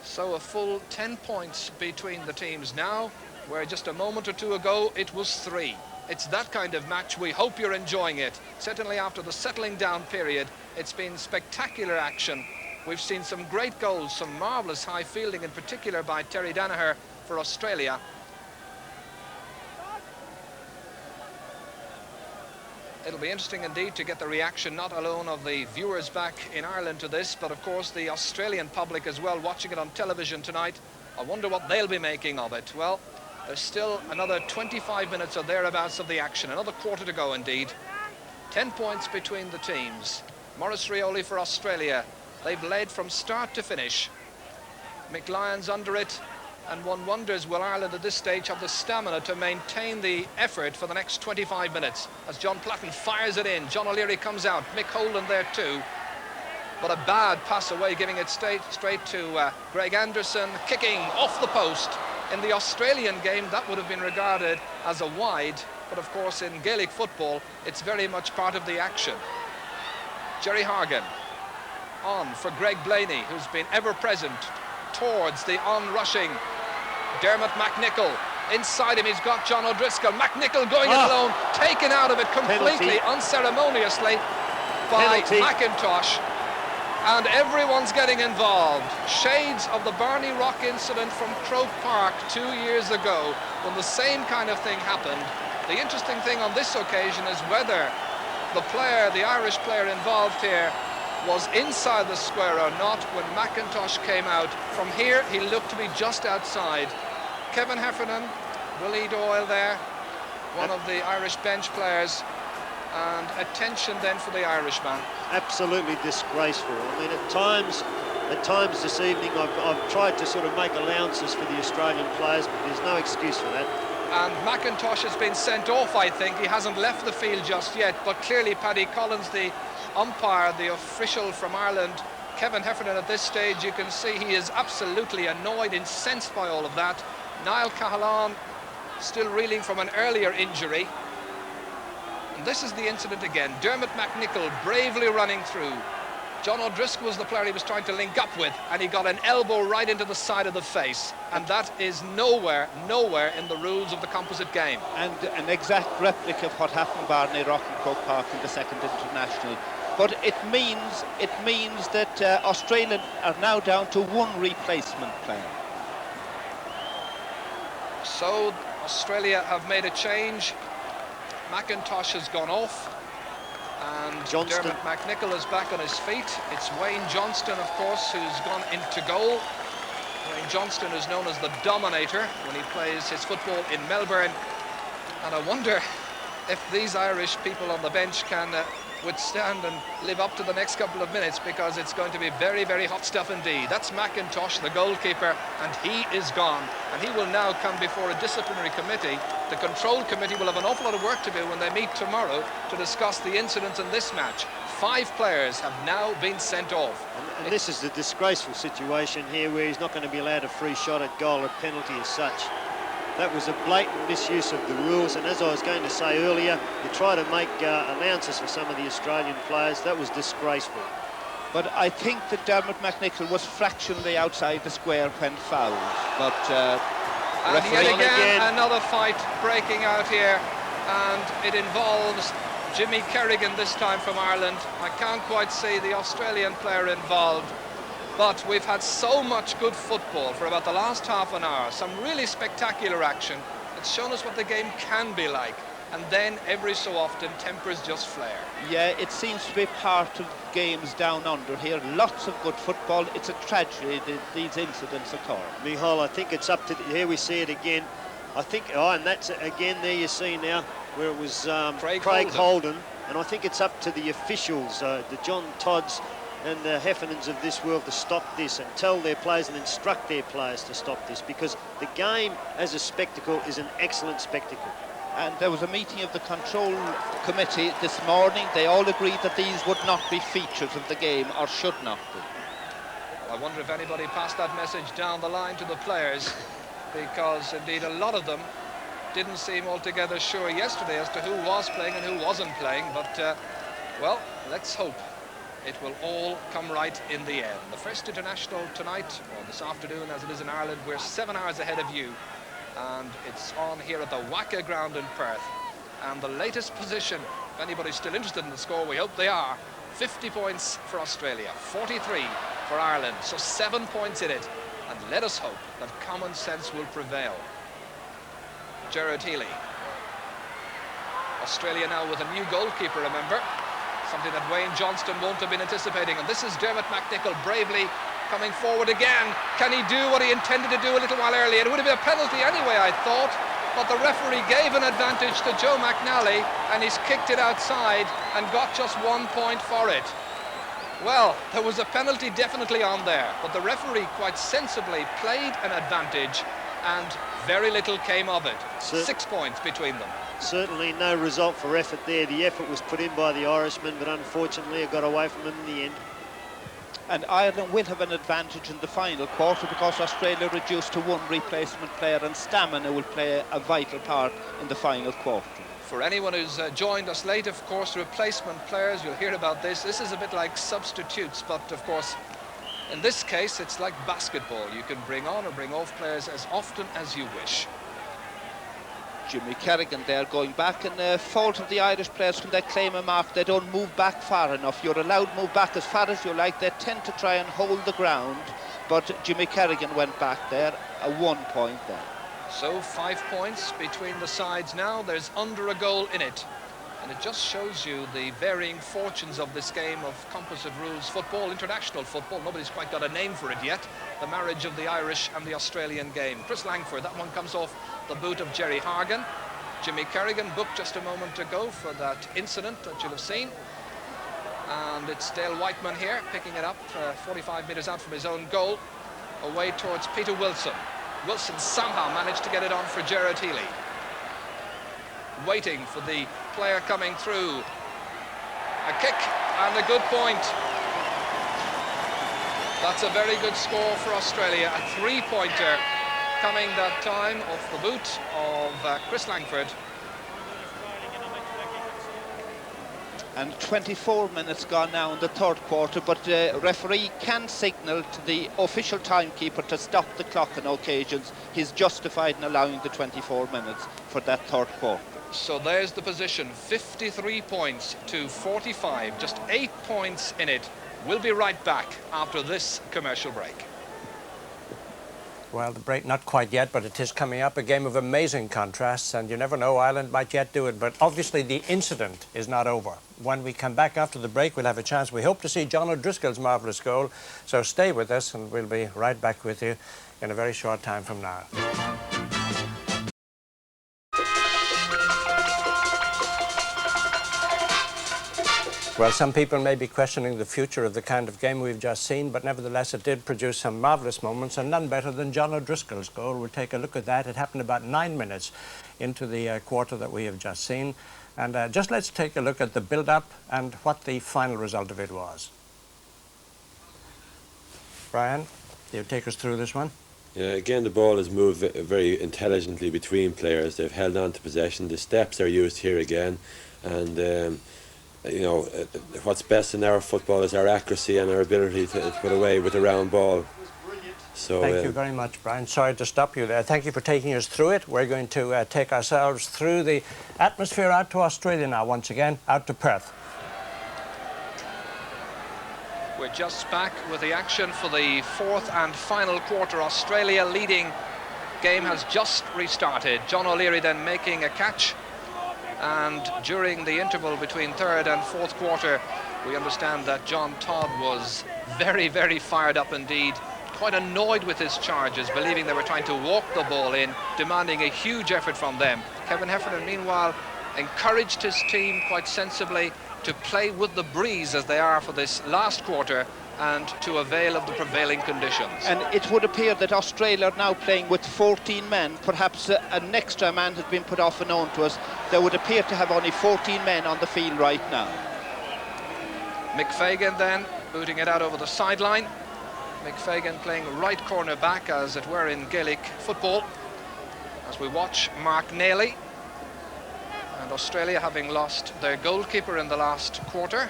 So a full 10 points between the teams now, where just a moment or two ago it was 3. It's that kind of match. We hope you're enjoying it. Certainly after the settling down period, it's been spectacular action. We've seen some great goals, some marvellous high fielding, in particular by Terry Danaher for Australia. It'll be interesting indeed to get the reaction not alone of the viewers back in Ireland to this, but of course the Australian public as well, watching it on television tonight. I wonder what they'll be making of it. Well, there's still another 25 minutes or thereabouts of the action, another quarter to go indeed. 10 points between the teams. Maurice Rioli for Australia. They've led from start to finish. Mick Lyons under it, and one wonders, will Ireland at this stage have the stamina to maintain the effort for the next 25 minutes? As John Platten fires it in, John O'Leary comes out, Mick Holden there too. But a bad pass away, giving it straight to Greg Anderson, kicking off the post. In the Australian game, that would have been regarded as a wide, but of course in Gaelic football, it's very much part of the action. Jerry Hargan on for Greg Blaney, who's been ever present towards the on-rushing Dermot McNichol. Inside him, he's got John O'Driscoll. McNichol going it alone, taken out of it completely unceremoniously by McIntosh. And everyone's getting involved. Shades of the Barney Rock incident from Croke Park 2 years ago, when the same kind of thing happened. The interesting thing on this occasion is whether the Irish player involved here, was inside the square or not. When McIntosh came out from here, he looked to be just outside. Kevin Heffernan, Willie Doyle there, one of the Irish bench players, and attention then for the Irishman. Absolutely disgraceful. I mean, at times this evening, I've tried to sort of make allowances for the Australian players, but there's no excuse for that. And McIntosh has been sent off, I think. He hasn't left the field just yet, but clearly Paddy Collins, the umpire, the official from Ireland, Kevin Heffernan, at this stage, you can see he is absolutely annoyed, incensed by all of that. Niall Cahalane still reeling from an earlier injury. And this is the incident again. Dermot McNichol bravely running through. John O'Driscoll was the player he was trying to link up with, and he got an elbow right into the side of the face. And that is nowhere in the rules of the composite game. And an exact replica of what happened Barney Rock and Croke Park in the second international. But it means that Australia are now down to one replacement player. So Australia have made a change. McIntosh has gone off, and Dermot McNichol is back on his feet. It's Wayne Johnston, of course, who's gone into goal. Wayne Johnston is known as the Dominator when he plays his football in Melbourne. And I wonder if these Irish people on the bench can withstand and live up to the next couple of minutes, because it's going to be very, very hot stuff indeed. That's McIntosh, the goalkeeper, and he is gone. And he will now come before a disciplinary committee. The control committee will have an awful lot of work to do when they meet tomorrow to discuss the incidents in this match. 5 players have now been sent off. And this is the disgraceful situation here, where he's not going to be allowed a free shot at goal or penalty as such. That was a blatant misuse of the rules, and as I was going to say earlier, you try to make allowances for some of the Australian players. That was disgraceful. But I think that Dermot McNichol was fractionally outside the square when fouled. But and yet again, another fight breaking out here, and it involves Jimmy Kerrigan this time from Ireland. I can't quite see the Australian player involved. But we've had so much good football for about the last half an hour, some really spectacular action. It's shown us what the game can be like. And then, every so often, tempers just flare. Yeah, it seems to be part of games down under here. Lots of good football. It's a tragedy that these incidents occur. Michal, I think it's up to... Here we see it again. I think... Oh, and that's again there you see now where it was Craig Holden. And I think it's up to the officials, the John Todds and the Heffernans of this world, to stop this and tell their players and instruct their players to stop this, because the game as a spectacle is an excellent spectacle. And there was a meeting of the control committee this morning. They all agreed that these would not be features of the game, or should not be. I wonder if anybody passed that message down the line to the players, because indeed a lot of them didn't seem altogether sure yesterday as to who was playing and who wasn't playing. But well, let's hope it will all come right in the end. The first international tonight, or this afternoon as it is in Ireland, we're 7 hours ahead of you, and it's on here at the WACA ground in Perth. And the latest position, if anybody's still interested in the score, we hope they are, 50 points for Australia, 43 for Ireland, so 7 points in it. And let us hope that common sense will prevail. Gerard Healy. Australia now with a new goalkeeper, remember, something that Wayne Johnston won't have been anticipating. And this is Dermot McNichol bravely coming forward again. Can he do what he intended to do a little while earlier? It would have been a penalty anyway, I thought, but the referee gave an advantage to Joe McNally, and he's kicked it outside and got just 1 point for it. Well, there was a penalty definitely on there, but the referee quite sensibly played an advantage, and very little came of it. 6 points between them. Certainly no result for effort there. The effort was put in by the Irishman, but unfortunately it got away from him in the end. And Ireland will have an advantage in the final quarter because Australia reduced to one replacement player, and stamina will play a vital part in the final quarter. For anyone who's joined us late, of course, replacement players, you'll hear about this. This is a bit like substitutes, but of course, in this case, it's like basketball. You can bring on or bring off players as often as you wish. Jimmy Kerrigan there going back, and the fault of the Irish players when they claim a mark, they don't move back far enough. You're allowed to move back as far as you like. They tend to try and hold the ground, but Jimmy Kerrigan went back there, a 1 point there. So 5 points between the sides now. There's under a goal in it. And it just shows you the varying fortunes of this game of composite rules football, international football. Nobody's quite got a name for it yet. The marriage of the Irish and the Australian game. Chris Langford, that one comes off the boot of Jerry Hargan. Jimmy Kerrigan booked just a moment ago for that incident that you'll have seen. And it's Dale Whiteman here picking it up 45 metres out from his own goal, away towards Peter Wilson. Wilson somehow managed to get it on for Gerard Healy. Waiting for the player coming through. A kick and a good point. That's a very good score for Australia. A 3-pointer coming that time off the boot of Chris Langford. And 24 minutes gone now in the third quarter, but the referee can signal to the official timekeeper to stop the clock on occasions. He's justified in allowing the 24 minutes for that third quarter. So there's the position, 53 points to 45, just 8 points in it. We'll be right back after this commercial break. Well, the break not quite yet, but it is coming up. A game of amazing contrasts, and you never know, Ireland might yet do it. But obviously the incident is not over. When we come back after the break, we'll have a chance. We hope to see John O'Driscoll's marvellous goal. So stay with us, and we'll be right back with you in a very short time from now. Well, some people may be questioning the future of the kind of game we've just seen, but nevertheless it did produce some marvellous moments, and none better than John O'Driscoll's goal. We'll take a look at that. It happened about 9 minutes into the quarter that we have just seen. And just let's take a look at the build-up and what the final result of it was. Brian, you take us through this one? Yeah, again, the ball has moved very intelligently between players. They've held on to possession. The steps are used here again, and you know, what's best in our football is our accuracy and our ability to put away with a round ball. So, thank you very much, Brian. Sorry to stop you there. Thank you for taking us through it. We're going to take ourselves through the atmosphere out to Australia now, once again, out to Perth. We're just back with the action for the fourth and final quarter. Australia leading. Game has just restarted. John O'Leary then making a catch. And during the interval between third and fourth quarter, we understand that John Todd was very, very fired up indeed, quite annoyed with his charges, believing they were trying to walk the ball in, demanding a huge effort from them. Kevin Heffernan, meanwhile, encouraged his team quite sensibly to play with the breeze as they are for this last quarter, and to avail of the prevailing conditions. And it would appear that Australia are now playing with 14 men. Perhaps an extra man has been put off and on to us. They would appear to have only 14 men on the field right now. Mick Fagan then booting it out over the sideline. Mick Fagan playing right corner back, as it were, in Gaelic football, as we watch Mark Nailey. And Australia having lost their goalkeeper in the last quarter.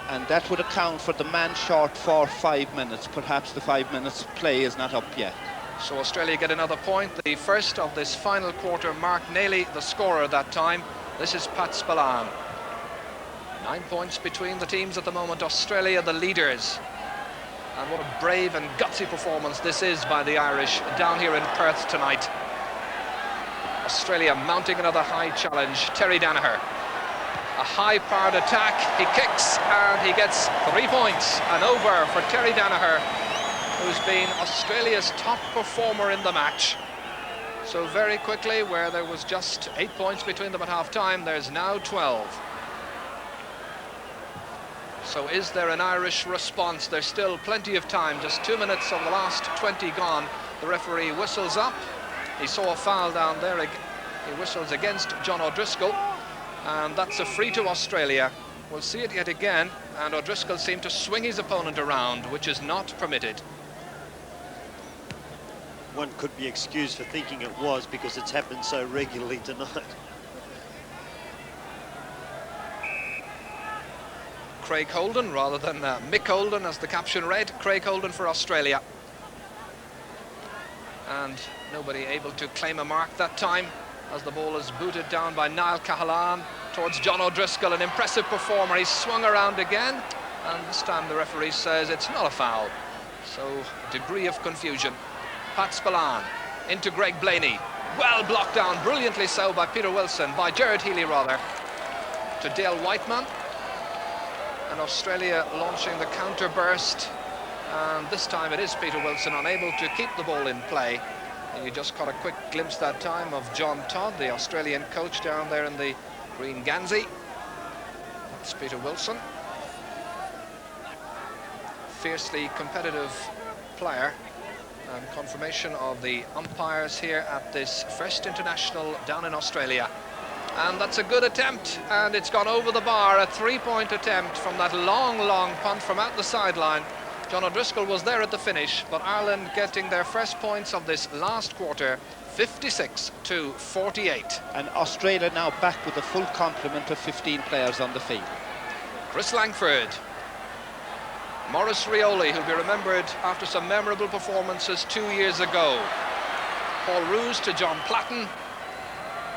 And that would account for the man short for 5 minutes. Perhaps the 5 minutes play is not up yet. So Australia get another point. The first of this final quarter. Mark Nailey, the scorer that time. This is Pat Spillane. 9 points between the teams at the moment. Australia the leaders. And what a brave and gutsy performance this is by the Irish down here in Perth tonight. Australia mounting another high challenge. Terry Danaher. A high-powered attack, he kicks and he gets 3 points. And over for Terry Danaher, who's been Australia's top performer in the match. So very quickly, where there was just 8 points between them at half-time, there's now 12. So is there an Irish response? There's still plenty of time, just 2 minutes of the last 20 gone. The referee whistles up. He saw a foul down there. He whistles against John O'Driscoll. And that's a free to Australia. We'll see it yet again, and O'Driscoll seemed to swing his opponent around, which is not permitted. One could be excused for thinking it was because it's happened so regularly tonight. Craig Holden, rather than Mick Holden, as the caption read. Craig Holden for Australia. And nobody able to claim a mark that time, as the ball is booted down by Niall Cahalane towards John O'Driscoll. An impressive performer. He's swung around again, and this time the referee says it's not a foul. So, degree of confusion. Pat Spillane into Greg Blaney. Well blocked down, brilliantly so by Peter Wilson, by Gerard Healy rather, to Dale Whiteman. And Australia launching the counter burst, and this time it is Peter Wilson unable to keep the ball in play. And you just caught a quick glimpse that time of John Todd, the Australian coach down there in the green Gansey. That's Peter Wilson. Fiercely competitive player, and confirmation of the umpires here at this first international down in Australia. And that's a good attempt, and it's gone over the bar. A three-point attempt from that long punt from out the sideline. John O'Driscoll was there at the finish, but Ireland getting their first points of this last quarter, 56-48. And Australia now back with a full complement of 15 players on the field. Chris Langford, Maurice Rioli, who'll be remembered after some memorable performances 2 years ago. Paul Roos to John Platten,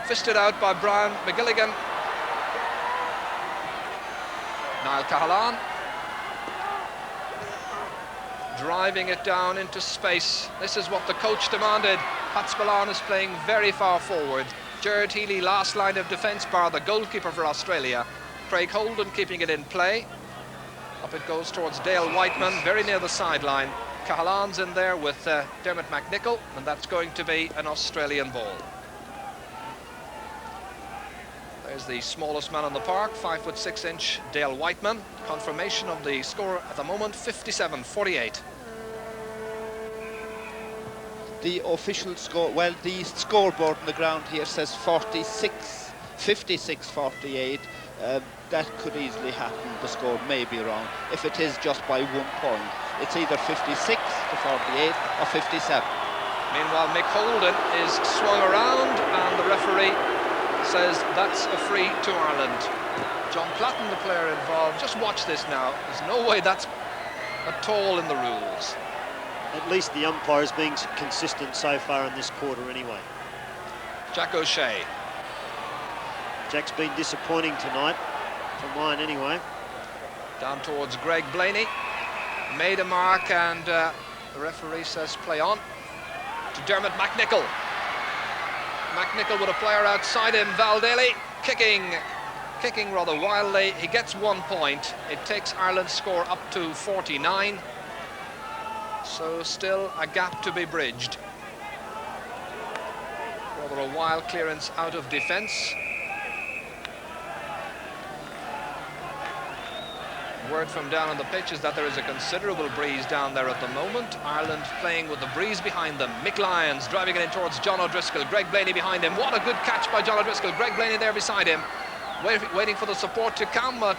fisted out by Brian McGilligan. Niall Cahalane driving it down into space. This is what the coach demanded. Pat Spillane is playing very far forward. Gerard Healy, last line of defence, bar the goalkeeper for Australia. Craig Holden keeping it in play. Up it goes towards Dale Whiteman, very near the sideline. Cahalane's in there with Dermot McNichol, and that's going to be an Australian ball. There's the smallest man on the park, 5'6" Dale Whiteman. Confirmation of the score at the moment, 57-48. The official score, well, the scoreboard on the ground here says 56-48. That could easily happen. The score may be wrong. If it is just by 1 point, it's either 56-48 or 57. Meanwhile, Mick Holden is swung around, and the referee says that's a free to Ireland. John Platten, the player involved, just watch this now. There's no way that's at all in the rules. At least the umpire's being consistent so far in this quarter anyway. Jack O'Shea. Jack's been disappointing tonight, for mine anyway. Down towards Greg Blaney. Made a mark, and the referee says play on. To Dermot McNichol. McNichol with a player outside him, Val Daly, kicking rather wildly. He gets 1 point. It takes Ireland's score up to 49. So still a gap to be bridged. Rather a wild clearance out of defence. Word from down on the pitch is that there is a considerable breeze down there at the moment. Ireland playing with the breeze behind them. Mick Lyons driving it in towards John O'Driscoll. Greg Blaney behind him. What a good catch by John O'Driscoll. Greg Blaney there beside him, waiting for the support to come, but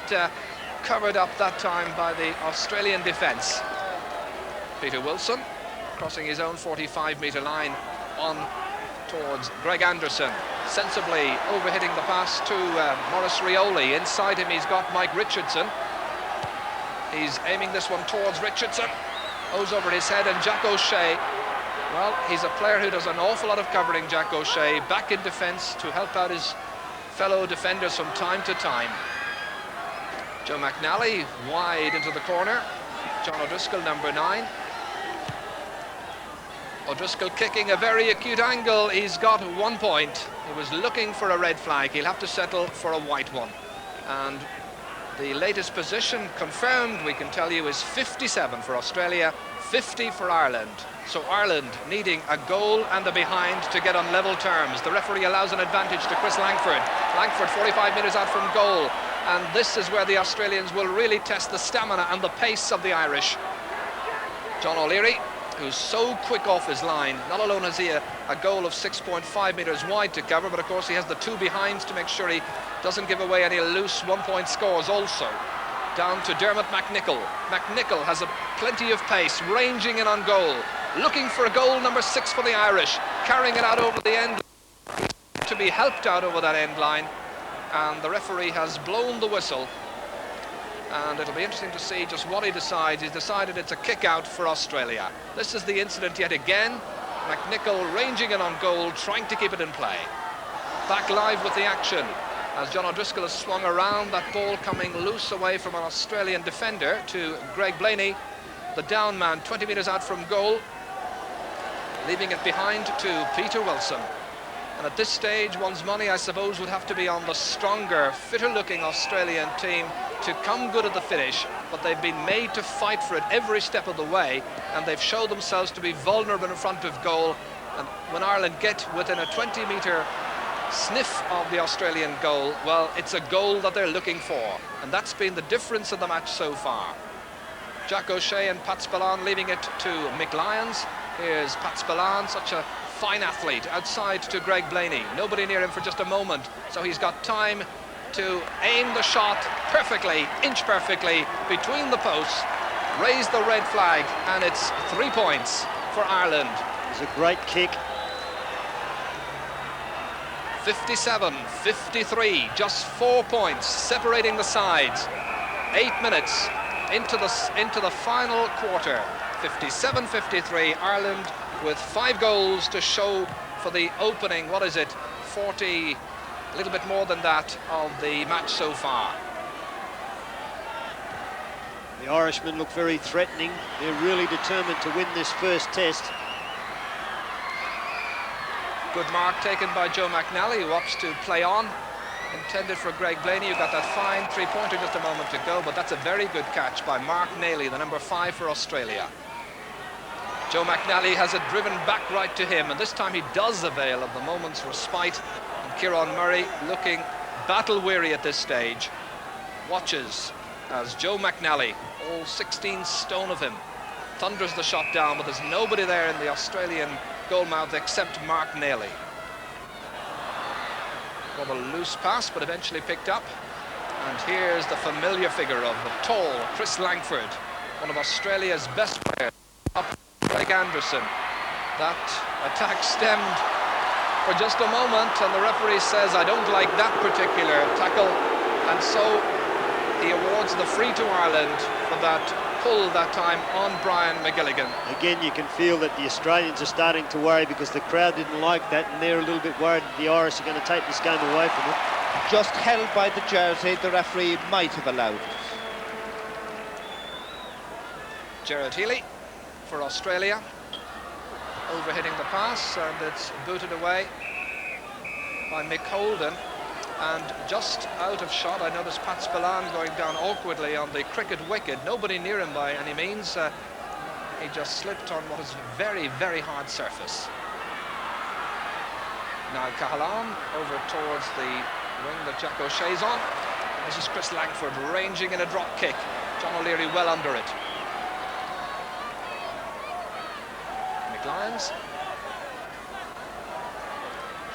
covered up that time by the Australian defence. Peter Wilson crossing his own 45-metre line on towards Greg Anderson. Sensibly overhitting the pass to Maurice Rioli. Inside him he's got Mike Richardson. He's aiming this one towards Richardson. Goes over his head, and Jack O'Shea, well, he's a player who does an awful lot of covering, Jack O'Shea, back in defence to help out his fellow defenders from time to time. Joe McNally wide into the corner. John O'Driscoll, number 9. O'Driscoll kicking a very acute angle. He's got 1 point. He was looking for a red flag. He'll have to settle for a white one. And the latest position confirmed, we can tell you, is 57 for Australia, 50 for Ireland. So Ireland needing a goal and a behind to get on level terms. The referee allows an advantage to Chris Langford. Langford 45 metres out from goal. And this is where the Australians will really test the stamina and the pace of the Irish. John O'Leary who's so quick off his line. Not alone has he a goal of 6.5 metres wide to cover, but of course he has the two behinds to make sure he doesn't give away any loose one-point scores also. Down to Dermot McNichol. McNichol has plenty of pace, ranging in on goal, looking for a goal number 6 for the Irish, carrying it out over the end, to be helped out over that end line, and the referee has blown the whistle, and it'll be interesting to see just what he decides. He's decided it's a kick out for Australia. This is the incident yet again. McNichol ranging in on goal, trying to keep it in play. Back live with the action as John O'Driscoll has swung around, that ball coming loose away from an Australian defender to Greg Blaney, the down man, 20 metres out from goal, leaving it behind to Peter Wilson. And at this stage, one's money, I suppose, would have to be on the stronger, fitter-looking Australian team to come good at the finish, but they've been made to fight for it every step of the way, and they've shown themselves to be vulnerable in front of goal. And when Ireland get within a 20-metre sniff of the Australian goal, well, it's a goal that they're looking for, and that's been the difference in the match so far. Jack O'Shea and Pat Spillane leaving it to Mick Lyons. Here's Pat Spillane, such a fine athlete, outside to Greg Blaney. Nobody near him for just a moment, so he's got time to aim the shot perfectly, inch perfectly, between the posts, raise the red flag, and it's 3 points for Ireland. It's a great kick. 57-53, just 4 points separating the sides. 8 minutes into the final quarter. 57-53, Ireland with 5 goals to show for the opening, what is it, 40, a little bit more than that, of the match so far. The Irishmen look very threatening. They're really determined to win this first test. Good mark taken by Joe McNally, who opts to play on. Intended for Greg Blaney, who got that fine three-pointer just a moment ago, but that's a very good catch by Mark Nailey, the number 5 for Australia. Joe McNally has it driven back right to him, and this time he does avail of the moment's respite. And Kieran Murray, looking battle-weary at this stage, watches as Joe McNally, all 16 stone of him, thunders the shot down, but there's nobody there in the Australian goalmouth except Mark Nailey. Well, a loose pass, but eventually picked up. And here's the familiar figure of the tall Chris Langford, one of Australia's best players, up Greg Anderson. That attack stemmed for just a moment, and the referee says, I don't like that particular tackle, and so he awards the free to Ireland for that pull that time on Brian McGilligan. Again, you can feel that the Australians are starting to worry because the crowd didn't like that, and they're a little bit worried that the Irish are going to take this game away from them. Just held by the jersey, the referee might have allowed it. Gerard Healy for Australia, overhitting the pass, and it's booted away by Mick Holden. And just out of shot, I noticed Pat Spillane going down awkwardly on the cricket wicket. Nobody near him by any means. He just slipped on what is a very, very hard surface. Now Cahalan over towards the wing that Jack O'Shea's on. This is Chris Langford ranging in a drop kick. John O'Leary well under it. Mick Lyons.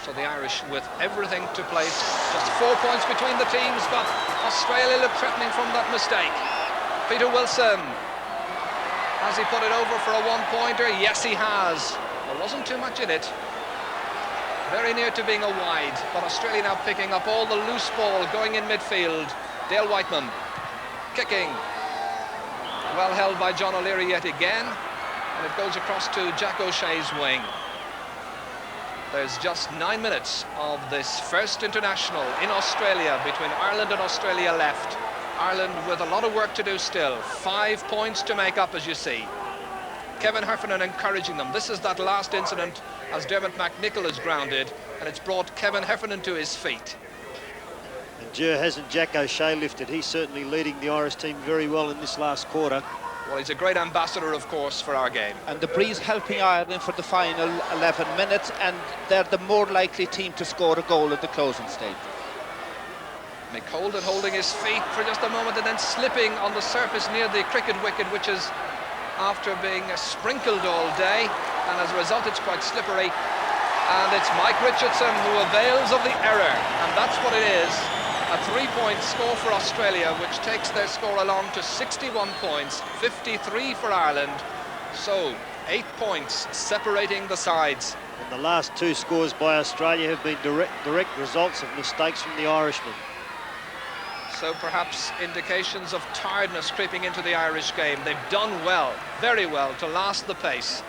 So the Irish with everything to play. Just 4 points between the teams, but Australia look threatening from that mistake. Peter Wilson. Has he put it over for a one-pointer? Yes, he has. There wasn't too much in it. Very near to being a wide, but Australia now picking up all the loose ball going in midfield. Dale Whiteman kicking. Well held by John O'Leary yet again, and it goes across to Jack O'Shea's wing. There's just 9 minutes of this first international in Australia between Ireland and Australia left. Ireland with a lot of work to do still. 5 points to make up, as you see. Kevin Heffernan encouraging them. This is that last incident as Dermot McNichol is grounded, and it's brought Kevin Heffernan to his feet. And hasn't Jack O'Shea lifted? He's certainly leading the Irish team very well in this last quarter. Well, he's a great ambassador, of course, for our game. And the breeze helping Ireland for the final 11 minutes, and they're the more likely team to score a goal at the closing stage. Mick Holden holding his feet for just a moment and then slipping on the surface near the cricket wicket, which is after being sprinkled all day, and as a result it's quite slippery. And it's Mike Richardson who avails of the error, and that's what it is. A 3-point score for Australia, which takes their score along to 61 points, 53 for Ireland. So 8 points separating the sides. And the last 2 scores by Australia have been direct results of mistakes from the Irishmen. So perhaps indications of tiredness creeping into the Irish game. They've done well, very well, to last the pace,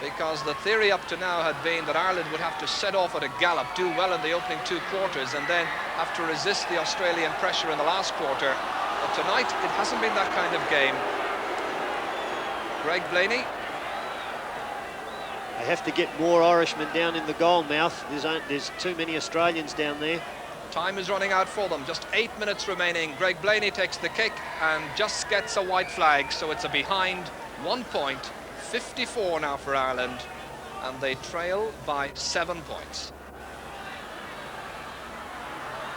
because the theory up to now had been that Ireland would have to set off at a gallop, do well in the opening 2 quarters, and then have to resist the Australian pressure in the last quarter. But tonight, it hasn't been that kind of game. Greg Blaney. They have to get more Irishmen down in the goal mouth. There's too many Australians down there. Time is running out for them. Just 8 minutes remaining. Greg Blaney takes the kick and just gets a white flag, so it's a behind 1 point. 54 now for Ireland, and they trail by 7 points.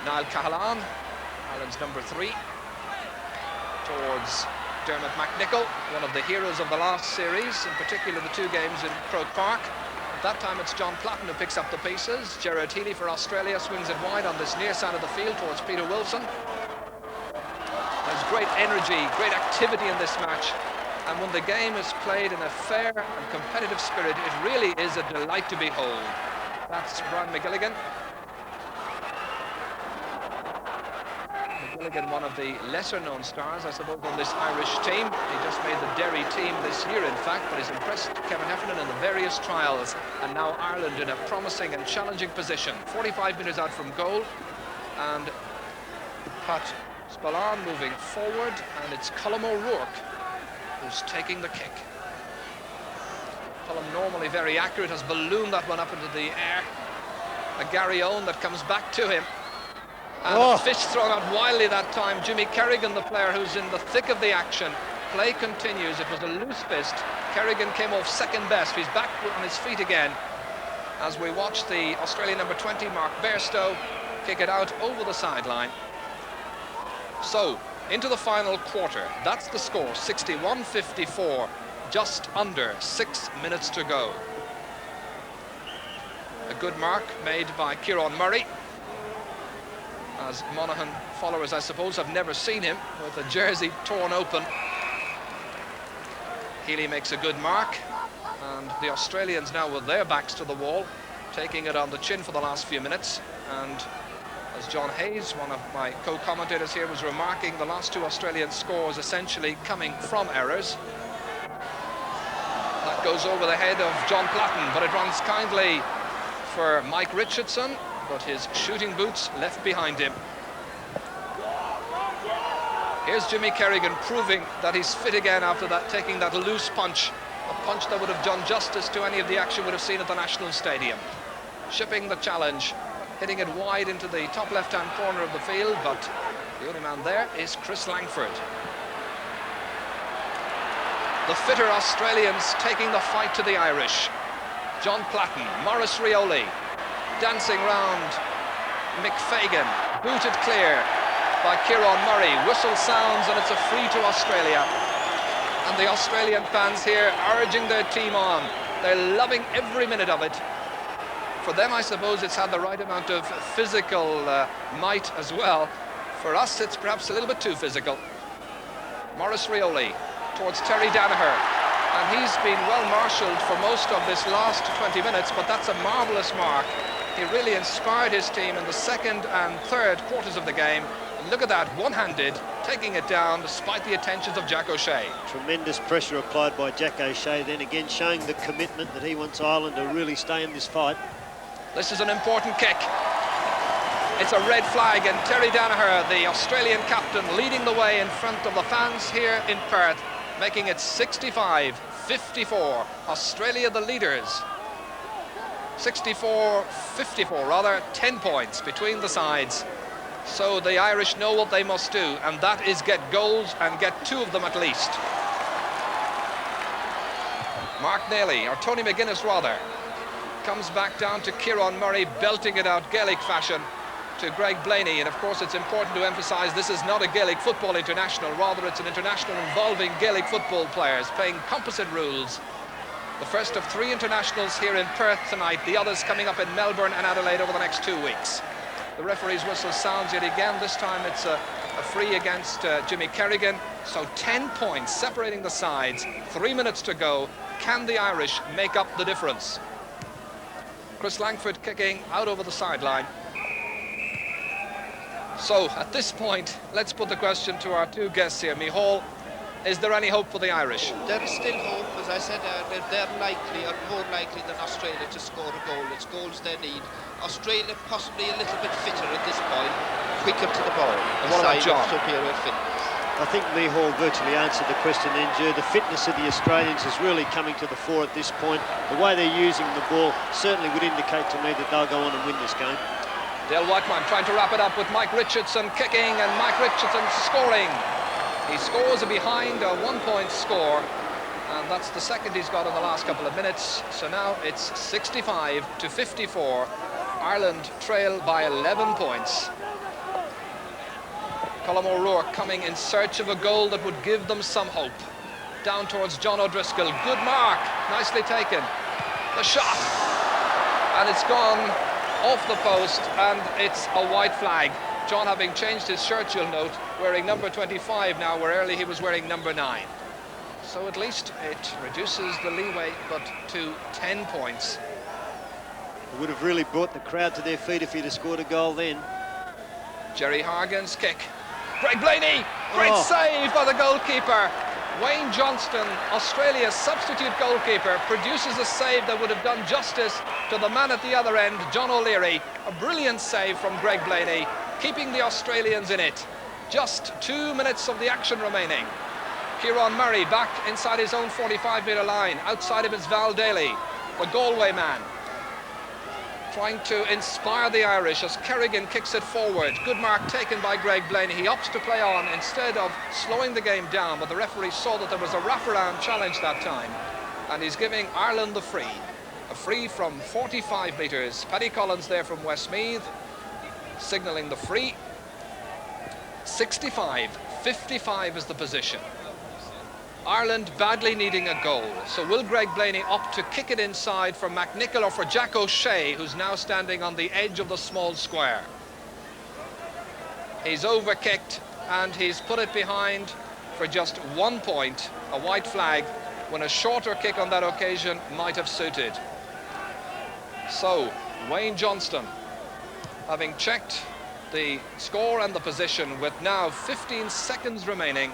Niall Cahalane, Ireland's number 3, towards Dermot McNichol, one of the heroes of the last series, in particular the 2 games in Croke Park. At that time it's John Platten who picks up the pieces. Gerard Healy for Australia swings it wide on this near side of the field towards Peter Wilson. There's great energy, great activity in this match. And when the game is played in a fair and competitive spirit, it really is a delight to behold. That's Brian McGilligan. McGilligan, one of the lesser-known stars, I suppose, on this Irish team. He just made the Derry team this year, in fact, but he's impressed Kevin Heffernan in the various trials. And now Ireland in a promising and challenging position. 45 metres out from goal. And Pat Spillane moving forward, and it's Colm O'Rourke who's taking the kick. Colm, normally very accurate, has ballooned that one up into the air. A Gary Owen that comes back to him. And a fist thrown out wildly that time. Jimmy Kerrigan, the player who's in the thick of the action. Play continues. It was a loose fist. Kerrigan came off second best. He's back on his feet again as we watch the Australian number 20, Mark Bairstow, kick it out over the sideline. So, into the final quarter. That's the score, 61-54, just under 6 minutes to go. A good mark made by Kieran Murray, as Monaghan followers, I suppose, have never seen him with the jersey torn open. Healy makes a good mark, and the Australians now with their backs to the wall, taking it on the chin for the last few minutes. And as John Hayes, one of my co-commentators here, was remarking, the last 2 Australian scores essentially coming from errors. That goes over the head of John Platten, but it runs kindly for Mike Richardson, but his shooting boots left behind him. Here's Jimmy Kerrigan proving that he's fit again after that, taking that loose punch, a punch that would have done justice to any of the action we'd have seen at the National Stadium. Shipping the challenge, hitting it wide into the top left-hand corner of the field, but the only man there is Chris Langford. The fitter Australians taking the fight to the Irish. John Platten, Maurice Rioli, dancing round Mick Fagan, booted clear by Kieran Murray. Whistle sounds and it's a free to Australia. And the Australian fans here urging their team on. They're loving every minute of it. For them, I suppose, it's had the right amount of physical might as well. For us, it's perhaps a little bit too physical. Maurice Rioli towards Terry Danaher. And he's been well marshalled for most of this last 20 minutes, but that's a marvellous mark. He really inspired his team in the second and third quarters of the game. And look at that, one-handed, taking it down despite the attentions of Jack O'Shea. Tremendous pressure applied by Jack O'Shea, then again showing the commitment that he wants Ireland to really stay in this fight. This is an important kick. It's a red flag, and Terry Danaher, the Australian captain, leading the way in front of the fans here in Perth, making it 65-54. Australia the leaders. 64-54 rather, 10 points between the sides. So the Irish know what they must do, and that is get goals and get 2 of them at least. Mark Nailey, or Tony McGuinness rather, comes back down to Kieran Murray, belting it out Gaelic fashion. to Greg Blaney, and of course it's important to emphasise this is not a Gaelic football international, rather it's an international involving Gaelic football players playing composite rules. The first of 3 internationals here in Perth tonight, the others coming up in Melbourne and Adelaide over the next 2 weeks. The referee's whistle sounds yet again. This time it's a free against Jimmy Kerrigan. So 10 points separating the sides. 3 minutes to go. Can the Irish make up the difference? Chris Langford kicking out over the sideline. So at this point, let's put the question to our 2 guests here. Micheál, is there any hope for the Irish? There is still hope. As I said, they're likely, or more likely than Australia, to score a goal. It's goals they need. Australia possibly a little bit fitter at this point, quicker to the ball. And what about John? Superior fitness. I think Micheál virtually answered the question then, Joe. The fitness of the Australians is really coming to the fore at this point. The way they're using the ball certainly would indicate to me that they'll go on and win this game. Dale Whiteman trying to wrap it up with Mike Richardson kicking, and Mike Richardson scoring. He scores a behind a 1-point score, and that's the second he's got in the last couple of minutes. So now it's 65-54. Ireland trail by 11 points. Colm O'Rourke coming in search of a goal that would give them some hope. Down towards John O'Driscoll. Good mark. Nicely taken. The shot. And it's gone off the post, and it's a white flag. John, having changed his shirt, you'll note, wearing number 25 now, where early he was wearing number 9. So at least it reduces the leeway, but to 10 points. It would have really brought the crowd to their feet if he'd have scored a goal then. Jerry Hargan's kick. Greg Blaney, great save by the goalkeeper. Wayne Johnston, Australia's substitute goalkeeper, produces a save that would have done justice to the man at the other end, John O'Leary. A brilliant save from Greg Blaney, keeping the Australians in it. Just 2 minutes of the action remaining. Kieran Murray back inside his own 45-metre line. Outside of his Val Daly, the Galway man, trying to inspire the Irish as Kerrigan kicks it forward. Good mark taken by Greg Blaney. He opts to play on instead of slowing the game down, but the referee saw that there was a wraparound challenge that time, and he's giving Ireland the free. A free from 45 metres. Paddy Collins there from Westmeath, signalling the free. 65-55 is the position. Ireland badly needing a goal. So will Greg Blaney opt to kick it inside for McNicholl or for Jack O'Shea, who's now standing on the edge of the small square? He's overkicked and he's put it behind for just 1 point, a white flag, when a shorter kick on that occasion might have suited. So Wayne Johnston, having checked the score and the position with now 15 seconds remaining,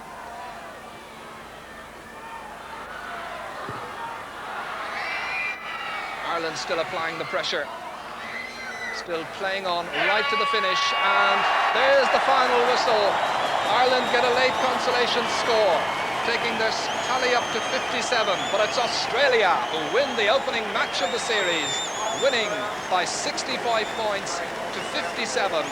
Ireland still applying the pressure, still playing on right to the finish, and there's the final whistle. Ireland get a late consolation score, taking their tally up to 57, but it's Australia who win the opening match of the series, winning by 65 points to 57.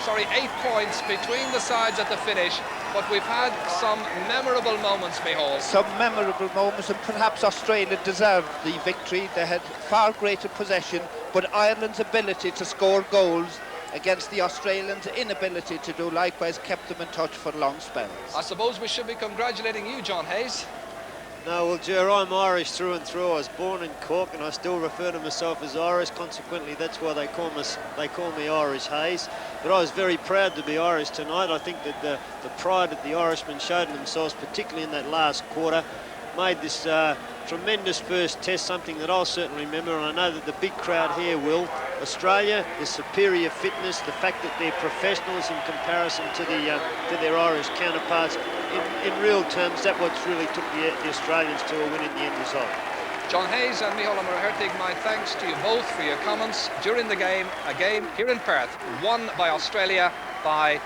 8 points between the sides at the finish. But we've had some memorable moments, Micheál. Some memorable moments, and perhaps Australia deserved the victory. They had far greater possession, but Ireland's ability to score goals against the Australians' inability to do likewise kept them in touch for long spells. I suppose we should be congratulating you, John Hayes. No, well, Ger, I'm Irish through and through. I was born in Cork, and I still refer to myself as Irish. Consequently, that's why they call me Irish Hayes. But I was very proud to be Irish tonight. I think that the pride that the Irishmen showed in themselves, particularly in that last quarter, made this tremendous first test something that I'll certainly remember, and I know that the big crowd here will. Australia, the superior fitness, the fact that they're professionals in comparison to their Irish counterparts. In real terms, that's what's really took the Australians to a win in the end result. John Hayes and Micheál O'Hertig, my thanks to you both for your comments during the game. A game here in Perth, won by Australia by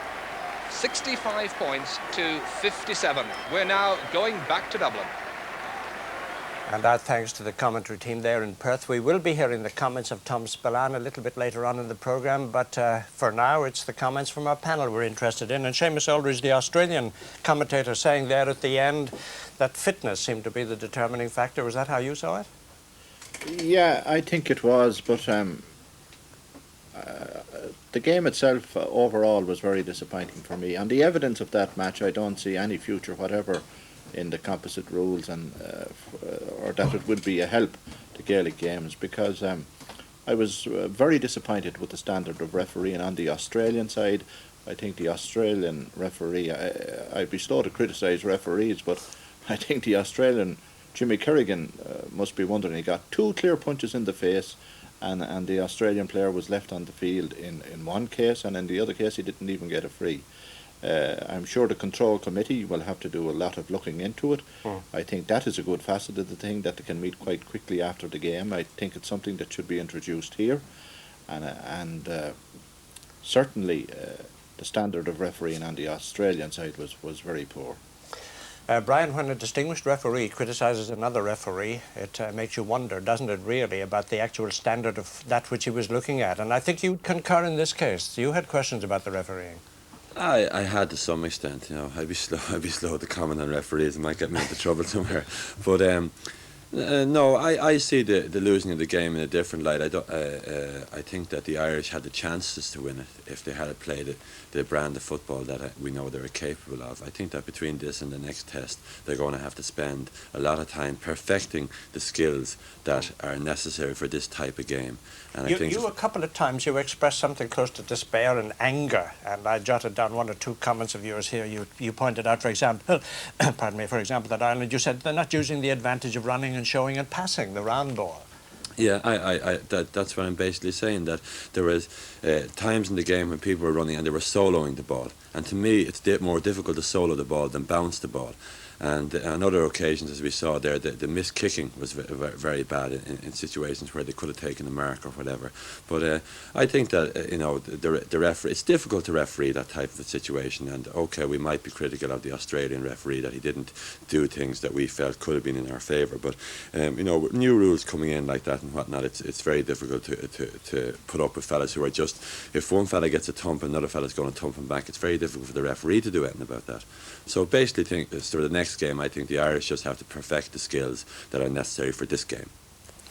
65 points to 57. We're now going back to Dublin. And our thanks to the commentary team there in Perth. We will be hearing the comments of Tom Spillane a little bit later on in the programme, but for now it's the comments from our panel we're interested in. And Seamus Aldridge, the Australian commentator, saying there at the end that fitness seemed to be the determining factor. Was that how you saw it? Yeah, I think it was, but the game itself overall was very disappointing for me. On the evidence of that match, I don't see any future whatever in the composite rules, and or that it would be a help to Gaelic games, because I was very disappointed with the standard of refereeing on the Australian side. I think the Australian referee, I'd be slow to criticise referees, but I think the Australian, Jimmy Kerrigan, must be wondering. He got 2 clear punches in the face, and the Australian player was left on the field in one case, and in the other case he didn't even get a free. I'm sure the control committee will have to do a lot of looking into it. I think that is a good facet of the thing, that they can meet quite quickly after the game. I think it's something that should be introduced here, and certainly the standard of refereeing on the Australian side was very poor. Brian, when a distinguished referee criticises another referee, it makes you wonder, doesn't it really, about the actual standard of that which he was looking at. And I think you concur in this case. You had questions about the refereeing. I had to some extent, you know. I'd be slow to comment on referees. It might get me into trouble somewhere. But no, I see the losing of the game in a different light. I think that the Irish had the chances to win it if they had played the brand of football that we know they're capable of. I think that between this and the next test, they're going to have to spend a lot of time perfecting the skills that are necessary for this type of game. And I think a couple of times you expressed something close to despair and anger, and I jotted down 1 or 2 comments of yours here. You pointed out, for example, pardon me, for example, that Ireland, you said they're not using the advantage of running and showing and passing the round ball. Yeah, that's what I'm basically saying, that there was times in the game when people were running and they were soloing the ball. And to me, it's more difficult to solo the ball than bounce the ball. And on other occasions, as we saw there, the missed kicking was very bad in situations where they could have taken the mark or whatever. But I think that you know, the referee, it's difficult to referee that type of a situation. And okay, we might be critical of the Australian referee that he didn't do things that we felt could have been in our favour. But you know, with new rules coming in like that and whatnot, it's very difficult to put up with fellas who are just, if one fella gets a thump, another fella's going to thump him back. It's very difficult for the referee to do anything about that. So basically, for the next game, I think the Irish just have to perfect the skills that are necessary for this game.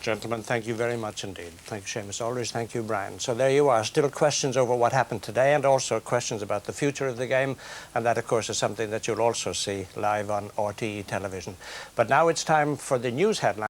Gentlemen, thank you very much indeed. Thank you, Seamus Aldridge. Thank you, Brian. So there you are. Still questions over what happened today, and also questions about the future of the game. And that, of course, is something that you'll also see live on RTE television. But now it's time for the news headlines.